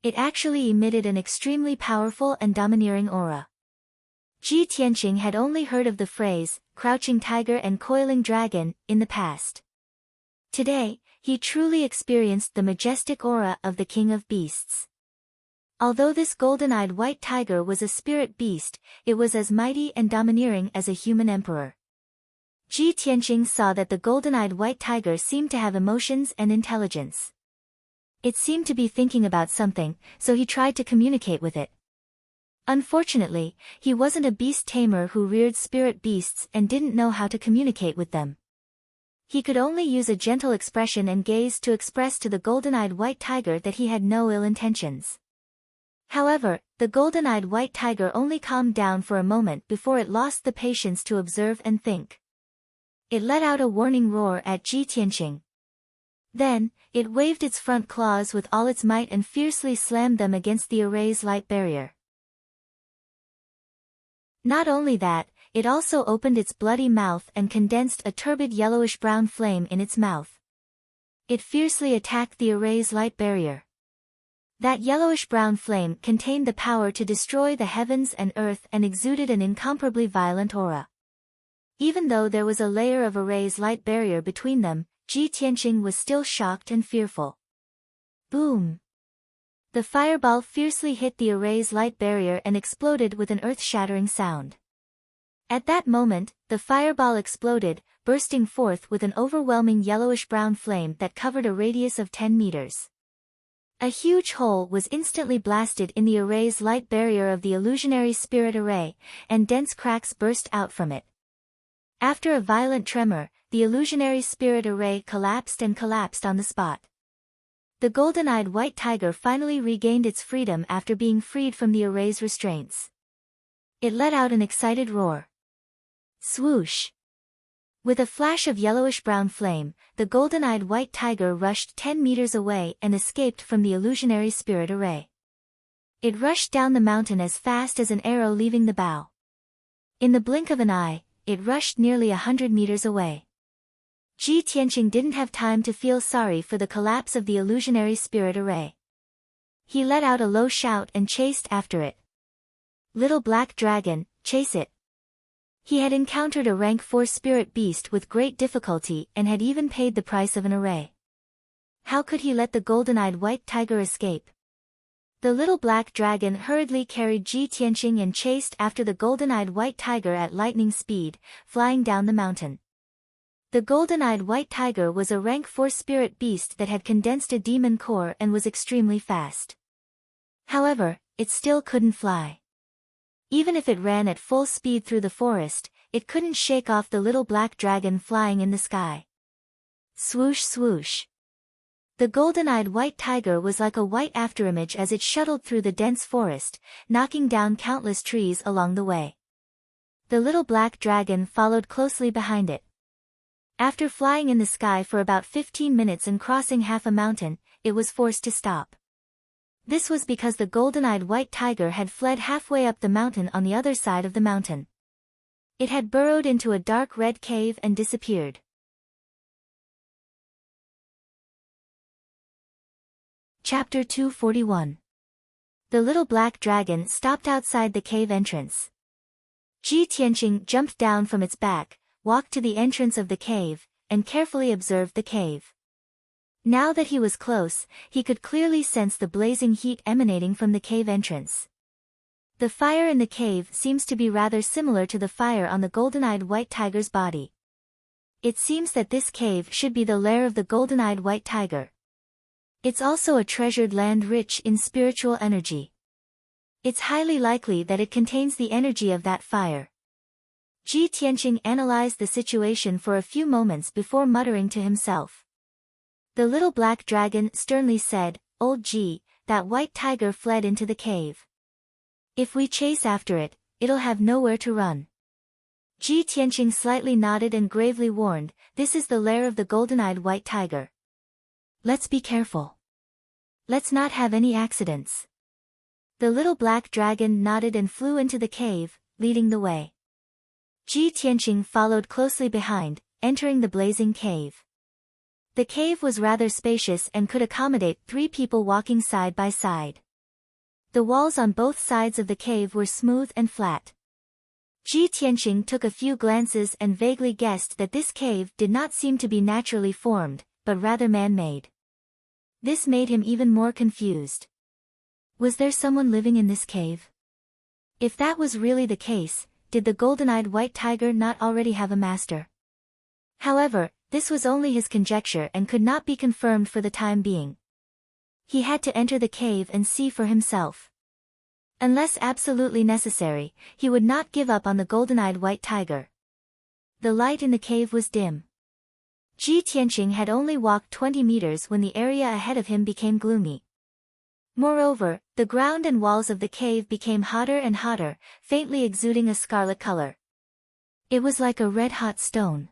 It actually emitted an extremely powerful and domineering aura. Ji Tianqing had only heard of the phrase, crouching tiger and coiling dragon, in the past. Today, he truly experienced the majestic aura of the king of beasts. Although this golden-eyed white tiger was a spirit beast, it was as mighty and domineering as a human emperor. Ji Tianqing saw that the golden-eyed white tiger seemed to have emotions and intelligence. It seemed to be thinking about something, so he tried to communicate with it. Unfortunately, he wasn't a beast tamer who reared spirit beasts and didn't know how to communicate with them. He could only use a gentle expression and gaze to express to the golden-eyed white tiger that he had no ill intentions. However, the golden-eyed white tiger only calmed down for a moment before it lost the patience to observe and think. It let out a warning roar at Ji Tianqing. Then, it waved its front claws with all its might and fiercely slammed them against the array's light barrier. Not only that, it also opened its bloody mouth and condensed a turbid yellowish-brown flame in its mouth. It fiercely attacked the array's light barrier. That yellowish-brown flame contained the power to destroy the heavens and earth and exuded an incomparably violent aura. Even though there was a layer of array's light barrier between them, Ji Tianqing was still shocked and fearful. Boom! The fireball fiercely hit the array's light barrier and exploded with an earth-shattering sound. At that moment, the fireball exploded, bursting forth with an overwhelming yellowish-brown flame that covered a radius of 10 meters. A huge hole was instantly blasted in the array's light barrier of the illusionary spirit array, and dense cracks burst out from it. After a violent tremor, the illusionary spirit array collapsed on the spot. The golden-eyed white tiger finally regained its freedom after being freed from the array's restraints. It let out an excited roar. Swoosh! With a flash of yellowish-brown flame, the golden-eyed white tiger rushed 10 meters away and escaped from the illusionary spirit array. It rushed down the mountain as fast as an arrow leaving the bow. In the blink of an eye, it rushed nearly 100 meters away. Ji Tianqing didn't have time to feel sorry for the collapse of the illusionary spirit array. He let out a low shout and chased after it. Little black dragon, chase it! He had encountered a rank 4 spirit beast with great difficulty and had even paid the price of an array. How could he let the golden-eyed white tiger escape? The little black dragon hurriedly carried Ji Tianqing and chased after the golden-eyed white tiger at lightning speed, flying down the mountain. The golden-eyed white tiger was a rank 4 spirit beast that had condensed a demon core and was extremely fast. However, it still couldn't fly. Even if it ran at full speed through the forest, it couldn't shake off the little black dragon flying in the sky. Swoosh swoosh! The golden-eyed white tiger was like a white afterimage as it shuttled through the dense forest, knocking down countless trees along the way. The little black dragon followed closely behind it. After flying in the sky for about 15 minutes and crossing half a mountain, it was forced to stop. This was because the golden-eyed white tiger had fled halfway up the mountain on the other side of the mountain. It had burrowed into a dark red cave and disappeared. Chapter 241. The little black dragon stopped outside the cave entrance. Ji Tianqing jumped down from its back, walked to the entrance of the cave, and carefully observed the cave. Now that he was close, he could clearly sense the blazing heat emanating from the cave entrance. The fire in the cave seems to be rather similar to the fire on the golden-eyed white tiger's body. It seems that this cave should be the lair of the golden-eyed white tiger. It's also a treasured land rich in spiritual energy. It's highly likely that it contains the energy of that fire. Ji Tianqing analyzed the situation for a few moments before muttering to himself. The little black dragon sternly said, "Old Ji, that white tiger fled into the cave. If we chase after it, it'll have nowhere to run." Ji Tianqing slightly nodded and gravely warned, "This is the lair of the golden-eyed white tiger. Let's be careful. Let's not have any accidents." The little black dragon nodded and flew into the cave, leading the way. Ji Tianqing followed closely behind, entering the blazing cave. The cave was rather spacious and could accommodate 3 people walking side by side. The walls on both sides of the cave were smooth and flat. Ji Tianqing took a few glances and vaguely guessed that this cave did not seem to be naturally formed, but rather man-made. This made him even more confused. Was there someone living in this cave? If that was really the case, did the golden-eyed white tiger not already have a master? However, this was only his conjecture and could not be confirmed for the time being. He had to enter the cave and see for himself. Unless absolutely necessary, he would not give up on the golden-eyed white tiger. The light in the cave was dim. Ji Tianqing had only walked 20 meters when the area ahead of him became gloomy. Moreover, the ground and walls of the cave became hotter and hotter, faintly exuding a scarlet color. It was like a red-hot stone.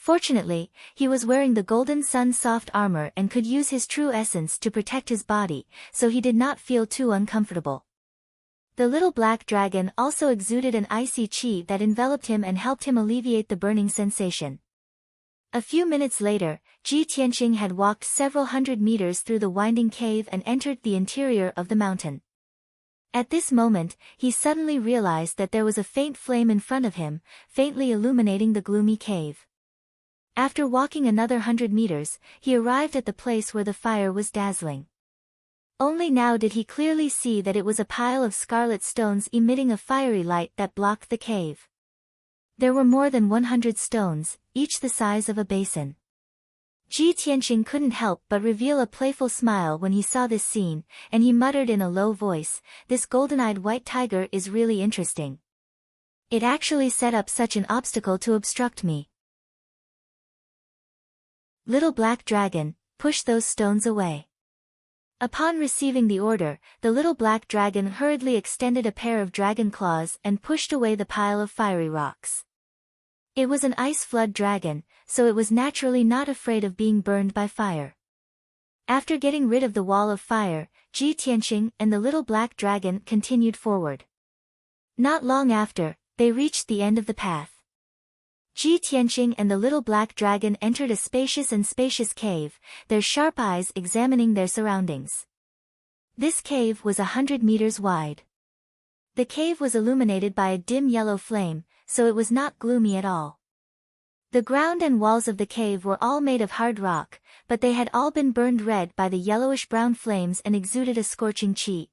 Fortunately, he was wearing the Golden Sun's soft armor and could use his true essence to protect his body, so he did not feel too uncomfortable. The little black dragon also exuded an icy chi that enveloped him and helped him alleviate the burning sensation. A few minutes later, Ji Tianqing had walked several hundred meters through the winding cave and entered the interior of the mountain. At this moment, he suddenly realized that there was a faint flame in front of him, faintly illuminating the gloomy cave. After walking another 100 meters, he arrived at the place where the fire was dazzling. Only now did he clearly see that it was a pile of scarlet stones emitting a fiery light that blocked the cave. There were more than 100 stones, each the size of a basin. Ji Tianqing couldn't help but reveal a playful smile when he saw this scene, and he muttered in a low voice, "This golden-eyed white tiger is really interesting. It actually set up such an obstacle to obstruct me. Little black dragon, push those stones away." Upon receiving the order, the little black dragon hurriedly extended a pair of dragon claws and pushed away the pile of fiery rocks. It was an ice flood dragon, so it was naturally not afraid of being burned by fire. After getting rid of the wall of fire, Ji Tianqing and the little black dragon continued forward. Not long after, they reached the end of the path. Ji Tianqing and the little black dragon entered a spacious cave, their sharp eyes examining their surroundings. This cave was 100 meters wide. The cave was illuminated by a dim yellow flame, so it was not gloomy at all. The ground and walls of the cave were all made of hard rock, but they had all been burned red by the yellowish-brown flames and exuded a scorching chi.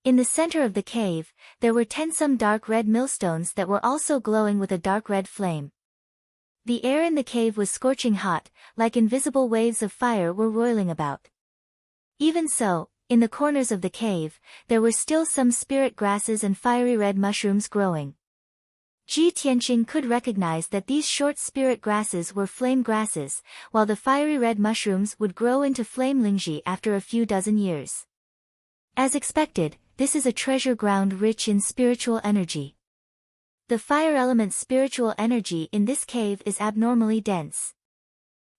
In the center of the cave, there were 10 some dark red millstones that were also glowing with a dark red flame. The air in the cave was scorching hot, like invisible waves of fire were roiling about. Even so, in the corners of the cave, there were still some spirit grasses and fiery red mushrooms growing. Ji Tianqing could recognize that these short spirit grasses were flame grasses, while the fiery red mushrooms would grow into flame lingji after a few dozen years. As expected, this is a treasure ground rich in spiritual energy. The fire element's spiritual energy in this cave is abnormally dense.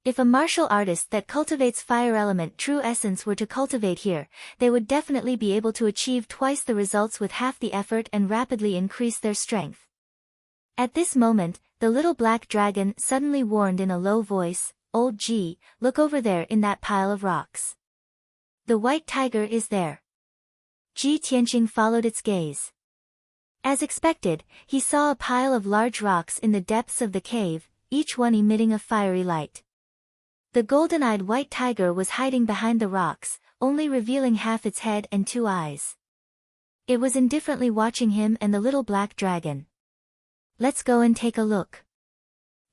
If a martial artist that cultivates fire element true essence were to cultivate here, they would definitely be able to achieve twice the results with half the effort and rapidly increase their strength. At this moment, the little black dragon suddenly warned in a low voice, "Old Ji, look over there in that pile of rocks. The white tiger is there." Ji Tianqing followed its gaze. As expected, he saw a pile of large rocks in the depths of the cave, each one emitting a fiery light. The golden-eyed white tiger was hiding behind the rocks, only revealing half its head and 2 eyes. It was indifferently watching him and the little black dragon. "Let's go and take a look,"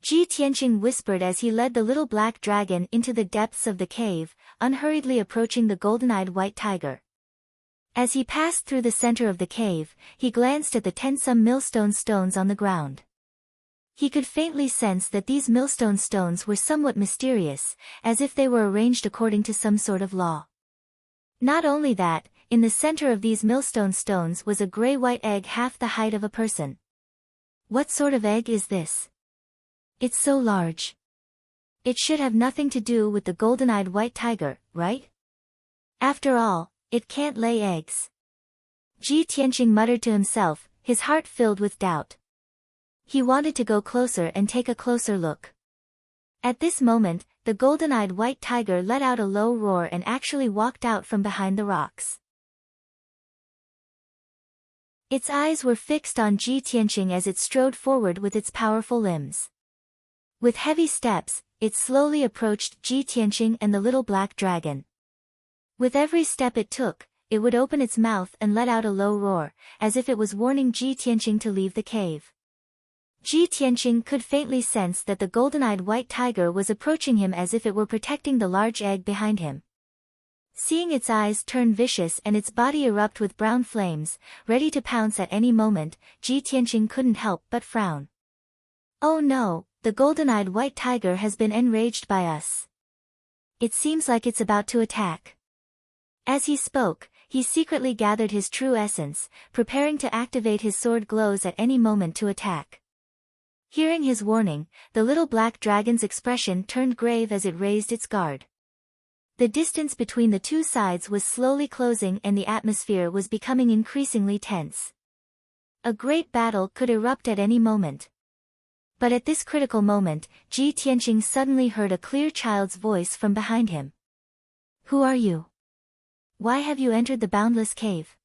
Ji Tianqing whispered as he led the little black dragon into the depths of the cave, unhurriedly approaching the golden-eyed white tiger. As he passed through the center of the cave, he glanced at the 10 some millstone stones on the ground. He could faintly sense that these millstone stones were somewhat mysterious, as if they were arranged according to some sort of law. Not only that, in the center of these millstone stones was a gray-white egg half the height of a person. What sort of egg is this? It's so large. It should have nothing to do with the golden-eyed white tiger, right? After all, it can't lay eggs. Ji Tianqing muttered to himself, his heart filled with doubt. He wanted to go closer and take a closer look. At this moment, the golden-eyed white tiger let out a low roar and actually walked out from behind the rocks. Its eyes were fixed on Ji Tianqing as it strode forward with its powerful limbs. With heavy steps, it slowly approached Ji Tianqing and the little black dragon. With every step it took, it would open its mouth and let out a low roar, as if it was warning Ji Tianqing to leave the cave. Ji Tianqing could faintly sense that the golden-eyed white tiger was approaching him as if it were protecting the large egg behind him. Seeing its eyes turn vicious and its body erupt with brown flames, ready to pounce at any moment, Ji Tianqing couldn't help but frown. "Oh no, the golden-eyed white tiger has been enraged by us. It seems like it's about to attack." As he spoke, he secretly gathered his true essence, preparing to activate his sword glows at any moment to attack. Hearing his warning, the little black dragon's expression turned grave as it raised its guard. The distance between the two sides was slowly closing and the atmosphere was becoming increasingly tense. A great battle could erupt at any moment. But at this critical moment, Ji Tianqing suddenly heard a clear child's voice from behind him. "Who are you? Why have you entered the boundless cave?"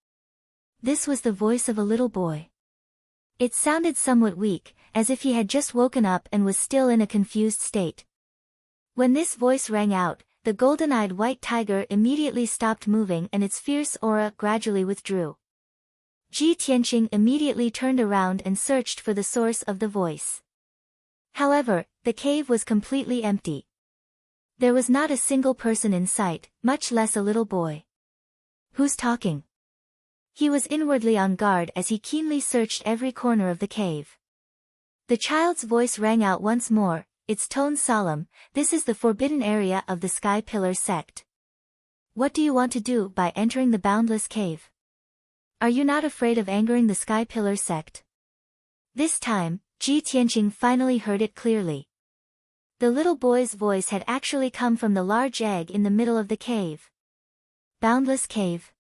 This was the voice of a little boy. It sounded somewhat weak, as if he had just woken up and was still in a confused state. When this voice rang out, the golden-eyed white tiger immediately stopped moving and its fierce aura gradually withdrew. Ji Tianqing immediately turned around and searched for the source of the voice. However, the cave was completely empty. There was not a single person in sight, much less a little boy. Who's talking? He was inwardly on guard as he keenly searched every corner of the cave. The child's voice rang out once more, its tone solemn. "This is the forbidden area of the Sky Pillar sect. What do you want to do by entering the boundless cave? Are you not afraid of angering the Sky Pillar sect?" This time, Ji Tianqing finally heard it clearly. The little boy's voice had actually come from the large egg in the middle of the cave. Boundless cave.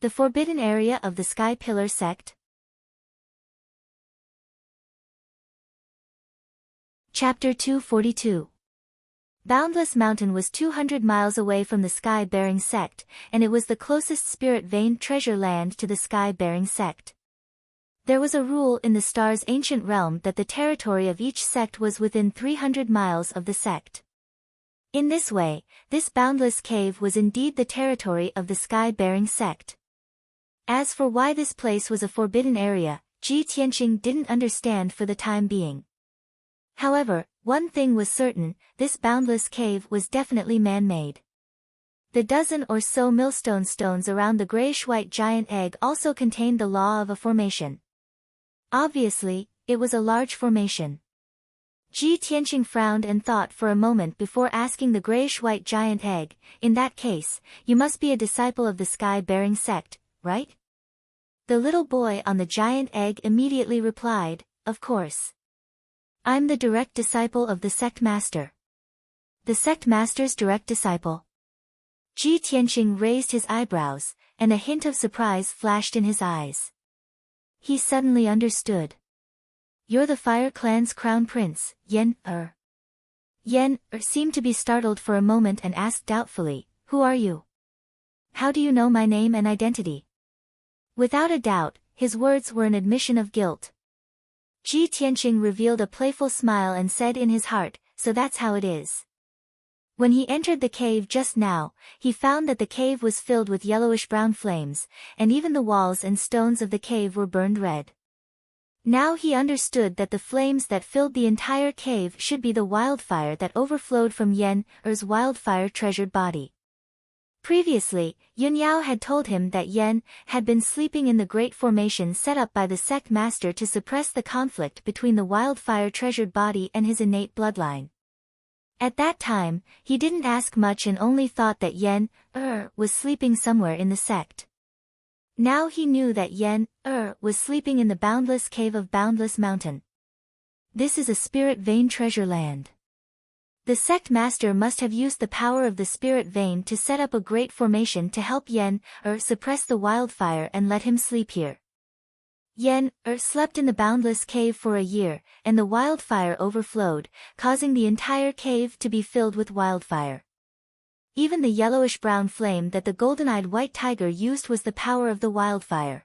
The forbidden area of the Sky Pillar sect. Chapter 242. Boundless Mountain was 200 miles away from the Sky-bearing sect, and it was the closest spirit vein treasure land to the Sky-bearing sect. There was a rule in the star's ancient realm that the territory of each sect was within 300 miles of the sect. In this way, this boundless cave was indeed the territory of the Sky-bearing sect. As for why this place was a forbidden area, Ji Tianqing didn't understand for the time being. However, one thing was certain, this boundless cave was definitely man-made. The dozen or so millstone stones around the grayish-white giant egg also contained the law of a formation. Obviously, it was a large formation. Ji Tianqing frowned and thought for a moment before asking the grayish-white giant egg, "In that case, you must be a disciple of the Sky-bearing sect, right?" The little boy on the giant egg immediately replied, "Of course. I'm the direct disciple of the sect master." The sect master's direct disciple? Ji Tianqing raised his eyebrows, and a hint of surprise flashed in his eyes. He suddenly understood. "You're the Fire Clan's crown prince, Yan Er." Yan Er seemed to be startled for a moment and asked doubtfully, "Who are you? How do you know my name and identity?" Without a doubt, his words were an admission of guilt. Ji Tianqing revealed a playful smile and said in his heart, "So that's how it is." When he entered the cave just now, he found that the cave was filled with yellowish-brown flames, and even the walls and stones of the cave were burned red. Now he understood that the flames that filled the entire cave should be the wildfire that overflowed from Yan Er's wildfire-treasured body. Previously, Yun Yao had told him that Yan had been sleeping in the great formation set up by the sect master to suppress the conflict between the wildfire-treasured body and his innate bloodline. At that time, he didn't ask much and only thought that Yan was sleeping somewhere in the sect. Now he knew that Yan was sleeping in the boundless cave of Boundless Mountain. This is a spirit vein treasure land. The sect master must have used the power of the spirit vein to set up a great formation to help Yan suppress the wildfire and let him sleep here. Yan slept in the boundless cave for a year, and the wildfire overflowed, causing the entire cave to be filled with wildfire. Even the yellowish-brown flame that the golden-eyed white tiger used was the power of the wildfire.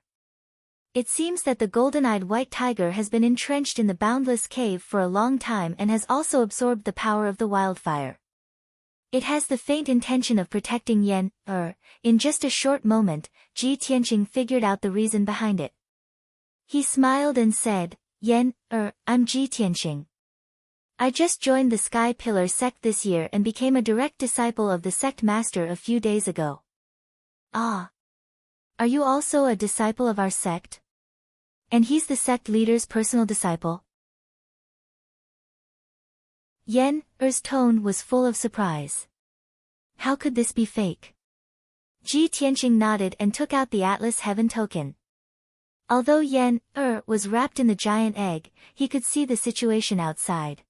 It seems that the golden-eyed white tiger has been entrenched in the boundless cave for a long time and has also absorbed the power of the wildfire. It has the faint intention of protecting Yan In just a short moment, Ji Tianqing figured out the reason behind it. He smiled and said, "Yan I'm Ji Tianqing. I just joined the Sky Pillar sect this year and became a direct disciple of the sect master a few days ago." "Ah. Are you also a disciple of our sect? And he's the sect leader's personal disciple?" Yan Er's tone was full of surprise. How could this be fake? Ji Tianqing nodded and took out the Atlas Heaven token. Although was wrapped in the giant egg, he could see the situation outside.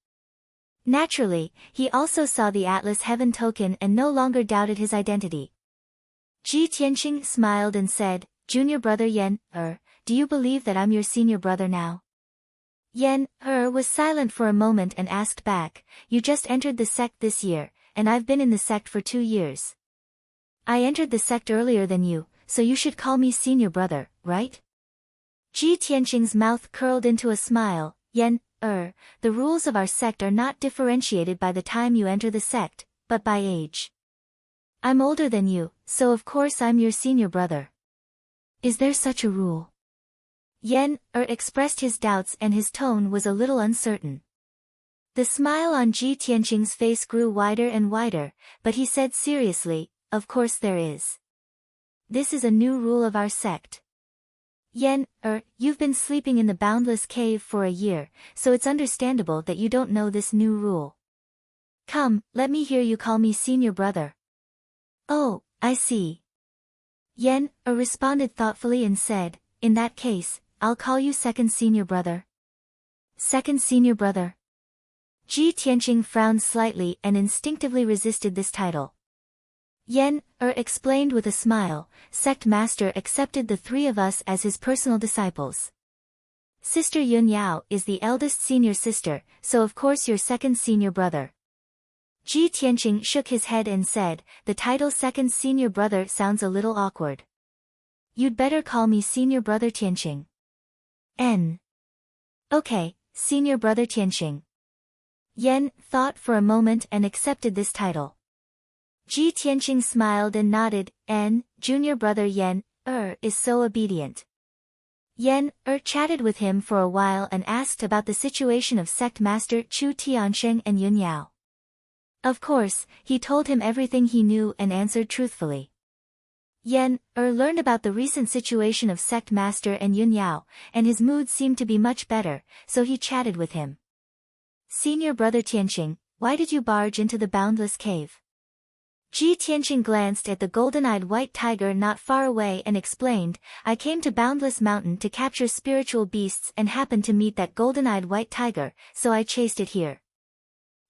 Naturally, he also saw the Atlas Heaven token and no longer doubted his identity. Ji Tianqing smiled and said, "Junior brother do you believe that I'm your senior brother now?" Was silent for a moment and asked back, "You just entered the sect this year, and I've been in the sect for 2 years. I entered the sect earlier than you, so you should call me senior brother, right?" Ji Tianqing's mouth curled into a smile. The rules of our sect are not differentiated by the time you enter the sect, but by age. I'm older than you, so of course I'm your senior brother. Is there such a rule? Expressed his doubts and his tone was a little uncertain. The smile on Ji Tianqing's face grew wider and wider, but he said seriously, "Of course there is. This is a new rule of our sect. You've been sleeping in the Boundless Cave for a year, so it's understandable that you don't know this new rule. Come, let me hear you call me senior brother." "Oh, I see." Responded thoughtfully and said, "In that case, I'll call you second senior brother." "Second senior brother?" Ji Tianqing frowned slightly and instinctively resisted this title. Explained with a smile, "Sect Master accepted the 3 of us as his personal disciples. Sister Yun Yao is the eldest senior sister, so of course you're second senior brother." Ji Tianqing shook his head and said, "The title second senior brother sounds a little awkward. You'd better call me senior brother Tianqing." "Okay, senior brother Tianqing." Thought for a moment and accepted this title. Ji Tianqing smiled and nodded. Junior brother is so obedient." Chatted with him for a while and asked about the situation of sect master Chu Tiansheng and Yun Yao. Of course, he told him everything he knew and answered truthfully. Learned about the recent situation of sect master and Yun Yao, and his mood seemed to be much better, so he chatted with him. "Senior brother Tianqing, why did you barge into the Boundless Cave?" Ji Tianqing glanced at the golden-eyed white tiger not far away and explained, "I came to Boundless Mountain to capture spiritual beasts and happened to meet that golden-eyed white tiger, so I chased it here."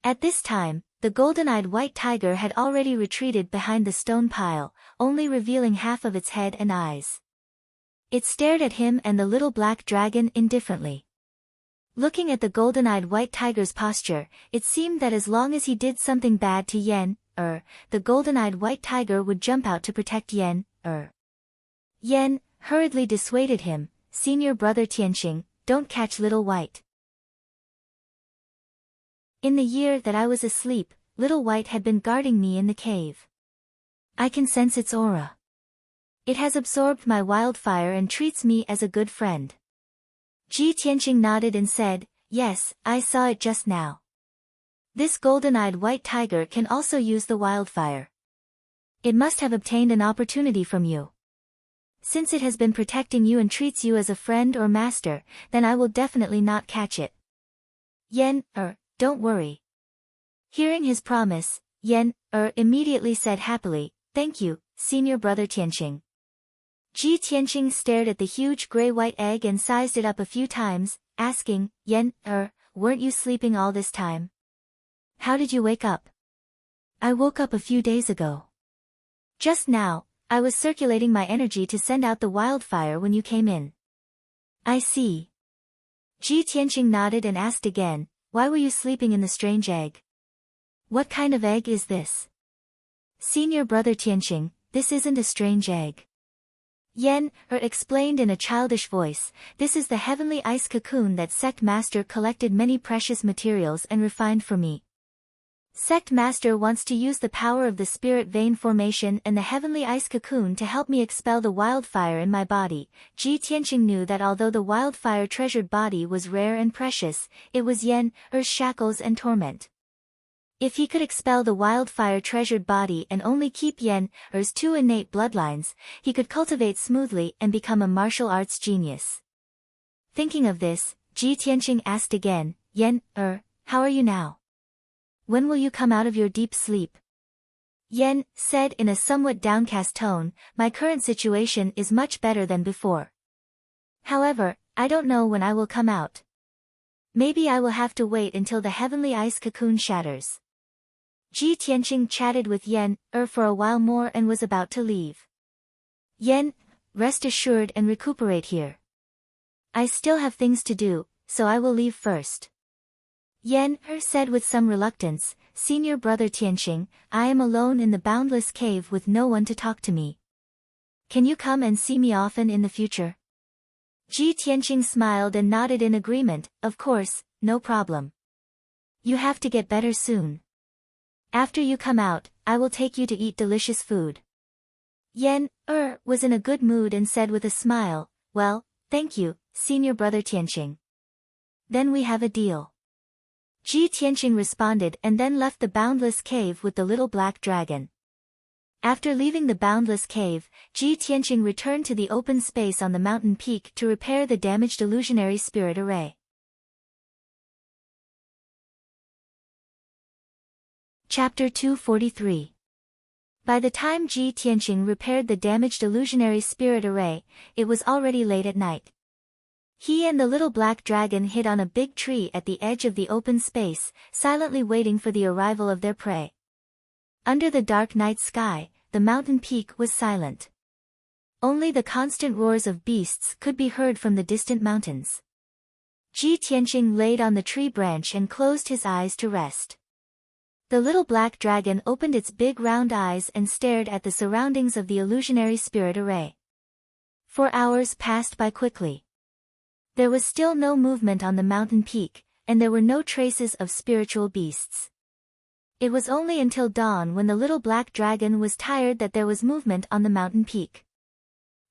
At this time, the golden-eyed white tiger had already retreated behind the stone pile, only revealing half of its head and eyes. It stared at him and the little black dragon indifferently. Looking at the golden-eyed white tiger's posture, it seemed that as long as he did something bad to the golden-eyed white tiger would jump out to protect hurriedly dissuaded him, "Senior brother Tianqing, don't catch little white." "In the year that I was asleep, little white had been guarding me in the cave. I can sense its aura. It has absorbed my wildfire and treats me as a good friend." Ji Tianqing nodded and said, "Yes, I saw it just now. This golden-eyed white tiger can also use the wildfire. It must have obtained an opportunity from you. Since it has been protecting you and treats you as a friend or master, then I will definitely not catch it." Don't worry." Hearing his promise, immediately said happily, "Thank you, senior brother Tianqing." Ji Tianqing stared at the huge gray-white egg and sized it up a few times, asking, "Weren't you sleeping all this time? How did you wake up?" "I woke up a few days ago. Just now, I was circulating my energy to send out the wildfire when you came in." "I see." Ji Tianqing nodded and asked again, "Why were you sleeping in the strange egg? What kind of egg is this?" "Senior brother Tianqing, this isn't a strange egg." Explained in a childish voice, "This is the heavenly ice cocoon that Sect Master collected many precious materials and refined for me. Sect Master wants to use the power of the spirit vein formation and the heavenly ice cocoon to help me expel the wildfire in my body." Ji Tianqing knew that although the wildfire treasured body was rare and precious, it was shackles and torment. If he could expel the wildfire treasured body and only keep 2 innate bloodlines, he could cultivate smoothly and become a martial arts genius. Thinking of this, Ji Tianqing asked again, "How are you now? When will you come out of your deep sleep?" Said in a somewhat downcast tone, "My current situation is much better than before. However, I don't know when I will come out. Maybe I will have to wait until the heavenly ice cocoon shatters. Ji Tianqing chatted with Yan for a while more and was about to leave. Yan, rest assured and recuperate here. I still have things to do, so I will leave first. Yan said with some reluctance, Senior Brother Tianqing, I am alone in the boundless cave with no one to talk to me. Can you come and see me often in the future? Ji Tianqing smiled and nodded in agreement, of course, no problem. You have to get better soon. After you come out, I will take you to eat delicious food. Yan was in a good mood and said with a smile, well, thank you, Senior Brother Tianqing. Then we have a deal. Ji Tianqing responded and then left the boundless cave with the little black dragon. After leaving the boundless cave, Ji Tianqing returned to the open space on the mountain peak to repair the damaged illusionary spirit array. Chapter 243. By the time Ji Tianqing repaired the damaged illusionary spirit array, it was already late at night. He and the little black dragon hid on a big tree at the edge of the open space, silently waiting for the arrival of their prey. Under the dark night sky, the mountain peak was silent. Only the constant roars of beasts could be heard from the distant mountains. Ji Tianqing laid on the tree branch and closed his eyes to rest. The little black dragon opened its big round eyes and stared at the surroundings of the illusionary spirit array. 4 hours passed by quickly. There was still no movement on the mountain peak, and there were no traces of spiritual beasts. It was only until dawn when the little black dragon was tired that there was movement on the mountain peak.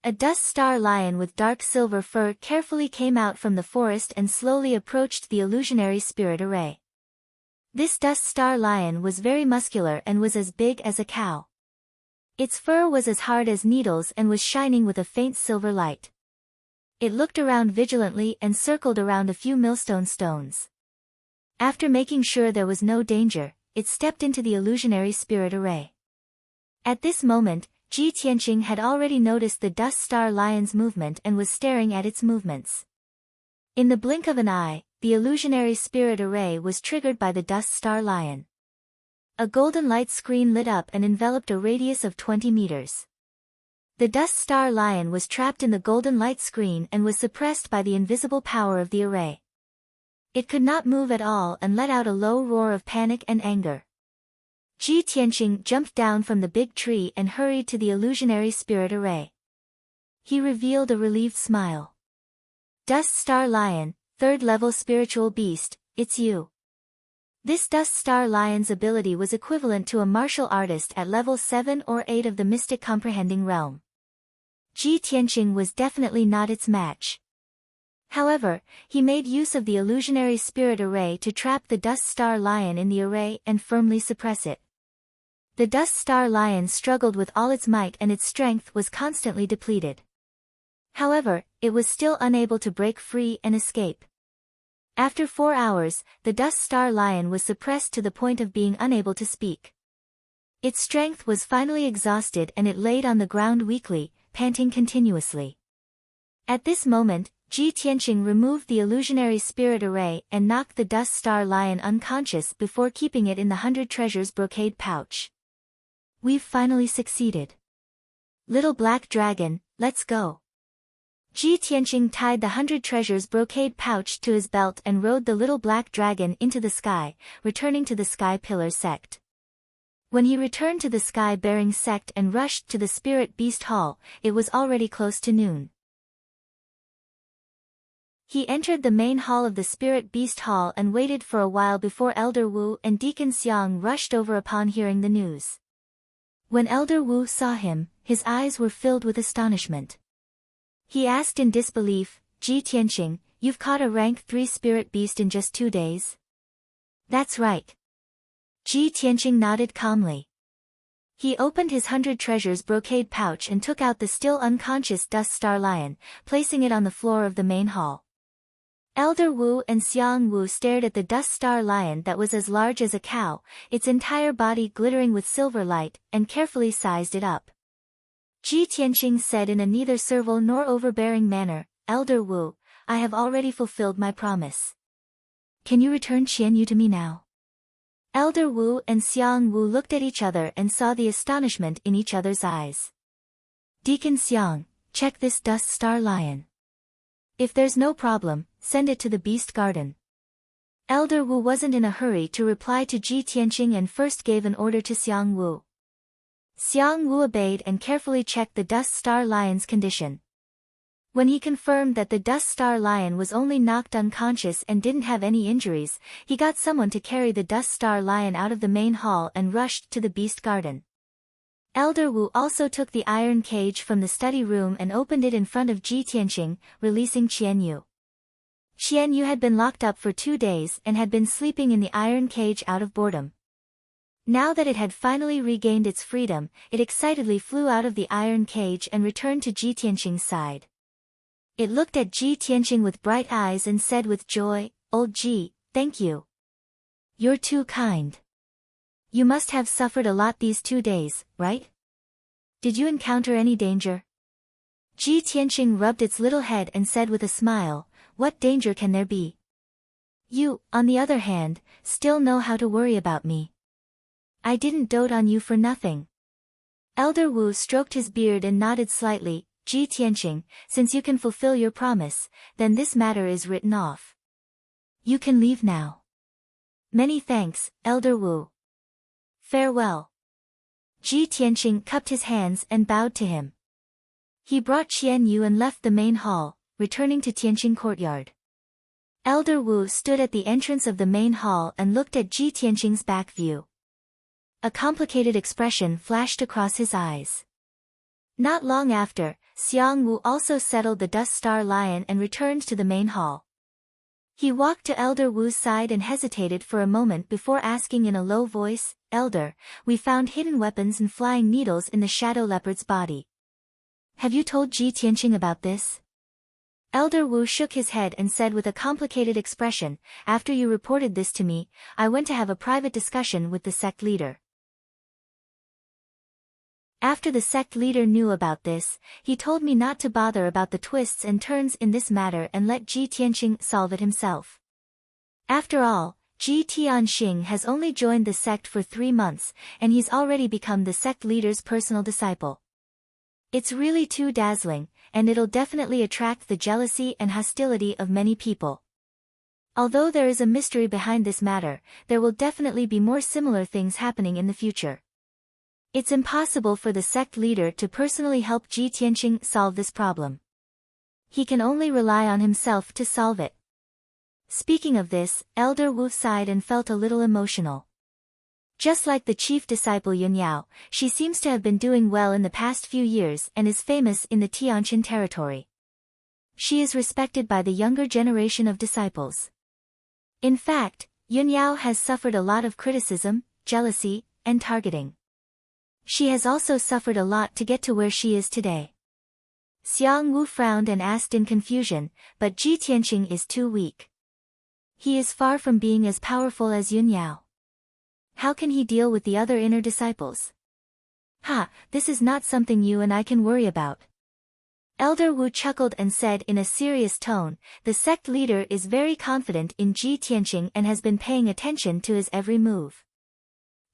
A dust star lion with dark silver fur carefully came out from the forest and slowly approached the illusionary spirit array. This dust star lion was very muscular and was as big as a cow. Its fur was as hard as needles and was shining with a faint silver light. It looked around vigilantly and circled around a few millstone stones. After making sure there was no danger, it stepped into the illusionary spirit array. At this moment, Ji Tianqing had already noticed the dust star lion's movement and was staring at its movements. In the blink of an eye, the illusionary spirit array was triggered by the dust star lion. A golden light screen lit up and enveloped a radius of 20 meters. The dust star lion was trapped in the golden light screen and was suppressed by the invisible power of the array. It could not move at all and let out a low roar of panic and anger. Ji Tianqing jumped down from the big tree and hurried to the illusionary spirit array. He revealed a relieved smile. Dust Star Lion, 3rd level spiritual beast, it's you. This Dust Star Lion's ability was equivalent to a martial artist at level 7 or 8 of the mystic comprehending realm. Ji Tianqing was definitely not its match. However, he made use of the illusionary spirit array to trap the Dust Star Lion in the array and firmly suppress it. The Dust Star Lion struggled with all its might and its strength was constantly depleted. However, it was still unable to break free and escape. After 4 hours, the Dust Star Lion was suppressed to the point of being unable to speak. Its strength was finally exhausted and it laid on the ground weakly, panting continuously. At this moment, Ji Tianqing removed the illusionary spirit array and knocked the Dust Star Lion unconscious before keeping it in the 100 treasures brocade pouch. We've finally succeeded. Little Black Dragon, let's go. Ji Tianqing tied the 100 treasures brocade pouch to his belt and rode the little black dragon into the sky, returning to the Sky Pillar sect. When he returned to the Sky Bearing sect and rushed to the Spirit Beast Hall, it was already close to noon. He entered the main hall of the Spirit Beast Hall and waited for a while before Elder Wu and Deacon Xiang rushed over upon hearing the news. When Elder Wu saw him, his eyes were filled with astonishment. He asked in disbelief, Ji Tianqing, you've caught a rank 3 spirit beast in just 2 days? That's right. Ji Tianqing nodded calmly. He opened his 100 treasures brocade pouch and took out the still unconscious Dust Star Lion, placing it on the floor of the main hall. Elder Wu and Xiang Wu stared at the Dust Star Lion that was as large as a cow, its entire body glittering with silver light, and carefully sized it up. Ji Tianqing said in a neither servile nor overbearing manner, Elder Wu, I have already fulfilled my promise. Can you return Qianyu to me now? Elder Wu and Xiang Wu looked at each other and saw the astonishment in each other's eyes. Deacon Xiang, check this dust star lion. If there's no problem, send it to the beast garden. Elder Wu wasn't in a hurry to reply to Ji Tianqing and first gave an order to Xiang Wu. Xiang Wu obeyed and carefully checked the dust star lion's condition. When he confirmed that the dust star lion was only knocked unconscious and didn't have any injuries, he got someone to carry the dust star lion out of the main hall and rushed to the beast garden. Elder Wu also took the iron cage from the study room and opened it in front of Ji Tianqing, releasing Qianyu. Qianyu had been locked up for 2 days and had been sleeping in the iron cage out of boredom. Now that it had finally regained its freedom, it excitedly flew out of the iron cage and returned to Ji Tianqing's side. It looked at Ji Tianqing with bright eyes and said with joy, "Old Ji, thank you. You're too kind. You must have suffered a lot these 2 days, right? Did you encounter any danger?" Ji Tianqing rubbed its little head and said with a smile, "What danger can there be? You, on the other hand, still know how to worry about me. I didn't dote on you for nothing." Elder Wu stroked his beard and nodded slightly. "Ji Tianqing, since you can fulfill your promise, then this matter is written off. You can leave now." "Many thanks, Elder Wu. Farewell." Ji Tianqing cupped his hands and bowed to him. He brought Qianyu and left the main hall, returning to Tianqing Courtyard. Elder Wu stood at the entrance of the main hall and looked at Ji Tianqing's back view. A complicated expression flashed across his eyes. Not long after, Xiang Wu also settled the dust star lion and returned to the main hall. He walked to Elder Wu's side and hesitated for a moment before asking in a low voice, "Elder, we found hidden weapons and flying needles in the shadow leopard's body. Have you told Ji Tianqing about this?" Elder Wu shook his head and said with a complicated expression, "After you reported this to me, I went to have a private discussion with the sect leader. After the sect leader knew about this, he told me not to bother about the twists and turns in this matter and let Ji Tianqing solve it himself. After all, Ji Tianqing has only joined the sect for 3 months, and he's already become the sect leader's personal disciple. It's really too dazzling, and it'll definitely attract the jealousy and hostility of many people. Although there is a mystery behind this matter, there will definitely be more similar things happening in the future. It's impossible for the sect leader to personally help Ji Tianqing solve this problem. He can only rely on himself to solve it." Speaking of this, Elder Wu sighed and felt a little emotional. Just like the chief disciple Yunyao, she seems to have been doing well in the past few years and is famous in the Tianqin territory. She is respected by the younger generation of disciples. In fact, Yunyao has suffered a lot of criticism, jealousy, and targeting. She has also suffered a lot to get to where she is today. Xiang Wu frowned and asked in confusion, "But Ji Tianqing is too weak. He is far from being as powerful as Yunyao. How can he deal with the other inner disciples?" This is not something you and I can worry about." Elder Wu chuckled and said in a serious tone, "The sect leader is very confident in Ji Tianqing and has been paying attention to his every move.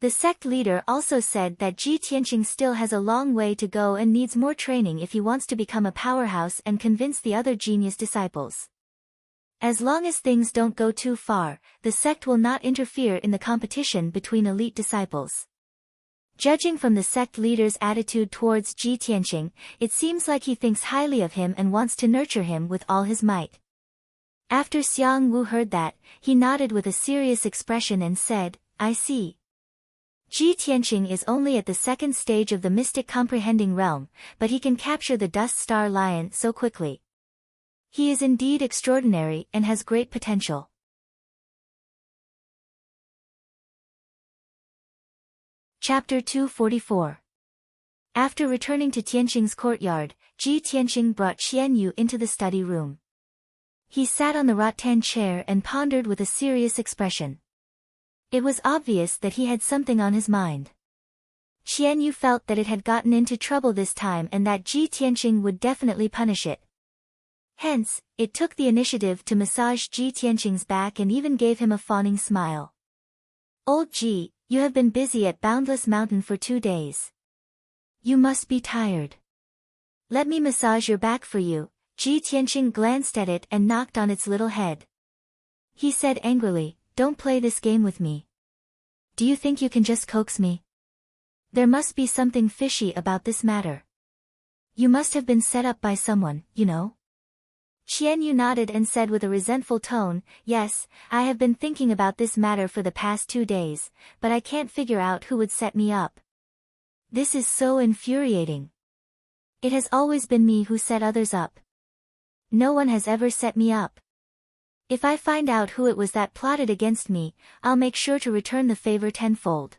The sect leader also said that Ji Tianqing still has a long way to go and needs more training if he wants to become a powerhouse and convince the other genius disciples. As long as things don't go too far, the sect will not interfere in the competition between elite disciples." Judging from the sect leader's attitude towards Ji Tianqing, it seems like he thinks highly of him and wants to nurture him with all his might. After Xiang Wu heard that, he nodded with a serious expression and said, "I see. Ji Tianqing is only at the 2nd stage of the mystic comprehending realm, but he can capture the dust star lion so quickly. He is indeed extraordinary and has great potential." Chapter 244. After returning to Tianqing's courtyard, Ji Tianqing brought Qianyu into the study room. He sat on the rattan chair and pondered with a serious expression. It was obvious that he had something on his mind. Qianyu felt that it had gotten into trouble this time and that Ji Tianqing would definitely punish it. Hence, it took the initiative to massage Ji Tianqing's back and even gave him a fawning smile. Old Ji, you have been busy at Boundless Mountain for 2 days. You must be tired. Let me massage your back for you. Ji Tianqing glanced at it and knocked on its little head. He said angrily, don't play this game with me. Do you think you can just coax me? There must be something fishy about this matter. You must have been set up by someone, you know. Qian Yu nodded and said with a resentful tone, yes, I have been thinking about this matter for the past 2 days, but I can't figure out who would set me up. This is so infuriating. It has always been me who set others up. No one has ever set me up. If I find out who it was that plotted against me, I'll make sure to return the favor tenfold.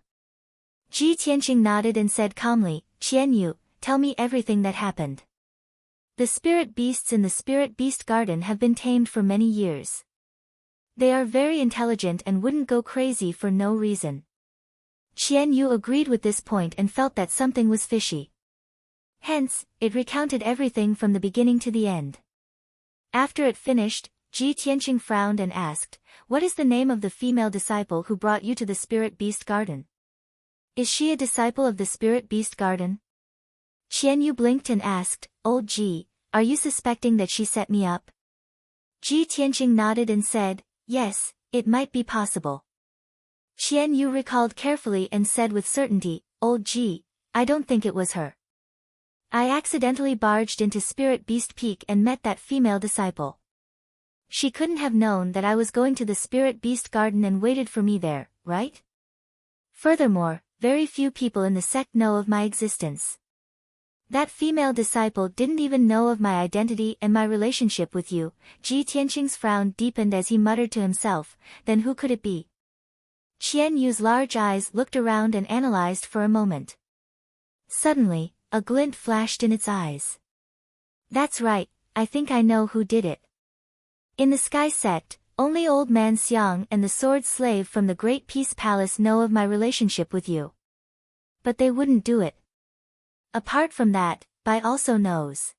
Ji Tianqing nodded and said calmly, Qian Yu, tell me everything that happened. The spirit beasts in the spirit beast garden have been tamed for many years. They are very intelligent and wouldn't go crazy for no reason. Qian Yu agreed with this point and felt that something was fishy. Hence, it recounted everything from the beginning to the end. After it finished, Ji Tianqing frowned and asked, what is the name of the female disciple who brought you to the spirit beast garden? Is she a disciple of the spirit beast garden? Qian Yu blinked and asked, Old Ji, are you suspecting that she set me up? Ji Tianqing nodded and said, yes, it might be possible. Qian Yu recalled carefully and said with certainty, Old Ji, I don't think it was her. I accidentally barged into Spirit Beast Peak and met that female disciple. She couldn't have known that I was going to the Spirit Beast Garden and waited for me there, right? Furthermore, very few people in the sect know of my existence. That female disciple didn't even know of my identity and my relationship with you. Ji Tianqing's frown deepened as he muttered to himself, then who could it be? Qian Yu's large eyes looked around and analyzed for a moment. Suddenly, a glint flashed in its eyes. That's right, I think I know who did it. In the Sky Sect, only Old Man Xiang and the Sword Slave from the Great Peace Palace know of my relationship with you. But they wouldn't do it. Apart from that, Bai also knows.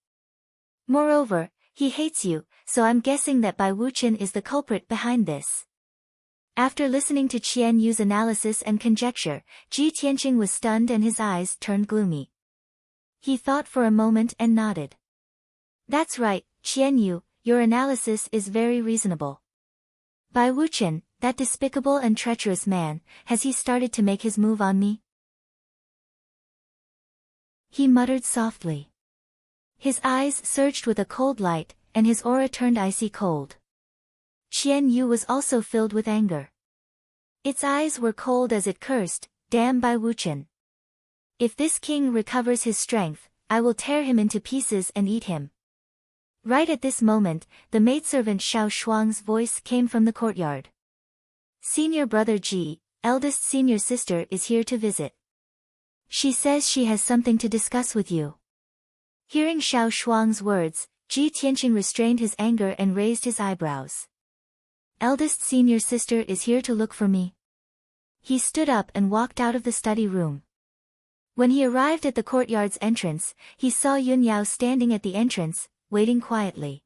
Moreover, he hates you, so I'm guessing that Bai Wuchen is the culprit behind this. After listening to Qian Yu's analysis and conjecture, Ji Tianqing was stunned and his eyes turned gloomy. He thought for a moment and nodded. That's right, Qian Yu, your analysis is very reasonable. Bai Wuchen, that despicable and treacherous man, has he started to make his move on me? He muttered softly. His eyes surged with a cold light, and his aura turned icy cold. Qian Yu was also filled with anger. Its eyes were cold as it cursed, damn Bai Wuchen. If this king recovers his strength, I will tear him into pieces and eat him. Right at this moment, the maidservant Xiao Shuang's voice came from the courtyard. Senior brother Ji, eldest senior sister is here to visit. She says she has something to discuss with you. Hearing Xiao Shuang's words, Ji Tianqing restrained his anger and raised his eyebrows. Eldest senior sister is here to look for me. He stood up and walked out of the study room. When he arrived at the courtyard's entrance, he saw Yun Yao standing at the entrance, waiting quietly.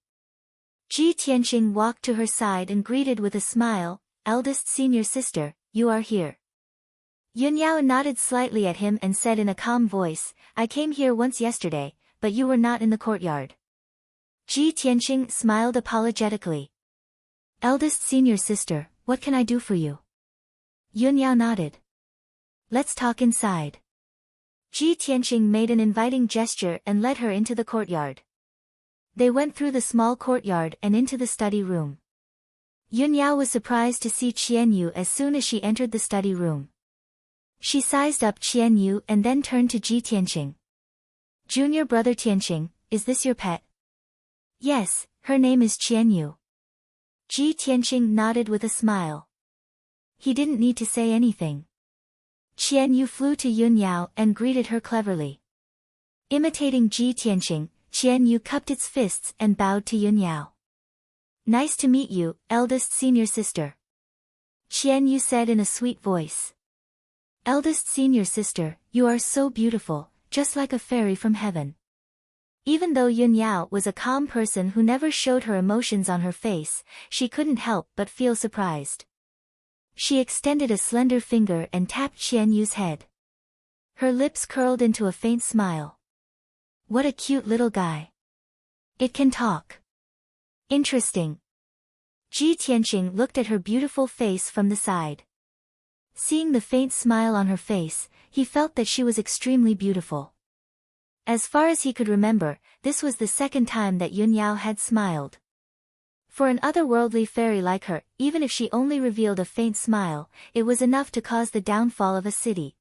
Ji Tianqing walked to her side and greeted with a smile, eldest senior sister, you are here. Yun Yao nodded slightly at him and said in a calm voice, I came here once yesterday, but you were not in the courtyard. Ji Tianqing smiled apologetically. Eldest senior sister, what can I do for you? Yun Yao nodded. Let's talk inside. Ji Tianqing made an inviting gesture and led her into the courtyard. They went through the small courtyard and into the study room. Yun Yao was surprised to see Qian Yu as soon as she entered the study room. She sized up Qian Yu and then turned to Ji Tianqing. Junior brother Tianqing, is this your pet? Yes, her name is Qian Yu. Ji Tianqing nodded with a smile. He didn't need to say anything. Qian Yu flew to Yun Yao and greeted her cleverly. Imitating Ji Tianqing, Qian Yu cupped its fists and bowed to Yun Yao. Nice to meet you, eldest senior sister. Qian Yu said in a sweet voice. Eldest senior sister, you are so beautiful, just like a fairy from heaven. Even though Yun Yao was a calm person who never showed her emotions on her face, she couldn't help but feel surprised. She extended a slender finger and tapped Qian Yu's head. Her lips curled into a faint smile. What a cute little guy. It can talk. Interesting. Ji Tianqing looked at her beautiful face from the side. Seeing the faint smile on her face, he felt that she was extremely beautiful. As far as he could remember, this was the second time that Yun Yao had smiled. For an otherworldly fairy like her, even if she only revealed a faint smile, it was enough to cause the downfall of a city.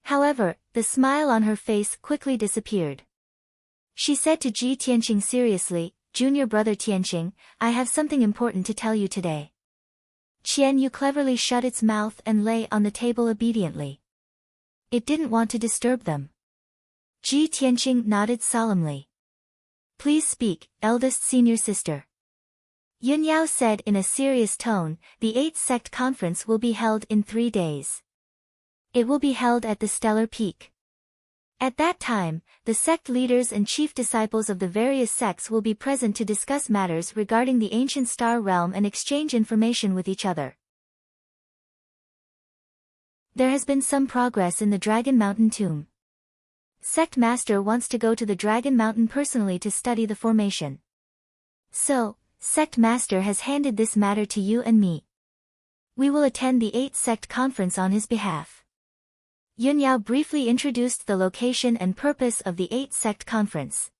However, the smile on her face quickly disappeared. She said to Ji Tianqing seriously, "Junior brother Tianqing, I have something important to tell you today." Qian Yu cleverly shut its mouth and lay on the table obediently. It didn't want to disturb them. Ji Tianqing nodded solemnly. "Please speak, eldest senior sister." Yun Yao said in a serious tone, "The 8th sect conference will be held in 3 days. It will be held at the Stellar Peak. At that time, the sect leaders and chief disciples of the various sects will be present to discuss matters regarding the ancient star realm and exchange information with each other. There has been some progress in the Dragon Mountain tomb. Sect Master wants to go to the Dragon Mountain personally to study the formation. So, Sect Master has handed this matter to you and me. We will attend the 8th sect conference on his behalf." Yun Yao briefly introduced the location and purpose of the 8th sect conference.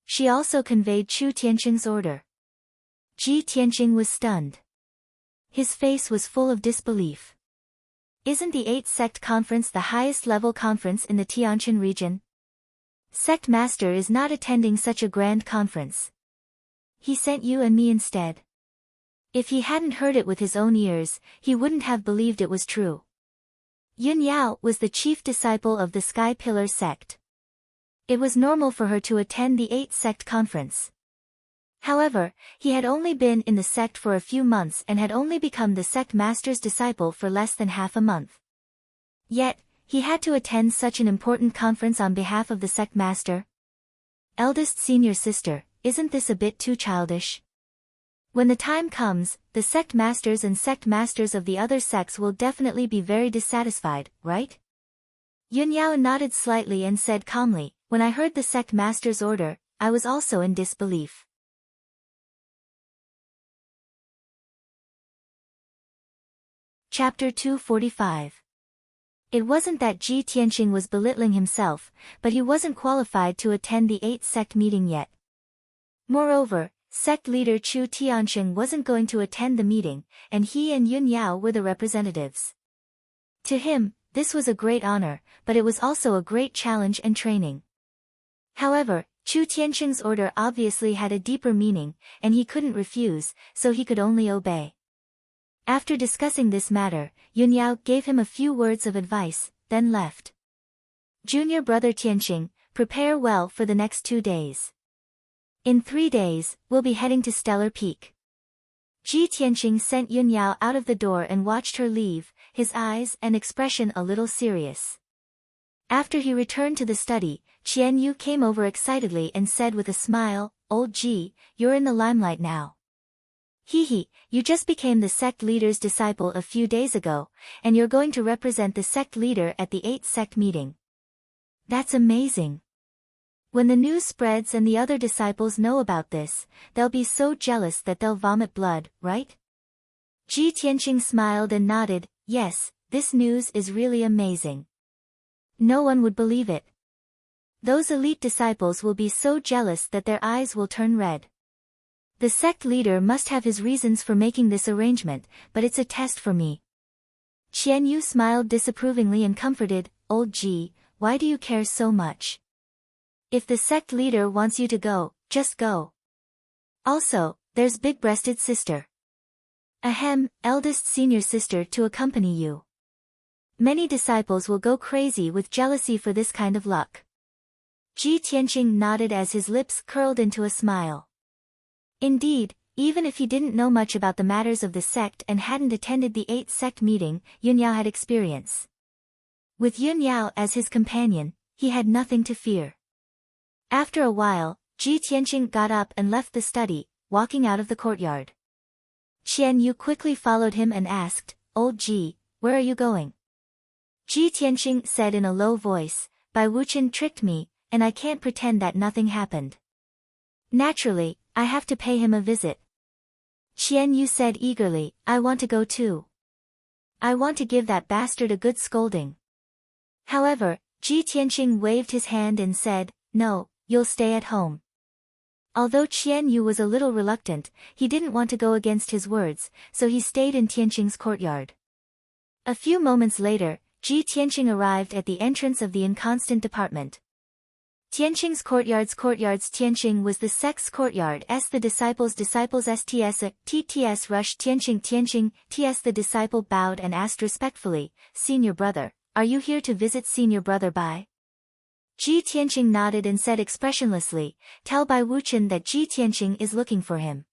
She also conveyed Chu Tianqing's order. Ji Tianqing was stunned. His face was full of disbelief. Isn't the 8th sect conference the highest level conference in the Tianjin region? Sect Master is not attending such a grand conference. He sent you and me instead. If he hadn't heard it with his own ears, he wouldn't have believed it was true. Yun Yao was the chief disciple of the Sky Pillar sect. It was normal for her to attend the 8th sect conference. However, he had only been in the sect for a few months and had only become the sect master's disciple for less than half a month. Yet, he had to attend such an important conference on behalf of the sect master. Eldest senior sister, isn't this a bit too childish? When the time comes, the sect masters and sect masters of the other sects will definitely be very dissatisfied, right? Yun Yao nodded slightly and said calmly, "When I heard the sect master's order, I was also in disbelief." Chapter 245. It wasn't that Ji Tianqing was belittling himself, but he wasn't qualified to attend the 8th sect meeting yet. Moreover, sect leader Chu Tianqing wasn't going to attend the meeting, and he and Yun Yao were the representatives. To him, this was a great honor, but it was also a great challenge and training. However, Chu Tianqing's order obviously had a deeper meaning, and he couldn't refuse, so he could only obey. After discussing this matter, Yun Yao gave him a few words of advice, then left. "Junior brother Tianqing, prepare well for the next 2 days. In 3 days, we'll be heading to Stellar Peak." Ji Tianqing sent Yun Yao out of the door and watched her leave, his eyes and expression a little serious. After he returned to the study, Qian Yu came over excitedly and said with a smile, "Old Ji, you're in the limelight now. Hee, you just became the sect leader's disciple a few days ago, and you're going to represent the sect leader at the 8th sect meeting. That's amazing. When the news spreads and the other disciples know about this, they'll be so jealous that they'll vomit blood, right?" Ji Tianqing smiled and nodded, "Yes, this news is really amazing. No one would believe it. Those elite disciples will be so jealous that their eyes will turn red. The sect leader must have his reasons for making this arrangement, but it's a test for me." Qian Yu smiled disapprovingly and comforted, "Old Ji, why do you care so much? If the sect leader wants you to go, just go. Also, there's big-breasted sister. Eldest senior sister to accompany you. Many disciples will go crazy with jealousy for this kind of luck." Ji Tianqing nodded as his lips curled into a smile. Indeed, even if he didn't know much about the matters of the sect and hadn't attended the 8th sect meeting, Yun Yao had experience. With Yun Yao as his companion, he had nothing to fear. After a while, Ji Tianqing got up and left the study, walking out of the courtyard. Qian Yu quickly followed him and asked, "Old Ji, where are you going?" Ji Tianqing said in a low voice, "Bai Wuqian tricked me, and I can't pretend that nothing happened. Naturally, I have to pay him a visit." Qian Yu said eagerly, "I want to go too. I want to give that bastard a good scolding." However, Ji Tianqing waved his hand and said, "No, you'll stay at home." Although Qian Yu was a little reluctant, he didn't want to go against his words, so he stayed in Tianqing's courtyard. A few moments later, Ji Tianqing arrived at the entrance of the inconstant department. Tianqing's courtyards Tianqing was the sect's courtyard the disciples TTS rushed Tianqing TS the disciple bowed and asked respectfully, "Senior brother, are you here to visit senior brother Bai?" Ji Tianqing nodded and said expressionlessly, "Tell Bai Wuqian that Ji Tianqing is looking for him."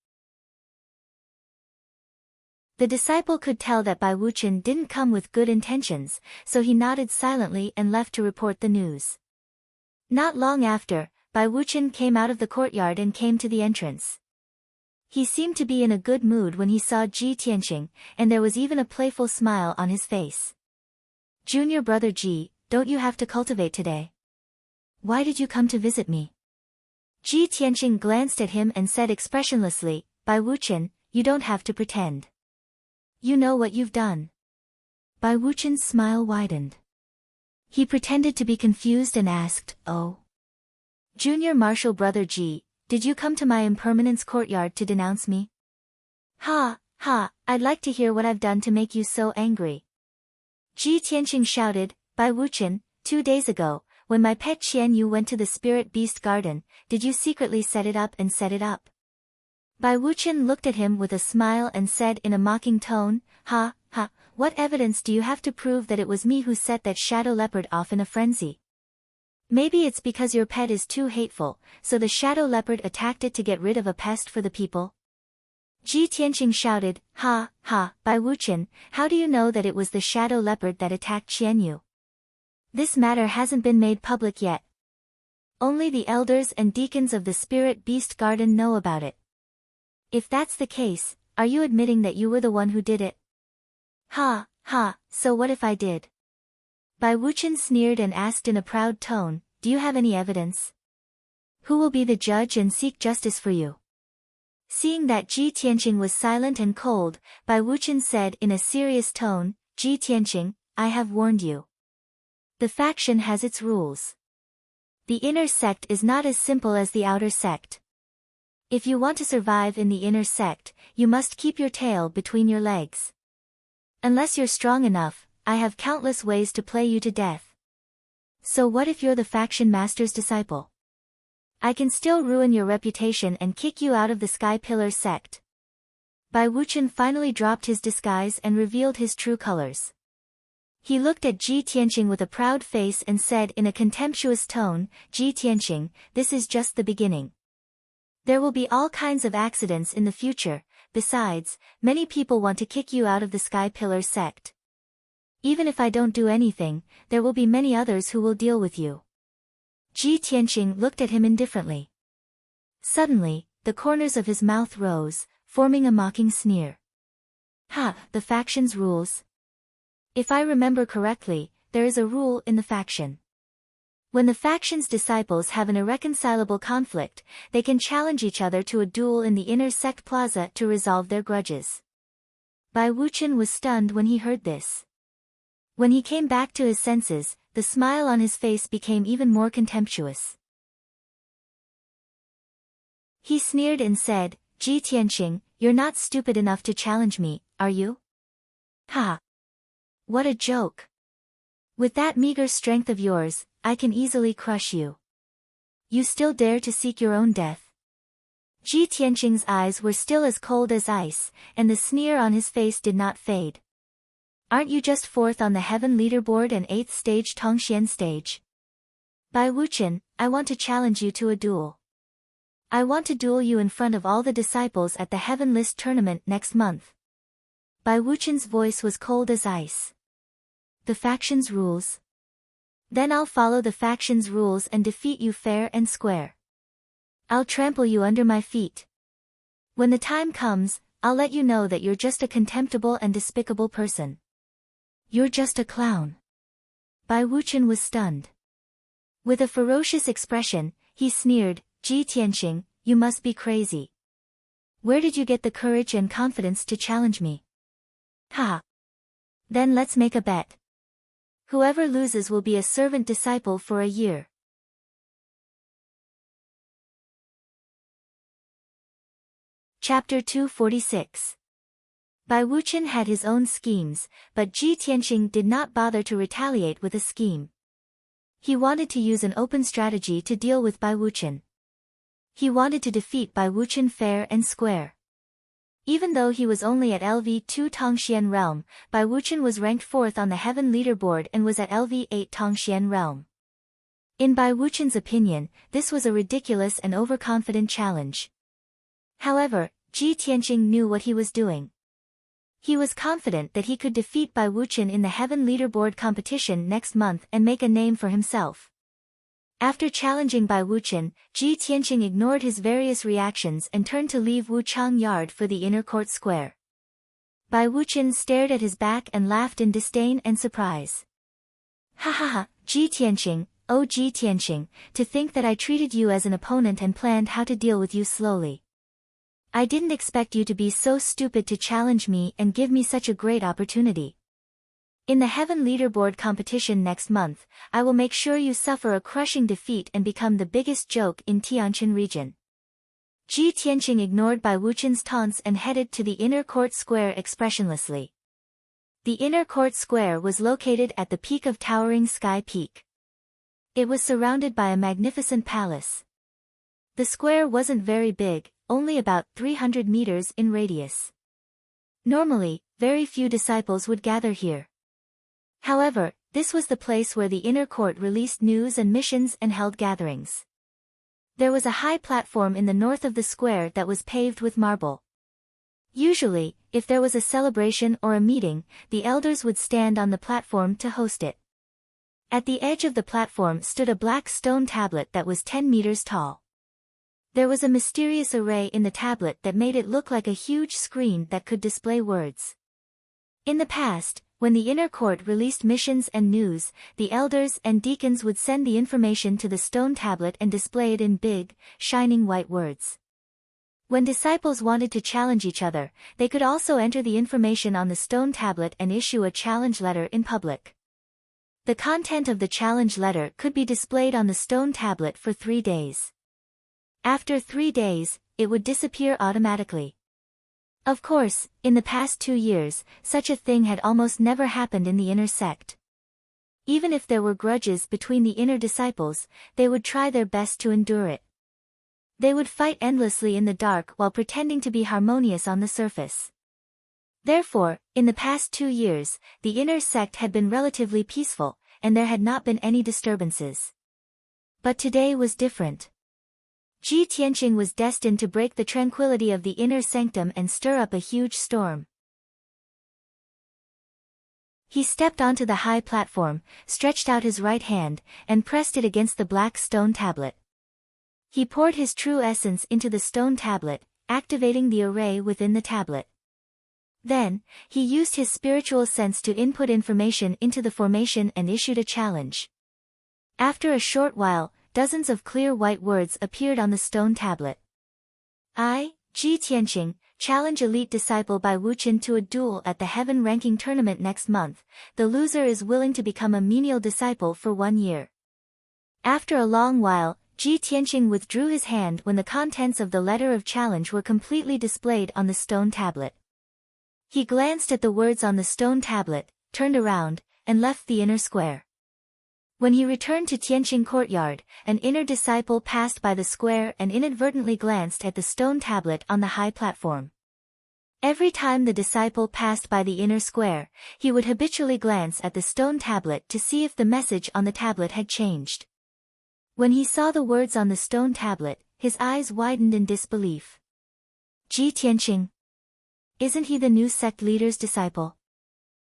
The disciple could tell that Bai Wuqian didn't come with good intentions, so he nodded silently and left to report the news. Not long after, Bai Wuqian came out of the courtyard and came to the entrance. He seemed to be in a good mood when he saw Ji Tianqing, and there was even a playful smile on his face. "Junior brother Ji, don't you have to cultivate today? Why did you come to visit me?" Ji Tianqing glanced at him and said expressionlessly, "Bai Wuqian, you don't have to pretend. You know what you've done." Bai Wuqian's smile widened. He pretended to be confused and asked, "Oh? Junior martial brother Ji, did you come to my impermanence courtyard to denounce me?" "Ha, ha, I'd like to hear what I've done to make you so angry." Ji Tianqing shouted, "Bai Wuqian, 2 days ago, when my pet Qian Yu went to the spirit beast garden, did you secretly set it up?" Bai Wuqian looked at him with a smile and said in a mocking tone, "Ha, ha, what evidence do you have to prove that it was me who set that shadow leopard off in a frenzy? Maybe it's because your pet is too hateful, so the shadow leopard attacked it to get rid of a pest for the people?" Ji Tianqing shouted, "Ha, ha, Bai Wuqian, how do you know that it was the shadow leopard that attacked Qian Yu? This matter hasn't been made public yet. Only the elders and deacons of the spirit beast garden know about it. If that's the case, are you admitting that you were the one who did it?" "Ha, ha, so what if I did?" Bai Wuqian sneered and asked in a proud tone, "Do you have any evidence? Who will be the judge and seek justice for you?" Seeing that Ji Tianqing was silent and cold, Bai Wuqian said in a serious tone, "Ji Tianqing, I have warned you. The faction has its rules. The inner sect is not as simple as the outer sect. If you want to survive in the inner sect, you must keep your tail between your legs. Unless you're strong enough, I have countless ways to play you to death. So what if you're the faction master's disciple? I can still ruin your reputation and kick you out of the Sky Pillar sect." Bai Wuqian finally dropped his disguise and revealed his true colors. He looked at Ji Tianqing with a proud face and said in a contemptuous tone, "Ji Tianqing, this is just the beginning. There will be all kinds of accidents in the future. Besides, many people want to kick you out of the Sky Pillar sect. Even if I don't do anything, there will be many others who will deal with you." Ji Tianqing looked at him indifferently. Suddenly, the corners of his mouth rose, forming a mocking sneer. "Ha, the faction's rules. If I remember correctly, there is a rule in the faction. When the faction's disciples have an irreconcilable conflict, they can challenge each other to a duel in the inner sect plaza to resolve their grudges." Bai Wuqian was stunned when he heard this. When he came back to his senses, the smile on his face became even more contemptuous. He sneered and said, "Ji Tianqing, you're not stupid enough to challenge me, are you? Ha! What a joke. With that meager strength of yours, I can easily crush you. You still dare to seek your own death?" Ji Tianqing's eyes were still as cold as ice, and the sneer on his face did not fade. "Aren't you just 4th on the heaven leaderboard and 8th stage Tongxian stage? Bai Wuqian, I want to challenge you to a duel. I want to duel you in front of all the disciples at the Heaven List tournament next month." Bai Wuqian's voice was cold as ice. "The faction's rules? Then I'll follow the faction's rules and defeat you fair and square. I'll trample you under my feet. When the time comes, I'll let you know that you're just a contemptible and despicable person. You're just a clown. Bai Wuchen was stunned. With a ferocious expression, he sneered, Ji Tianqing, you must be crazy. Where did you get the courage and confidence to challenge me? Ha! Then let's make a bet. Whoever loses will be a servant disciple for a year. Chapter 246. Bai Wuchen had his own schemes, but Ji Tianqing did not bother to retaliate with a scheme. He wanted to use an open strategy to deal with Bai Wuchen. He wanted to defeat Bai Wuchen fair and square. Even though he was only at LV2 Tongxian realm, Bai Wuchen was ranked 4th on the heaven leaderboard and was at LV8 Tongxian realm. In Bai Wuchen's opinion, this was a ridiculous and overconfident challenge. However, Ji Tianqing knew what he was doing. He was confident that he could defeat Bai Wuchen in the heaven leaderboard competition next month and make a name for himself. After challenging Bai Wuchen, Ji Tianqing ignored his various reactions and turned to leave Wuchang Yard for the inner court square. Bai Wuchen stared at his back and laughed in disdain and surprise. Ha ha ha, Ji Tianqing, oh Ji Tianqing, to think that I treated you as an opponent and planned how to deal with you slowly. I didn't expect you to be so stupid to challenge me and give me such a great opportunity. In the Heaven Leaderboard competition next month, I will make sure you suffer a crushing defeat and become the biggest joke in Tianjin region. Ji Tianqing ignored Bai Wuchen's taunts and headed to the inner court square expressionlessly. The inner court square was located at the peak of towering Sky Peak. It was surrounded by a magnificent palace. The square wasn't very big, only about 300 meters in radius. Normally, very few disciples would gather here. However, this was the place where the inner court released news and missions and held gatherings. There was a high platform in the north of the square that was paved with marble. Usually, if there was a celebration or a meeting, the elders would stand on the platform to host it. At the edge of the platform stood a black stone tablet that was 10 meters tall. There was a mysterious array in the tablet that made it look like a huge screen that could display words. In the past, when the inner court released missions and news, the elders and deacons would send the information to the stone tablet and display it in big, shining white words. When disciples wanted to challenge each other, they could also enter the information on the stone tablet and issue a challenge letter in public. The content of the challenge letter could be displayed on the stone tablet for 3 days. After 3 days, it would disappear automatically. Of course, in the past 2 years, such a thing had almost never happened in the inner sect. Even if there were grudges between the inner disciples, they would try their best to endure it. They would fight endlessly in the dark while pretending to be harmonious on the surface. Therefore, in the past 2 years, the inner sect had been relatively peaceful, and there had not been any disturbances. But today was different. Ji Tianqing was destined to break the tranquility of the inner sanctum and stir up a huge storm. He stepped onto the high platform, stretched out his right hand, and pressed it against the black stone tablet. He poured his true essence into the stone tablet, activating the array within the tablet. Then, he used his spiritual sense to input information into the formation and issued a challenge. After a short while, dozens of clear white words appeared on the stone tablet. I, Ji Tianqing, challenge elite disciple Bai Wuchen to a duel at the Heaven Ranking Tournament next month. The loser is willing to become a menial disciple for 1 year. After a long while, Ji Tianqing withdrew his hand when the contents of the letter of challenge were completely displayed on the stone tablet. He glanced at the words on the stone tablet, turned around, and left the inner square. When he returned to Tianqing Courtyard, an inner disciple passed by the square and inadvertently glanced at the stone tablet on the high platform. Every time the disciple passed by the inner square, he would habitually glance at the stone tablet to see if the message on the tablet had changed. When he saw the words on the stone tablet, his eyes widened in disbelief. Ji Tianqing. Isn't he the new sect leader's disciple?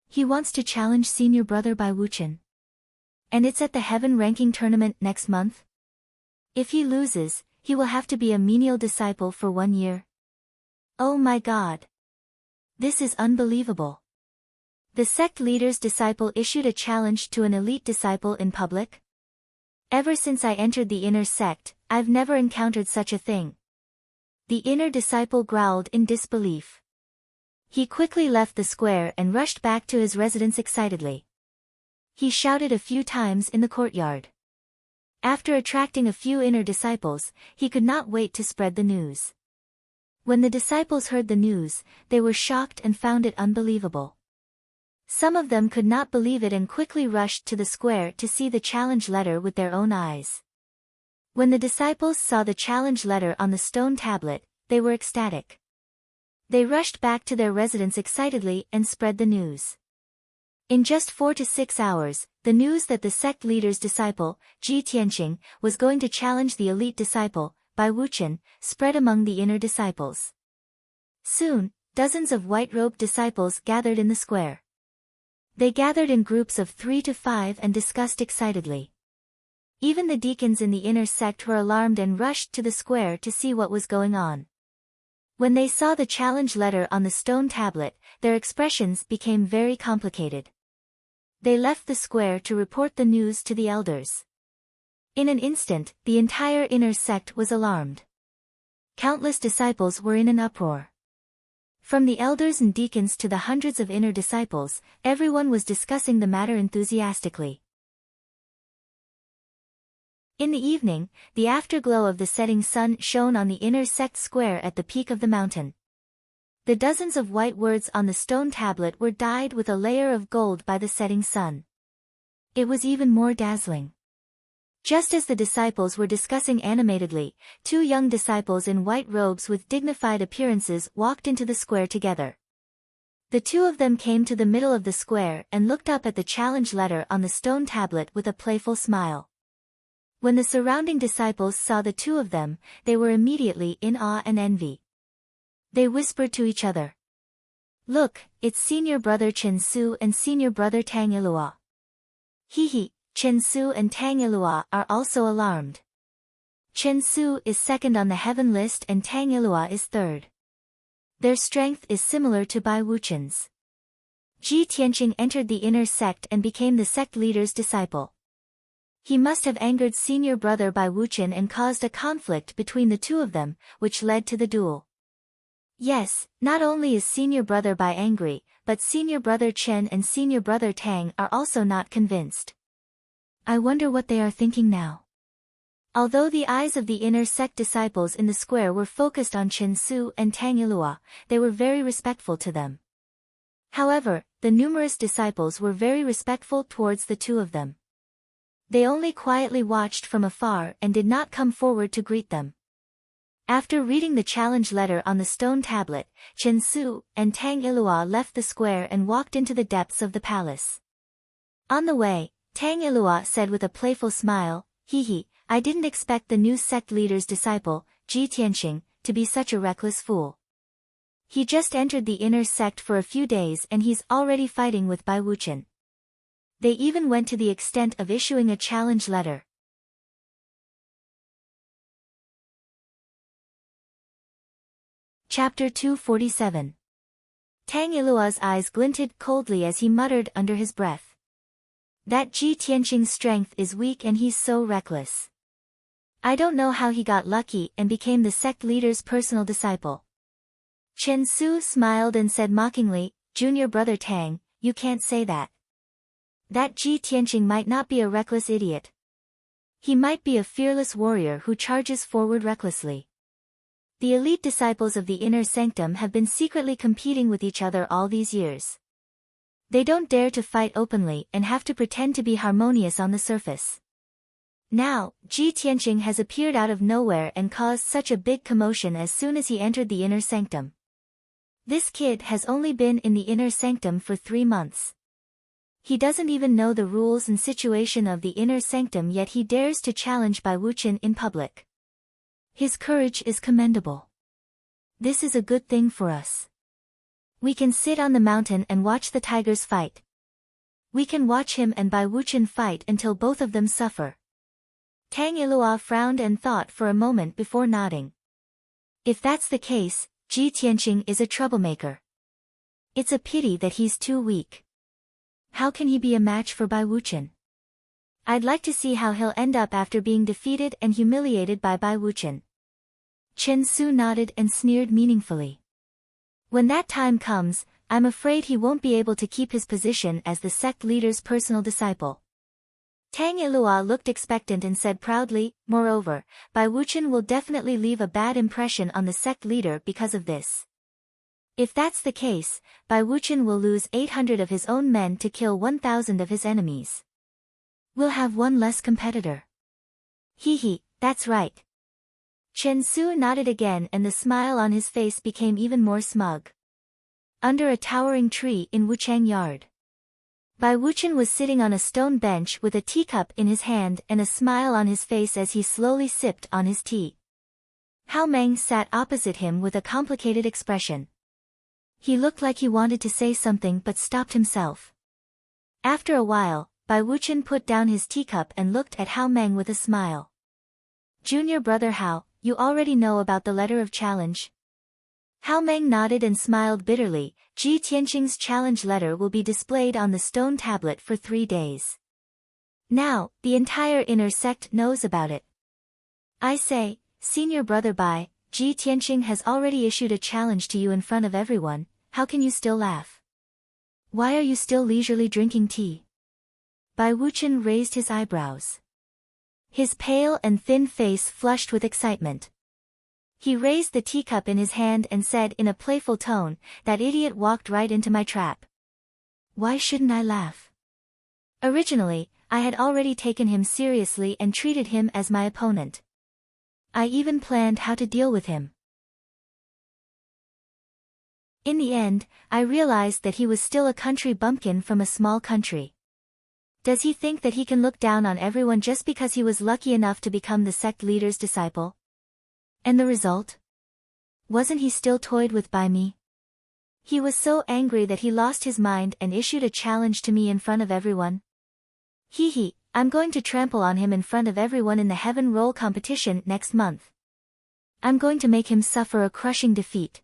He wants to challenge senior brother Bai Wuchen. And it's at the heaven ranking tournament next month? If he loses, he will have to be a menial disciple for 1 year. Oh my God. This is unbelievable. The sect leader's disciple issued a challenge to an elite disciple in public? Ever since I entered the inner sect, I've never encountered such a thing. The inner disciple growled in disbelief. He quickly left the square and rushed back to his residence excitedly. He shouted a few times in the courtyard. After attracting a few inner disciples, he could not wait to spread the news. When the disciples heard the news, they were shocked and found it unbelievable. Some of them could not believe it and quickly rushed to the square to see the challenge letter with their own eyes. When the disciples saw the challenge letter on the stone tablet, they were ecstatic. They rushed back to their residence excitedly and spread the news. In just 4 to 6 hours, the news that the sect leader's disciple, Ji Tianqing, was going to challenge the elite disciple, Bai Wuchen, spread among the inner disciples. Soon, dozens of white-robed disciples gathered in the square. They gathered in groups of 3 to 5 and discussed excitedly. Even the deacons in the inner sect were alarmed and rushed to the square to see what was going on. When they saw the challenge letter on the stone tablet, their expressions became very complicated. They left the square to report the news to the elders. In an instant, the entire inner sect was alarmed. Countless disciples were in an uproar. From the elders and deacons to the hundreds of inner disciples, everyone was discussing the matter enthusiastically. In the evening, the afterglow of the setting sun shone on the inner sect square at the peak of the mountain. The dozens of white words on the stone tablet were dyed with a layer of gold by the setting sun. It was even more dazzling. Just as the disciples were discussing animatedly, 2 young disciples in white robes with dignified appearances walked into the square together. The 2 of them came to the middle of the square and looked up at the challenge letter on the stone tablet with a playful smile. When the surrounding disciples saw the 2 of them, they were immediately in awe and envy. They whispered to each other. "Look, it's senior brother Chen Su and senior brother Tang Ilua." He, Chen Su and Tang Ilua are also alarmed. Chen Su is second on the heaven list and Tang Ilua is third. Their strength is similar to Bai Wuchen's. Ji Tianqing entered the inner sect and became the sect leader's disciple. He must have angered senior brother Bai Wuchen and caused a conflict between the 2 of them, which led to the duel. Yes, not only is senior brother Bai angry, but senior brother Chen and senior brother Tang are also not convinced. I wonder what they are thinking now. Although the eyes of the inner sect disciples in the square were focused on Chen Su and Tang Ilua, they were very respectful to them. However, the numerous disciples were very respectful towards the 2 of them. They only quietly watched from afar and did not come forward to greet them. After reading the challenge letter on the stone tablet, Chen Su and Tang Ilua left the square and walked into the depths of the palace. On the way, Tang Ilua said with a playful smile, I didn't expect the new sect leader's disciple, Ji Tianqing, to be such a reckless fool. He just entered the inner sect for a few days and he's already fighting with Bai Wuchen. They even went to the extent of issuing a challenge letter. Chapter 247. Tang Ilua's eyes glinted coldly as he muttered under his breath. That Ji Tianqing's strength is weak and he's so reckless. I don't know how he got lucky and became the sect leader's personal disciple. Chen Su smiled and said mockingly, Junior brother Tang, you can't say that. That Ji Tianqing might not be a reckless idiot. He might be a fearless warrior who charges forward recklessly. The elite disciples of the inner sanctum have been secretly competing with each other all these years. They don't dare to fight openly and have to pretend to be harmonious on the surface. Now, Ji Tianqing has appeared out of nowhere and caused such a big commotion as soon as he entered the inner sanctum. This kid has only been in the inner sanctum for 3 months. He doesn't even know the rules and situation of the inner sanctum, yet he dares to challenge Bai Wuchen in public. His courage is commendable. This is a good thing for us. We can sit on the mountain and watch the tigers fight. We can watch him and Bai Wuchen fight until both of them suffer. Tang Ilua frowned and thought for a moment before nodding. If that's the case, Ji Tianqing is a troublemaker. It's a pity that he's too weak. How can he be a match for Bai Wuchen? I'd like to see how he'll end up after being defeated and humiliated by Bai Wuchen. Chen Su nodded and sneered meaningfully. When that time comes, I'm afraid he won't be able to keep his position as the sect leader's personal disciple. Tang Ilua looked expectant and said proudly, moreover, Bai Wuchen will definitely leave a bad impression on the sect leader because of this. If that's the case, Bai Wuchen will lose 800 of his own men to kill 1,000 of his enemies. We'll have one less competitor. Hee, that's right. Chen Su nodded again and the smile on his face became even more smug. Under a towering tree in Wuchang Yard, Bai Wuchen was sitting on a stone bench with a teacup in his hand and a smile on his face as he slowly sipped on his tea. Hao Meng sat opposite him with a complicated expression. He looked like he wanted to say something but stopped himself. After a while, Bai Wuchen put down his teacup and looked at Hao Meng with a smile. Junior brother Hao, you already know about the letter of challenge? Hao Meng nodded and smiled bitterly. Ji Tianqing's challenge letter will be displayed on the stone tablet for 3 days. Now, the entire inner sect knows about it. I say, senior brother Bai, Ji Tianqing has already issued a challenge to you in front of everyone, how can you still laugh? Why are you still leisurely drinking tea? Bai Wuchen raised his eyebrows. His pale and thin face flushed with excitement. He raised the teacup in his hand and said in a playful tone, that idiot walked right into my trap. Why shouldn't I laugh? Originally, I had already taken him seriously and treated him as my opponent. I even planned how to deal with him. In the end, I realized that he was still a country bumpkin from a small country. Does he think that he can look down on everyone just because he was lucky enough to become the sect leader's disciple? And the result? Wasn't he still toyed with by me? He was so angry that he lost his mind and issued a challenge to me in front of everyone. I'm going to trample on him in front of everyone in the Heaven Roll competition next month. I'm going to make him suffer a crushing defeat.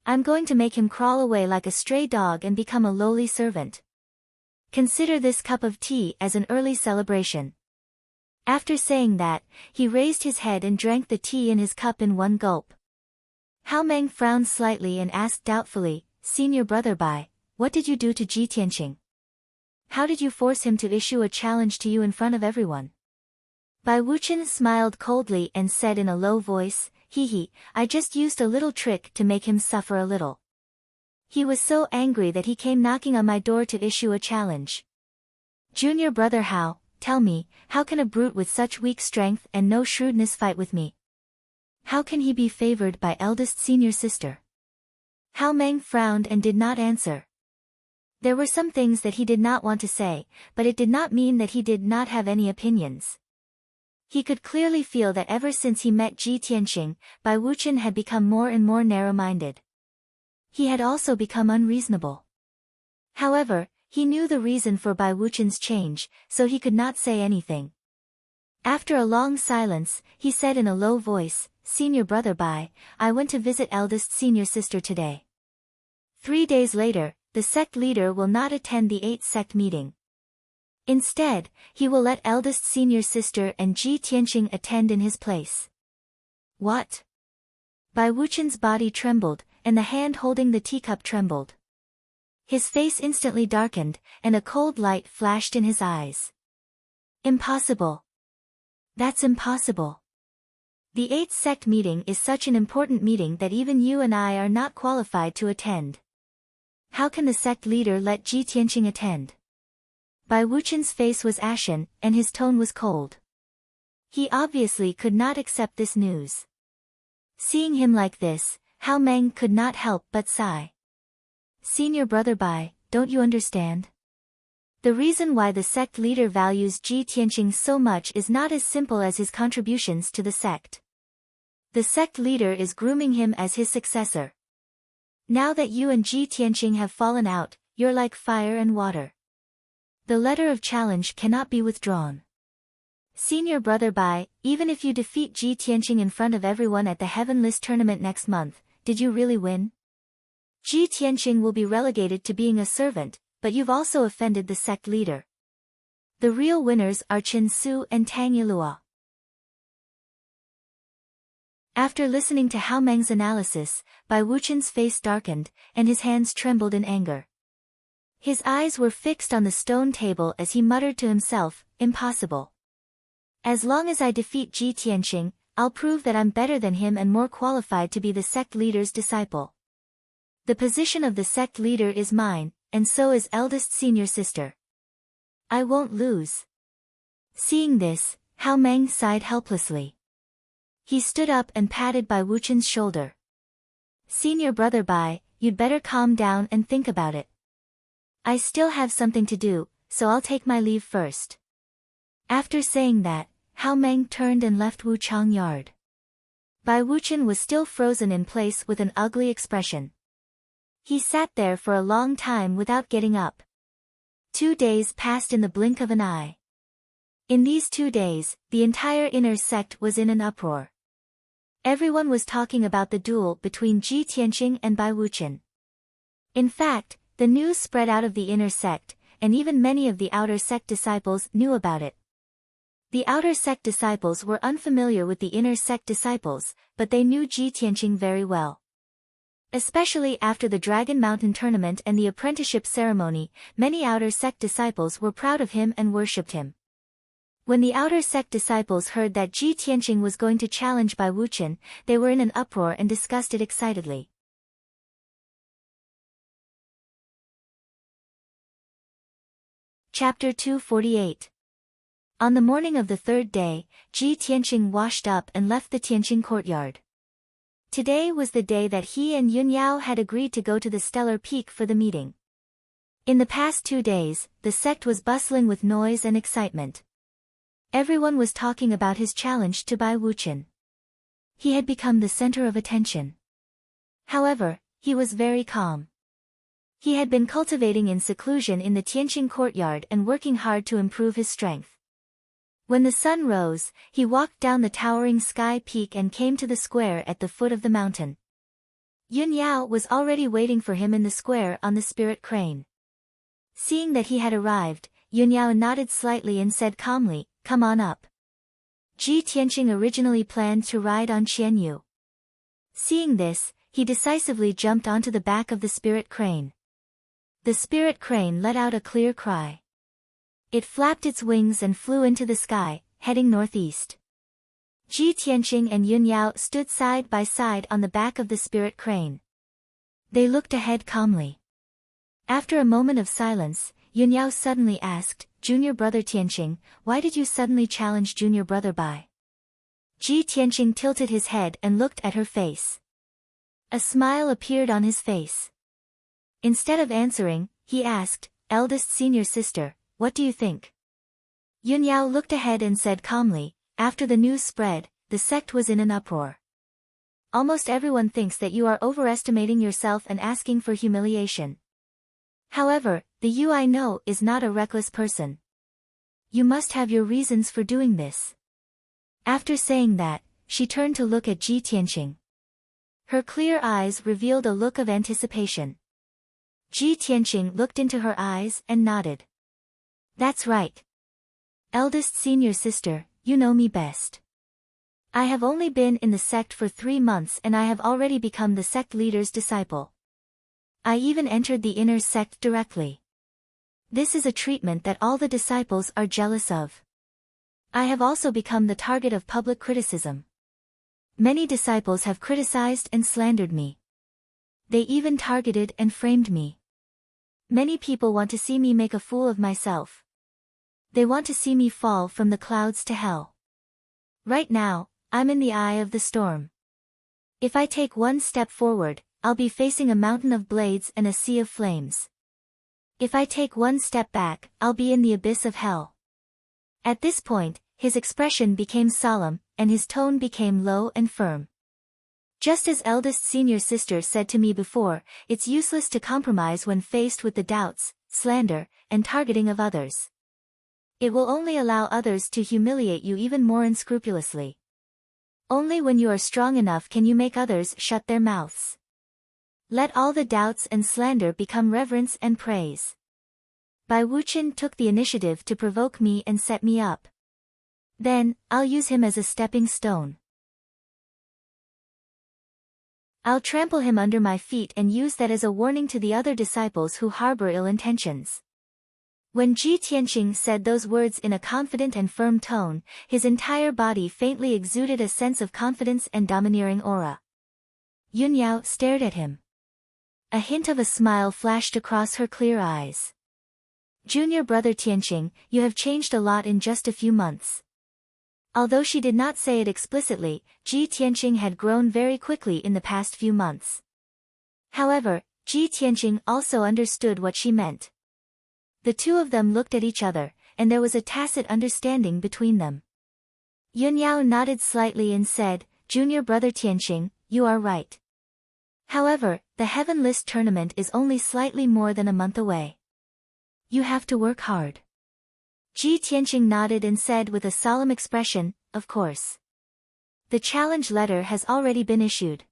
I'm going to make him crawl away like a stray dog and become a lowly servant. Consider this cup of tea as an early celebration. After saying that, he raised his head and drank the tea in his cup in one gulp. Hao Meng frowned slightly and asked doubtfully, Senior brother Bai, what did you do to Ji Tianqing? How did you force him to issue a challenge to you in front of everyone? Bai Wuchen smiled coldly and said in a low voice, I just used a little trick to make him suffer a little. He was so angry that he came knocking on my door to issue a challenge. Junior brother Hao, tell me, how can a brute with such weak strength and no shrewdness fight with me? How can he be favored by eldest senior sister? Hao Meng frowned and did not answer. There were some things that he did not want to say, but it did not mean that he did not have any opinions. He could clearly feel that ever since he met Ji Tianqing, Bai Wuchen had become more and more narrow-minded. He had also become unreasonable. However, he knew the reason for Bai Wuchen's change, so he could not say anything. After a long silence, he said in a low voice, Senior brother Bai, I went to visit eldest senior sister today. 3 days later, the sect leader will not attend the 8th sect meeting. Instead, he will let eldest senior sister and Ji Tianqing attend in his place. What? Bai Wuchen's body trembled, and the hand holding the teacup trembled. His face instantly darkened, and a cold light flashed in his eyes. Impossible. That's impossible. The 8th sect meeting is such an important meeting that even you and I are not qualified to attend. How can the sect leader let Ji Tianqing attend? Bai Wuchen's face was ashen, and his tone was cold. He obviously could not accept this news. Seeing him like this, Hao Meng could not help but sigh. Senior brother Bai, don't you understand? The reason why the sect leader values Ji Tianqing so much is not as simple as his contributions to the sect. The sect leader is grooming him as his successor. Now that you and Ji Tianqing have fallen out, you're like fire and water. The letter of challenge cannot be withdrawn. Senior brother Bai, even if you defeat Ji Tianqing in front of everyone at the Heaven List tournament next month, did you really win? Ji Tianqing will be relegated to being a servant, but you've also offended the sect leader. The real winners are Chen Su and Tang Yilua. After listening to Hao Meng's analysis, Bai Wuchen's face darkened, and his hands trembled in anger. His eyes were fixed on the stone table as he muttered to himself, impossible. As long as I defeat Ji Tianqing, I'll prove that I'm better than him and more qualified to be the sect leader's disciple. The position of the sect leader is mine, and so is eldest senior sister. I won't lose. Seeing this, Hao Meng sighed helplessly. He stood up and patted Bai Wuchen's shoulder. Senior brother Bai, you'd better calm down and think about it. I still have something to do, so I'll take my leave first. After saying that, Hao Meng turned and left Wuchang Yard. Bai Wuchen was still frozen in place with an ugly expression. He sat there for a long time without getting up. 2 days passed in the blink of an eye. In these 2 days, the entire inner sect was in an uproar. Everyone was talking about the duel between Ji Tianqing and Bai Wuchen. In fact, the news spread out of the inner sect, and even many of the outer sect disciples knew about it. The outer sect disciples were unfamiliar with the inner sect disciples, but they knew Ji Tianqing very well. Especially after the Dragon Mountain tournament and the apprenticeship ceremony, many outer sect disciples were proud of him and worshipped him. When the outer sect disciples heard that Ji Tianqing was going to challenge Bai Wuchen, they were in an uproar and discussed it excitedly. Chapter 248. On the morning of the 3rd day, Ji Tianqing washed up and left the Tianqing courtyard. Today was the day that he and Yun Yao had agreed to go to the Stellar Peak for the meeting. In the past 2 days, the sect was bustling with noise and excitement. Everyone was talking about his challenge to Bai Wuchen. He had become the center of attention. However, he was very calm. He had been cultivating in seclusion in the Tianqing courtyard and working hard to improve his strength. When the sun rose, he walked down the towering sky peak and came to the square at the foot of the mountain. Yun Yao was already waiting for him in the square on the spirit crane. Seeing that he had arrived, Yun Yao nodded slightly and said calmly, "Come on up." Ji Tianqing originally planned to ride on Qianyu. Seeing this, he decisively jumped onto the back of the spirit crane. The spirit crane let out a clear cry. It flapped its wings and flew into the sky, heading northeast. Ji Tianqing and Yun Yao stood side by side on the back of the spirit crane. They looked ahead calmly. After a moment of silence, Yun Yao suddenly asked, "Junior brother Tianqing, why did you suddenly challenge junior brother Bai?" Ji Tianqing tilted his head and looked at her face. A smile appeared on his face. Instead of answering, he asked, "Eldest senior sister, what do you think?" Yun Yao looked ahead and said calmly, "After the news spread, the sect was in an uproar. Almost everyone thinks that you are overestimating yourself and asking for humiliation. However, the you I know is not a reckless person. You must have your reasons for doing this." After saying that, she turned to look at Ji Tianqing. Her clear eyes revealed a look of anticipation. Ji Tianqing looked into her eyes and nodded. "That's right. Eldest senior sister, you know me best. I have only been in the sect for 3 months and I have already become the sect leader's disciple. I even entered the inner sect directly. This is a treatment that all the disciples are jealous of. I have also become the target of public criticism. Many disciples have criticized and slandered me. They even targeted and framed me. Many people want to see me make a fool of myself. They want to see me fall from the clouds to hell. Right now, I'm in the eye of the storm. If I take one step forward, I'll be facing a mountain of blades and a sea of flames. If I take one step back, I'll be in the abyss of hell." At this point, his expression became solemn, and his tone became low and firm. Just as eldest senior sister said to me before, it's useless to compromise when faced with the doubts, slander, and targeting of others. It will only allow others to humiliate you even more unscrupulously. Only when you are strong enough can you make others shut their mouths. Let all the doubts and slander become reverence and praise. Bai Wuqian took the initiative to provoke me and set me up. Then, I'll use him as a stepping stone. I'll trample him under my feet and use that as a warning to the other disciples who harbor ill intentions. When Ji Tianqing said those words in a confident and firm tone, his entire body faintly exuded a sense of confidence and domineering aura. Yunyao stared at him. A hint of a smile flashed across her clear eyes. Junior brother Tianqing, you have changed a lot in just a few months. Although she did not say it explicitly, Ji Tianqing had grown very quickly in the past few months. However, Ji Tianqing also understood what she meant. The two of them looked at each other, and there was a tacit understanding between them. Yunyao nodded slightly and said, Junior brother Tianqing, you are right. However, the Heaven List tournament is only slightly more than a month away. You have to work hard. Ji Tianqing nodded and said with a solemn expression, of course. The challenge letter has already been issued.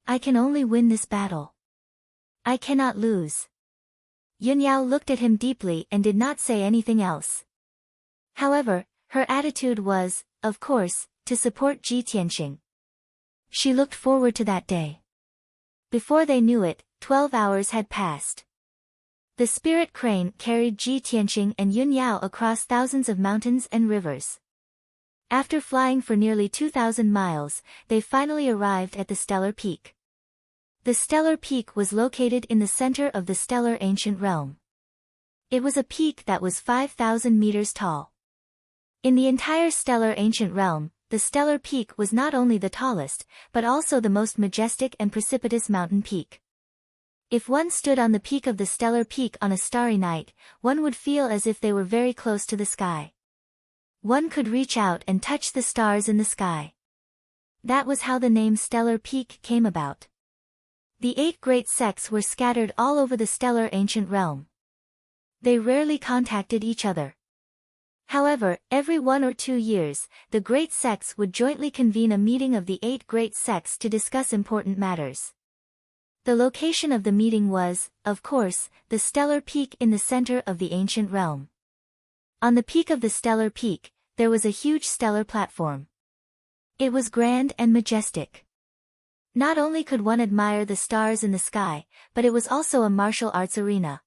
I can only win this battle. I cannot lose. Yunyao looked at him deeply and did not say anything else. However, her attitude was, of course, to support Ji Tianqing. She looked forward to that day. Before they knew it, 12 hours had passed. The spirit crane carried Ji Tianqing and Yunyao across thousands of mountains and rivers. After flying for nearly 2,000 miles, they finally arrived at the stellar peak. The stellar peak was located in the center of the stellar ancient realm. It was a peak that was 5,000 meters tall. In the entire stellar ancient realm, the stellar peak was not only the tallest, but also the most majestic and precipitous mountain peak. If one stood on the peak of the stellar peak on a starry night, one would feel as if they were very close to the sky. One could reach out and touch the stars in the sky. That was how the name Stellar Peak came about. The 8 great sects were scattered all over the stellar ancient realm. They rarely contacted each other. However, every 1 or 2 years, the great sects would jointly convene a meeting of the 8 great sects to discuss important matters. The location of the meeting was, of course, the stellar peak in the center of the ancient realm. On the peak of the stellar peak, there was a huge stellar platform. It was grand and majestic. Not only could one admire the stars in the sky, but it was also a martial arts arena.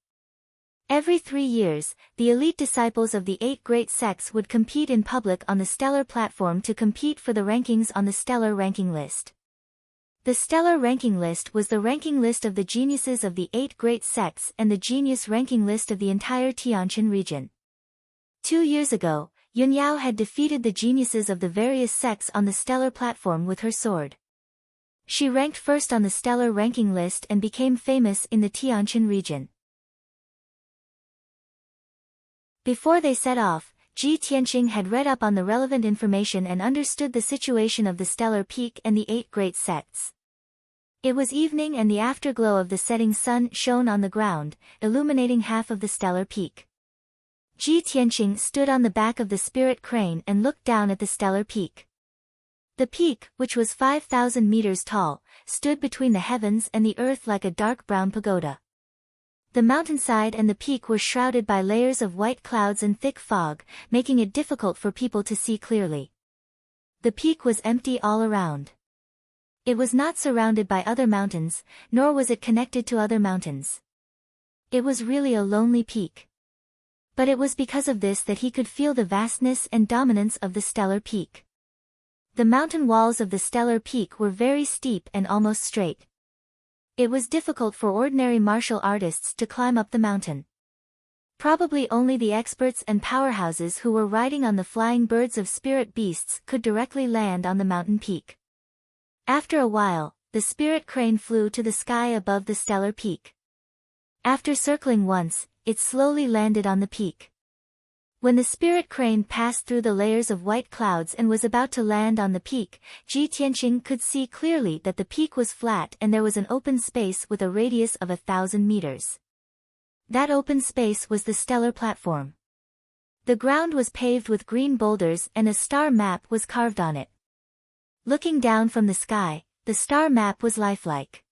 Every 3 years, the elite disciples of the 8 great sects would compete in public on the stellar platform to compete for the rankings on the stellar ranking list. The stellar ranking list was the ranking list of the geniuses of the 8 great sects and the genius ranking list of the entire Tianjin region. 2 years ago, Yunyao had defeated the geniuses of the various sects on the stellar platform with her sword. She ranked first on the stellar ranking list and became famous in the Tianjin region. Before they set off, Ji Tianqing had read up on the relevant information and understood the situation of the stellar peak and the 8 great sects. It was evening and the afterglow of the setting sun shone on the ground, illuminating half of the stellar peak. Ji Tianqing stood on the back of the spirit crane and looked down at the stellar peak. The peak, which was 5,000 meters tall, stood between the heavens and the earth like a dark brown pagoda. The mountainside and the peak were shrouded by layers of white clouds and thick fog, making it difficult for people to see clearly. The peak was empty all around. It was not surrounded by other mountains, nor was it connected to other mountains. It was really a lonely peak. But it was because of this that he could feel the vastness and dominance of the stellar peak. The mountain walls of the stellar peak were very steep and almost straight. It was difficult for ordinary martial artists to climb up the mountain. Probably only the experts and powerhouses who were riding on the flying birds of spirit beasts could directly land on the mountain peak. After a while, the spirit crane flew to the sky above the stellar peak. After circling once, it slowly landed on the peak. When the spirit crane passed through the layers of white clouds and was about to land on the peak, Ji Tianqing could see clearly that the peak was flat and there was an open space with a radius of 1,000 meters. That open space was the stellar platform. The ground was paved with green boulders and a star map was carved on it. Looking down from the sky, the star map was lifelike.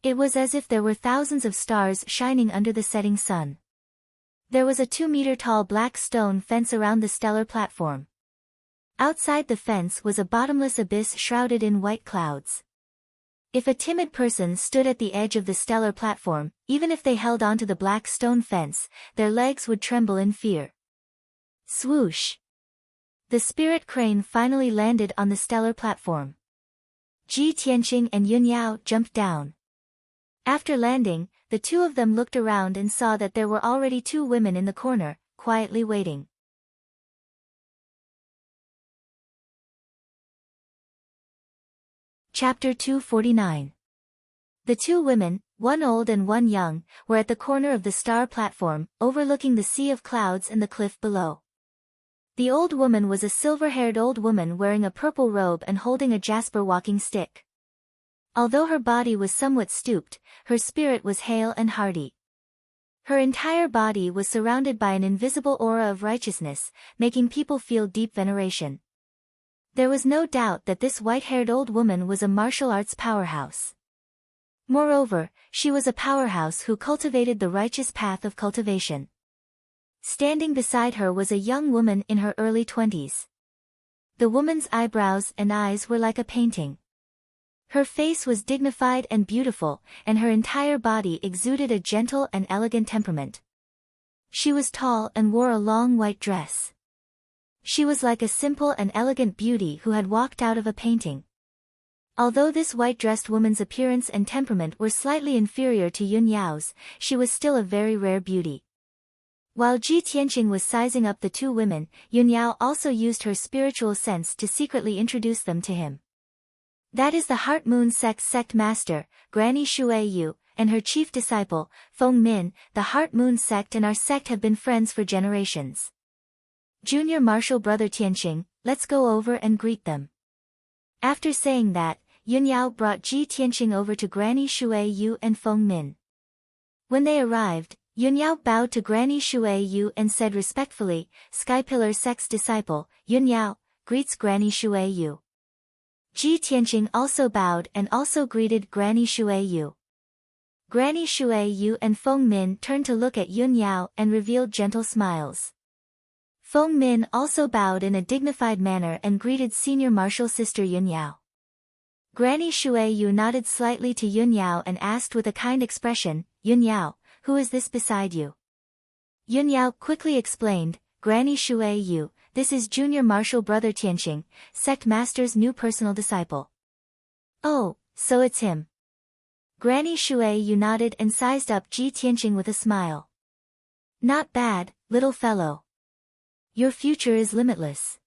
It was as if there were thousands of stars shining under the setting sun. There was a 2-meter-tall black stone fence around the stellar platform. Outside the fence was a bottomless abyss shrouded in white clouds. If a timid person stood at the edge of the stellar platform, even if they held onto the black stone fence, their legs would tremble in fear. Swoosh! The spirit crane finally landed on the stellar platform. Ji Tianqing and Yun Yao jumped down. After landing, the two of them looked around and saw that there were already 2 women in the corner, quietly waiting. Chapter 249. The 2 women, one old and one young, were at the corner of the star platform, overlooking the sea of clouds and the cliff below. The old woman was a silver-haired old woman wearing a purple robe and holding a jasper walking stick. Although her body was somewhat stooped, her spirit was hale and hearty. Her entire body was surrounded by an invisible aura of righteousness, making people feel deep veneration. There was no doubt that this white-haired old woman was a martial arts powerhouse. Moreover, she was a powerhouse who cultivated the righteous path of cultivation. Standing beside her was a young woman in her early 20s. The woman's eyebrows and eyes were like a painting. Her face was dignified and beautiful, and her entire body exuded a gentle and elegant temperament. She was tall and wore a long white dress. She was like a simple and elegant beauty who had walked out of a painting. Although this white-dressed woman's appearance and temperament were slightly inferior to Yun Yao's, she was still a very rare beauty. While Ji Tianqing was sizing up the 2 women, Yun Yao also used her spiritual sense to secretly introduce them to him. That is the Heart Moon Sect's sect master, Granny Shui Yu, and her chief disciple, Feng Min. The Heart Moon Sect and our sect have been friends for generations. Junior Marshal Brother Tianqing, let's go over and greet them. After saying that, Yun Yao brought Ji Tianqing over to Granny Shui Yu and Feng Min. When they arrived, Yun Yao bowed to Granny Shui Yu and said respectfully, Sky Pillar Sect's disciple, Yun Yao, greets Granny Shui Yu. Ji Tianqing also bowed and also greeted Granny Shui Yu. Granny Shui Yu and Feng Min turned to look at Yun Yao and revealed gentle smiles. Feng Min also bowed in a dignified manner and greeted Senior Marshal Sister Yun Yao. Granny Shui Yu nodded slightly to Yun Yao and asked with a kind expression, Yun Yao, who is this beside you? Yun Yao quickly explained, Granny Shui Yu, this is Junior Marshal Brother Tianqing, Sect Master's new personal disciple. Oh, so it's him. Granny Shui Yu nodded and sized up Ji Tianqing with a smile. Not bad, little fellow. Your future is limitless.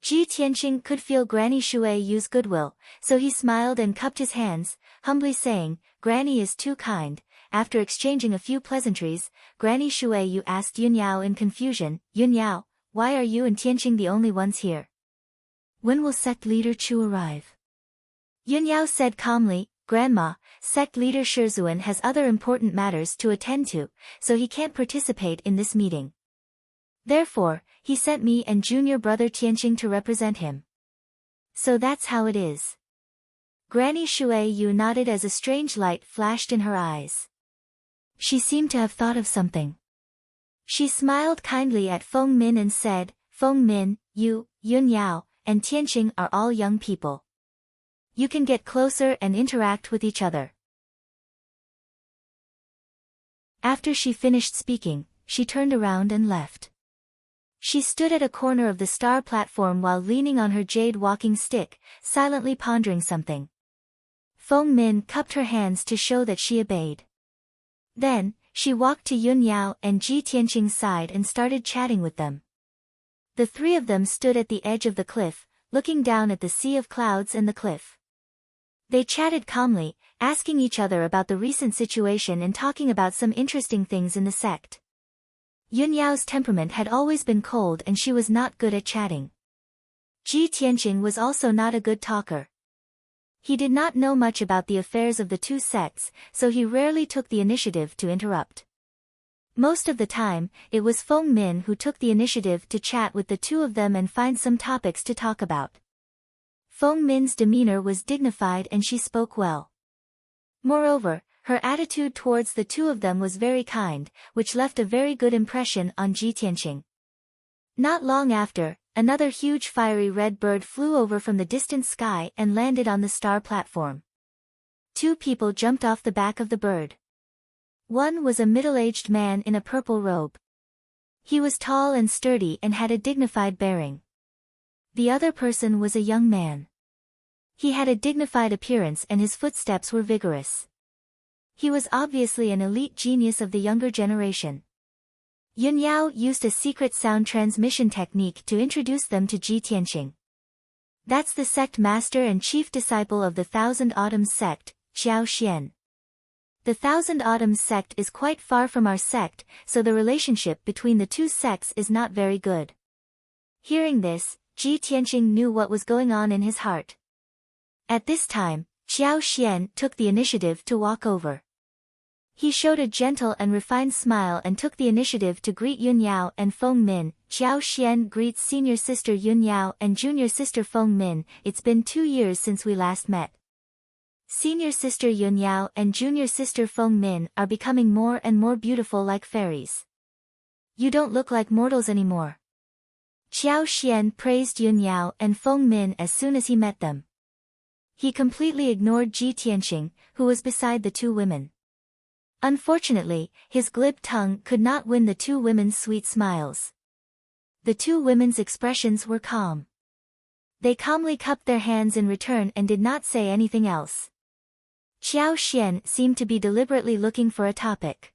Ji Tianqing could feel Granny Shui Yu's goodwill, so he smiled and cupped his hands, humbly saying, Granny is too kind. After exchanging a few pleasantries, Granny Shui Yu asked Yun Yao in confusion, Yun Yao, why are you and Tianqing the only ones here? When will sect leader Chu arrive? Yun Yao said calmly, Grandma, sect leader Shizuan has other important matters to attend to, so he can't participate in this meeting. Therefore, he sent me and junior brother Tianqing to represent him. So that's how it is. Granny Shui Yu nodded as a strange light flashed in her eyes. She seemed to have thought of something. She smiled kindly at Feng Min and said, Feng Min, you, Yun Yao, and Tianqing are all young people. You can get closer and interact with each other. After she finished speaking, she turned around and left. She stood at a corner of the star platform while leaning on her jade walking stick, silently pondering something. Feng Min cupped her hands to show that she obeyed. Then, she walked to Yun Yao and Ji Tianqing's side and started chatting with them. The 3 of them stood at the edge of the cliff, looking down at the sea of clouds and the cliff. They chatted calmly, asking each other about the recent situation and talking about some interesting things in the sect. Yun Yao's temperament had always been cold and she was not good at chatting. Ji Tianqing was also not a good talker. He did not know much about the affairs of the 2 sects, so he rarely took the initiative to interrupt. Most of the time, it was Feng Min who took the initiative to chat with the two of them and find some topics to talk about. Feng Min's demeanor was dignified and she spoke well. Moreover, her attitude towards the two of them was very kind, which left a very good impression on Ji Tianqing. Not long after, another huge fiery red bird flew over from the distant sky and landed on the star platform. Two people jumped off the back of the bird. One was a middle-aged man in a purple robe. He was tall and sturdy and had a dignified bearing. The other person was a young man. He had a dignified appearance and his footsteps were vigorous. He was obviously an elite genius of the younger generation. Yun Yao used a secret sound transmission technique to introduce them to Ji Tianqing. That's the sect master and chief disciple of the Thousand Autumns sect, Xiao Xian. The Thousand Autumns sect is quite far from our sect, so the relationship between the two sects is not very good. Hearing this, Ji Tianqing knew what was going on in his heart. At this time, Xiao Xian took the initiative to walk over. He showed a gentle and refined smile and took the initiative to greet Yun Yao and Feng Min. Xiao Xian greets senior sister Yun Yao and junior sister Feng Min. It's been 2 years since we last met. Senior sister Yun Yao and junior sister Feng Min are becoming more and more beautiful like fairies. You don't look like mortals anymore. Xiao Xian praised Yun Yao and Feng Min as soon as he met them. He completely ignored Ji Tianqing, who was beside the two women. Unfortunately, his glib tongue could not win the two women's sweet smiles. The two women's expressions were calm. They calmly cupped their hands in return and did not say anything else. Xiao Xian seemed to be deliberately looking for a topic.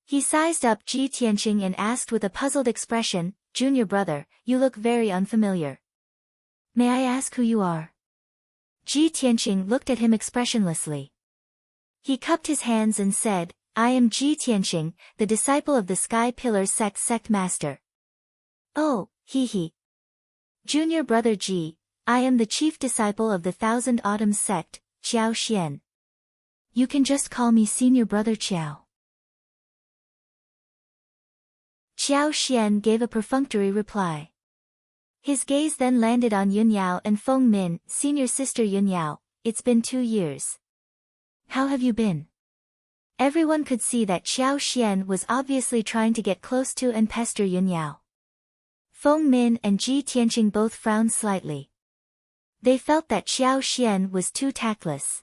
He sized up Ji Tianqing and asked with a puzzled expression, "Junior brother, you look very unfamiliar. May I ask who you are?" Ji Tianqing looked at him expressionlessly. He cupped his hands and said, "I am Ji Tianqing, the disciple of the Sky Pillar sect master." "Oh, he. Junior brother Ji, I am the chief disciple of the Thousand Autumns sect, Xiao Xian. You can just call me senior brother Xiao." Xiao Xian gave a perfunctory reply. His gaze then landed on Yun Yao and Feng Min. "Senior sister Yun Yao, it's been 2 years. How have you been?" Everyone could see that Xiao Xian was obviously trying to get close to and pester Yun Yao. Feng Min and Ji Tianqing both frowned slightly. They felt that Xiao Xian was too tactless.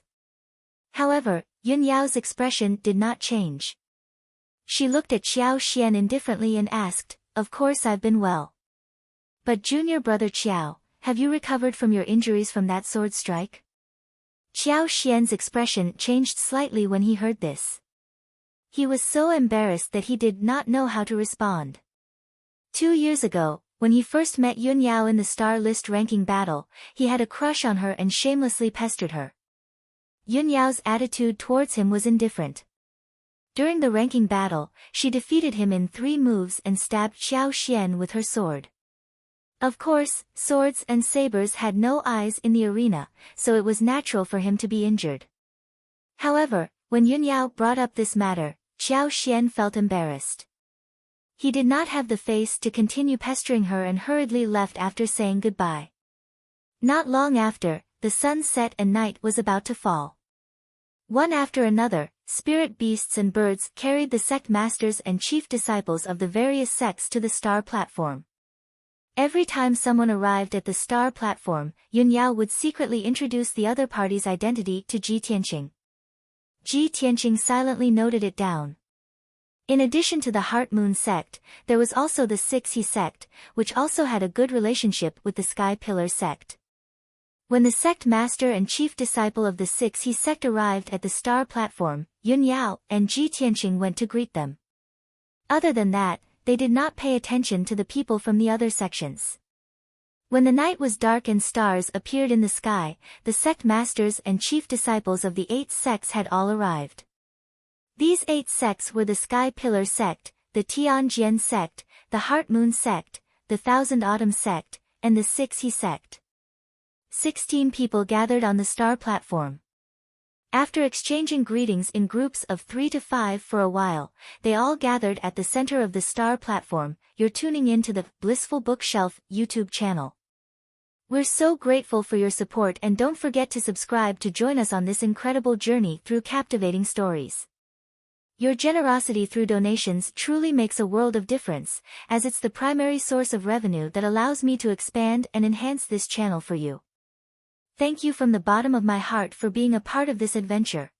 However, Yun Yao's expression did not change. She looked at Xiao Xian indifferently and asked, "Of course I've been well. But junior brother Xiao, have you recovered from your injuries from that sword strike?" Xiao Xian's expression changed slightly when he heard this. He was so embarrassed that he did not know how to respond. 2 years ago, when he first met Yun Yao in the star list ranking battle, he had a crush on her and shamelessly pestered her. Yun Yao's attitude towards him was indifferent. During the ranking battle, she defeated him in 3 moves and stabbed Xiao Xian with her sword. Of course, swords and sabers had no eyes in the arena, so it was natural for him to be injured. However, when Yun Yao brought up this matter, Xiao Xian felt embarrassed. He did not have the face to continue pestering her and hurriedly left after saying goodbye. Not long after, the sun set and night was about to fall. One after another, spirit beasts and birds carried the sect masters and chief disciples of the various sects to the star platform. Every time someone arrived at the star platform, Yun Yao would secretly introduce the other party's identity to Ji Tianqing. Ji Tianqing silently noted it down. In addition to the Heart Moon sect, there was also the 6 sect, which also had a good relationship with the Sky Pillar sect. When the sect master and chief disciple of the 6 sect arrived at the star platform, Yun Yao and Ji Tianqing went to greet them. Other than that, they did not pay attention to the people from the other sections. When the night was dark and stars appeared in the sky, the sect masters and chief disciples of the 8 sects had all arrived. These 8 sects were the Sky Pillar sect, the Tianjian sect, the Heart Moon sect, the Thousand Autumn sect, and the 6 sect. 16 people gathered on the star platform. After exchanging greetings in groups of 3 to 5 for a while, they all gathered at the center of the star platform. You're tuning in to the Blissful Bookshelf YouTube channel. We're so grateful for your support, and don't forget to subscribe to join us on this incredible journey through captivating stories. Your generosity through donations truly makes a world of difference, as it's the primary source of revenue that allows me to expand and enhance this channel for you. Thank you from the bottom of my heart for being a part of this adventure.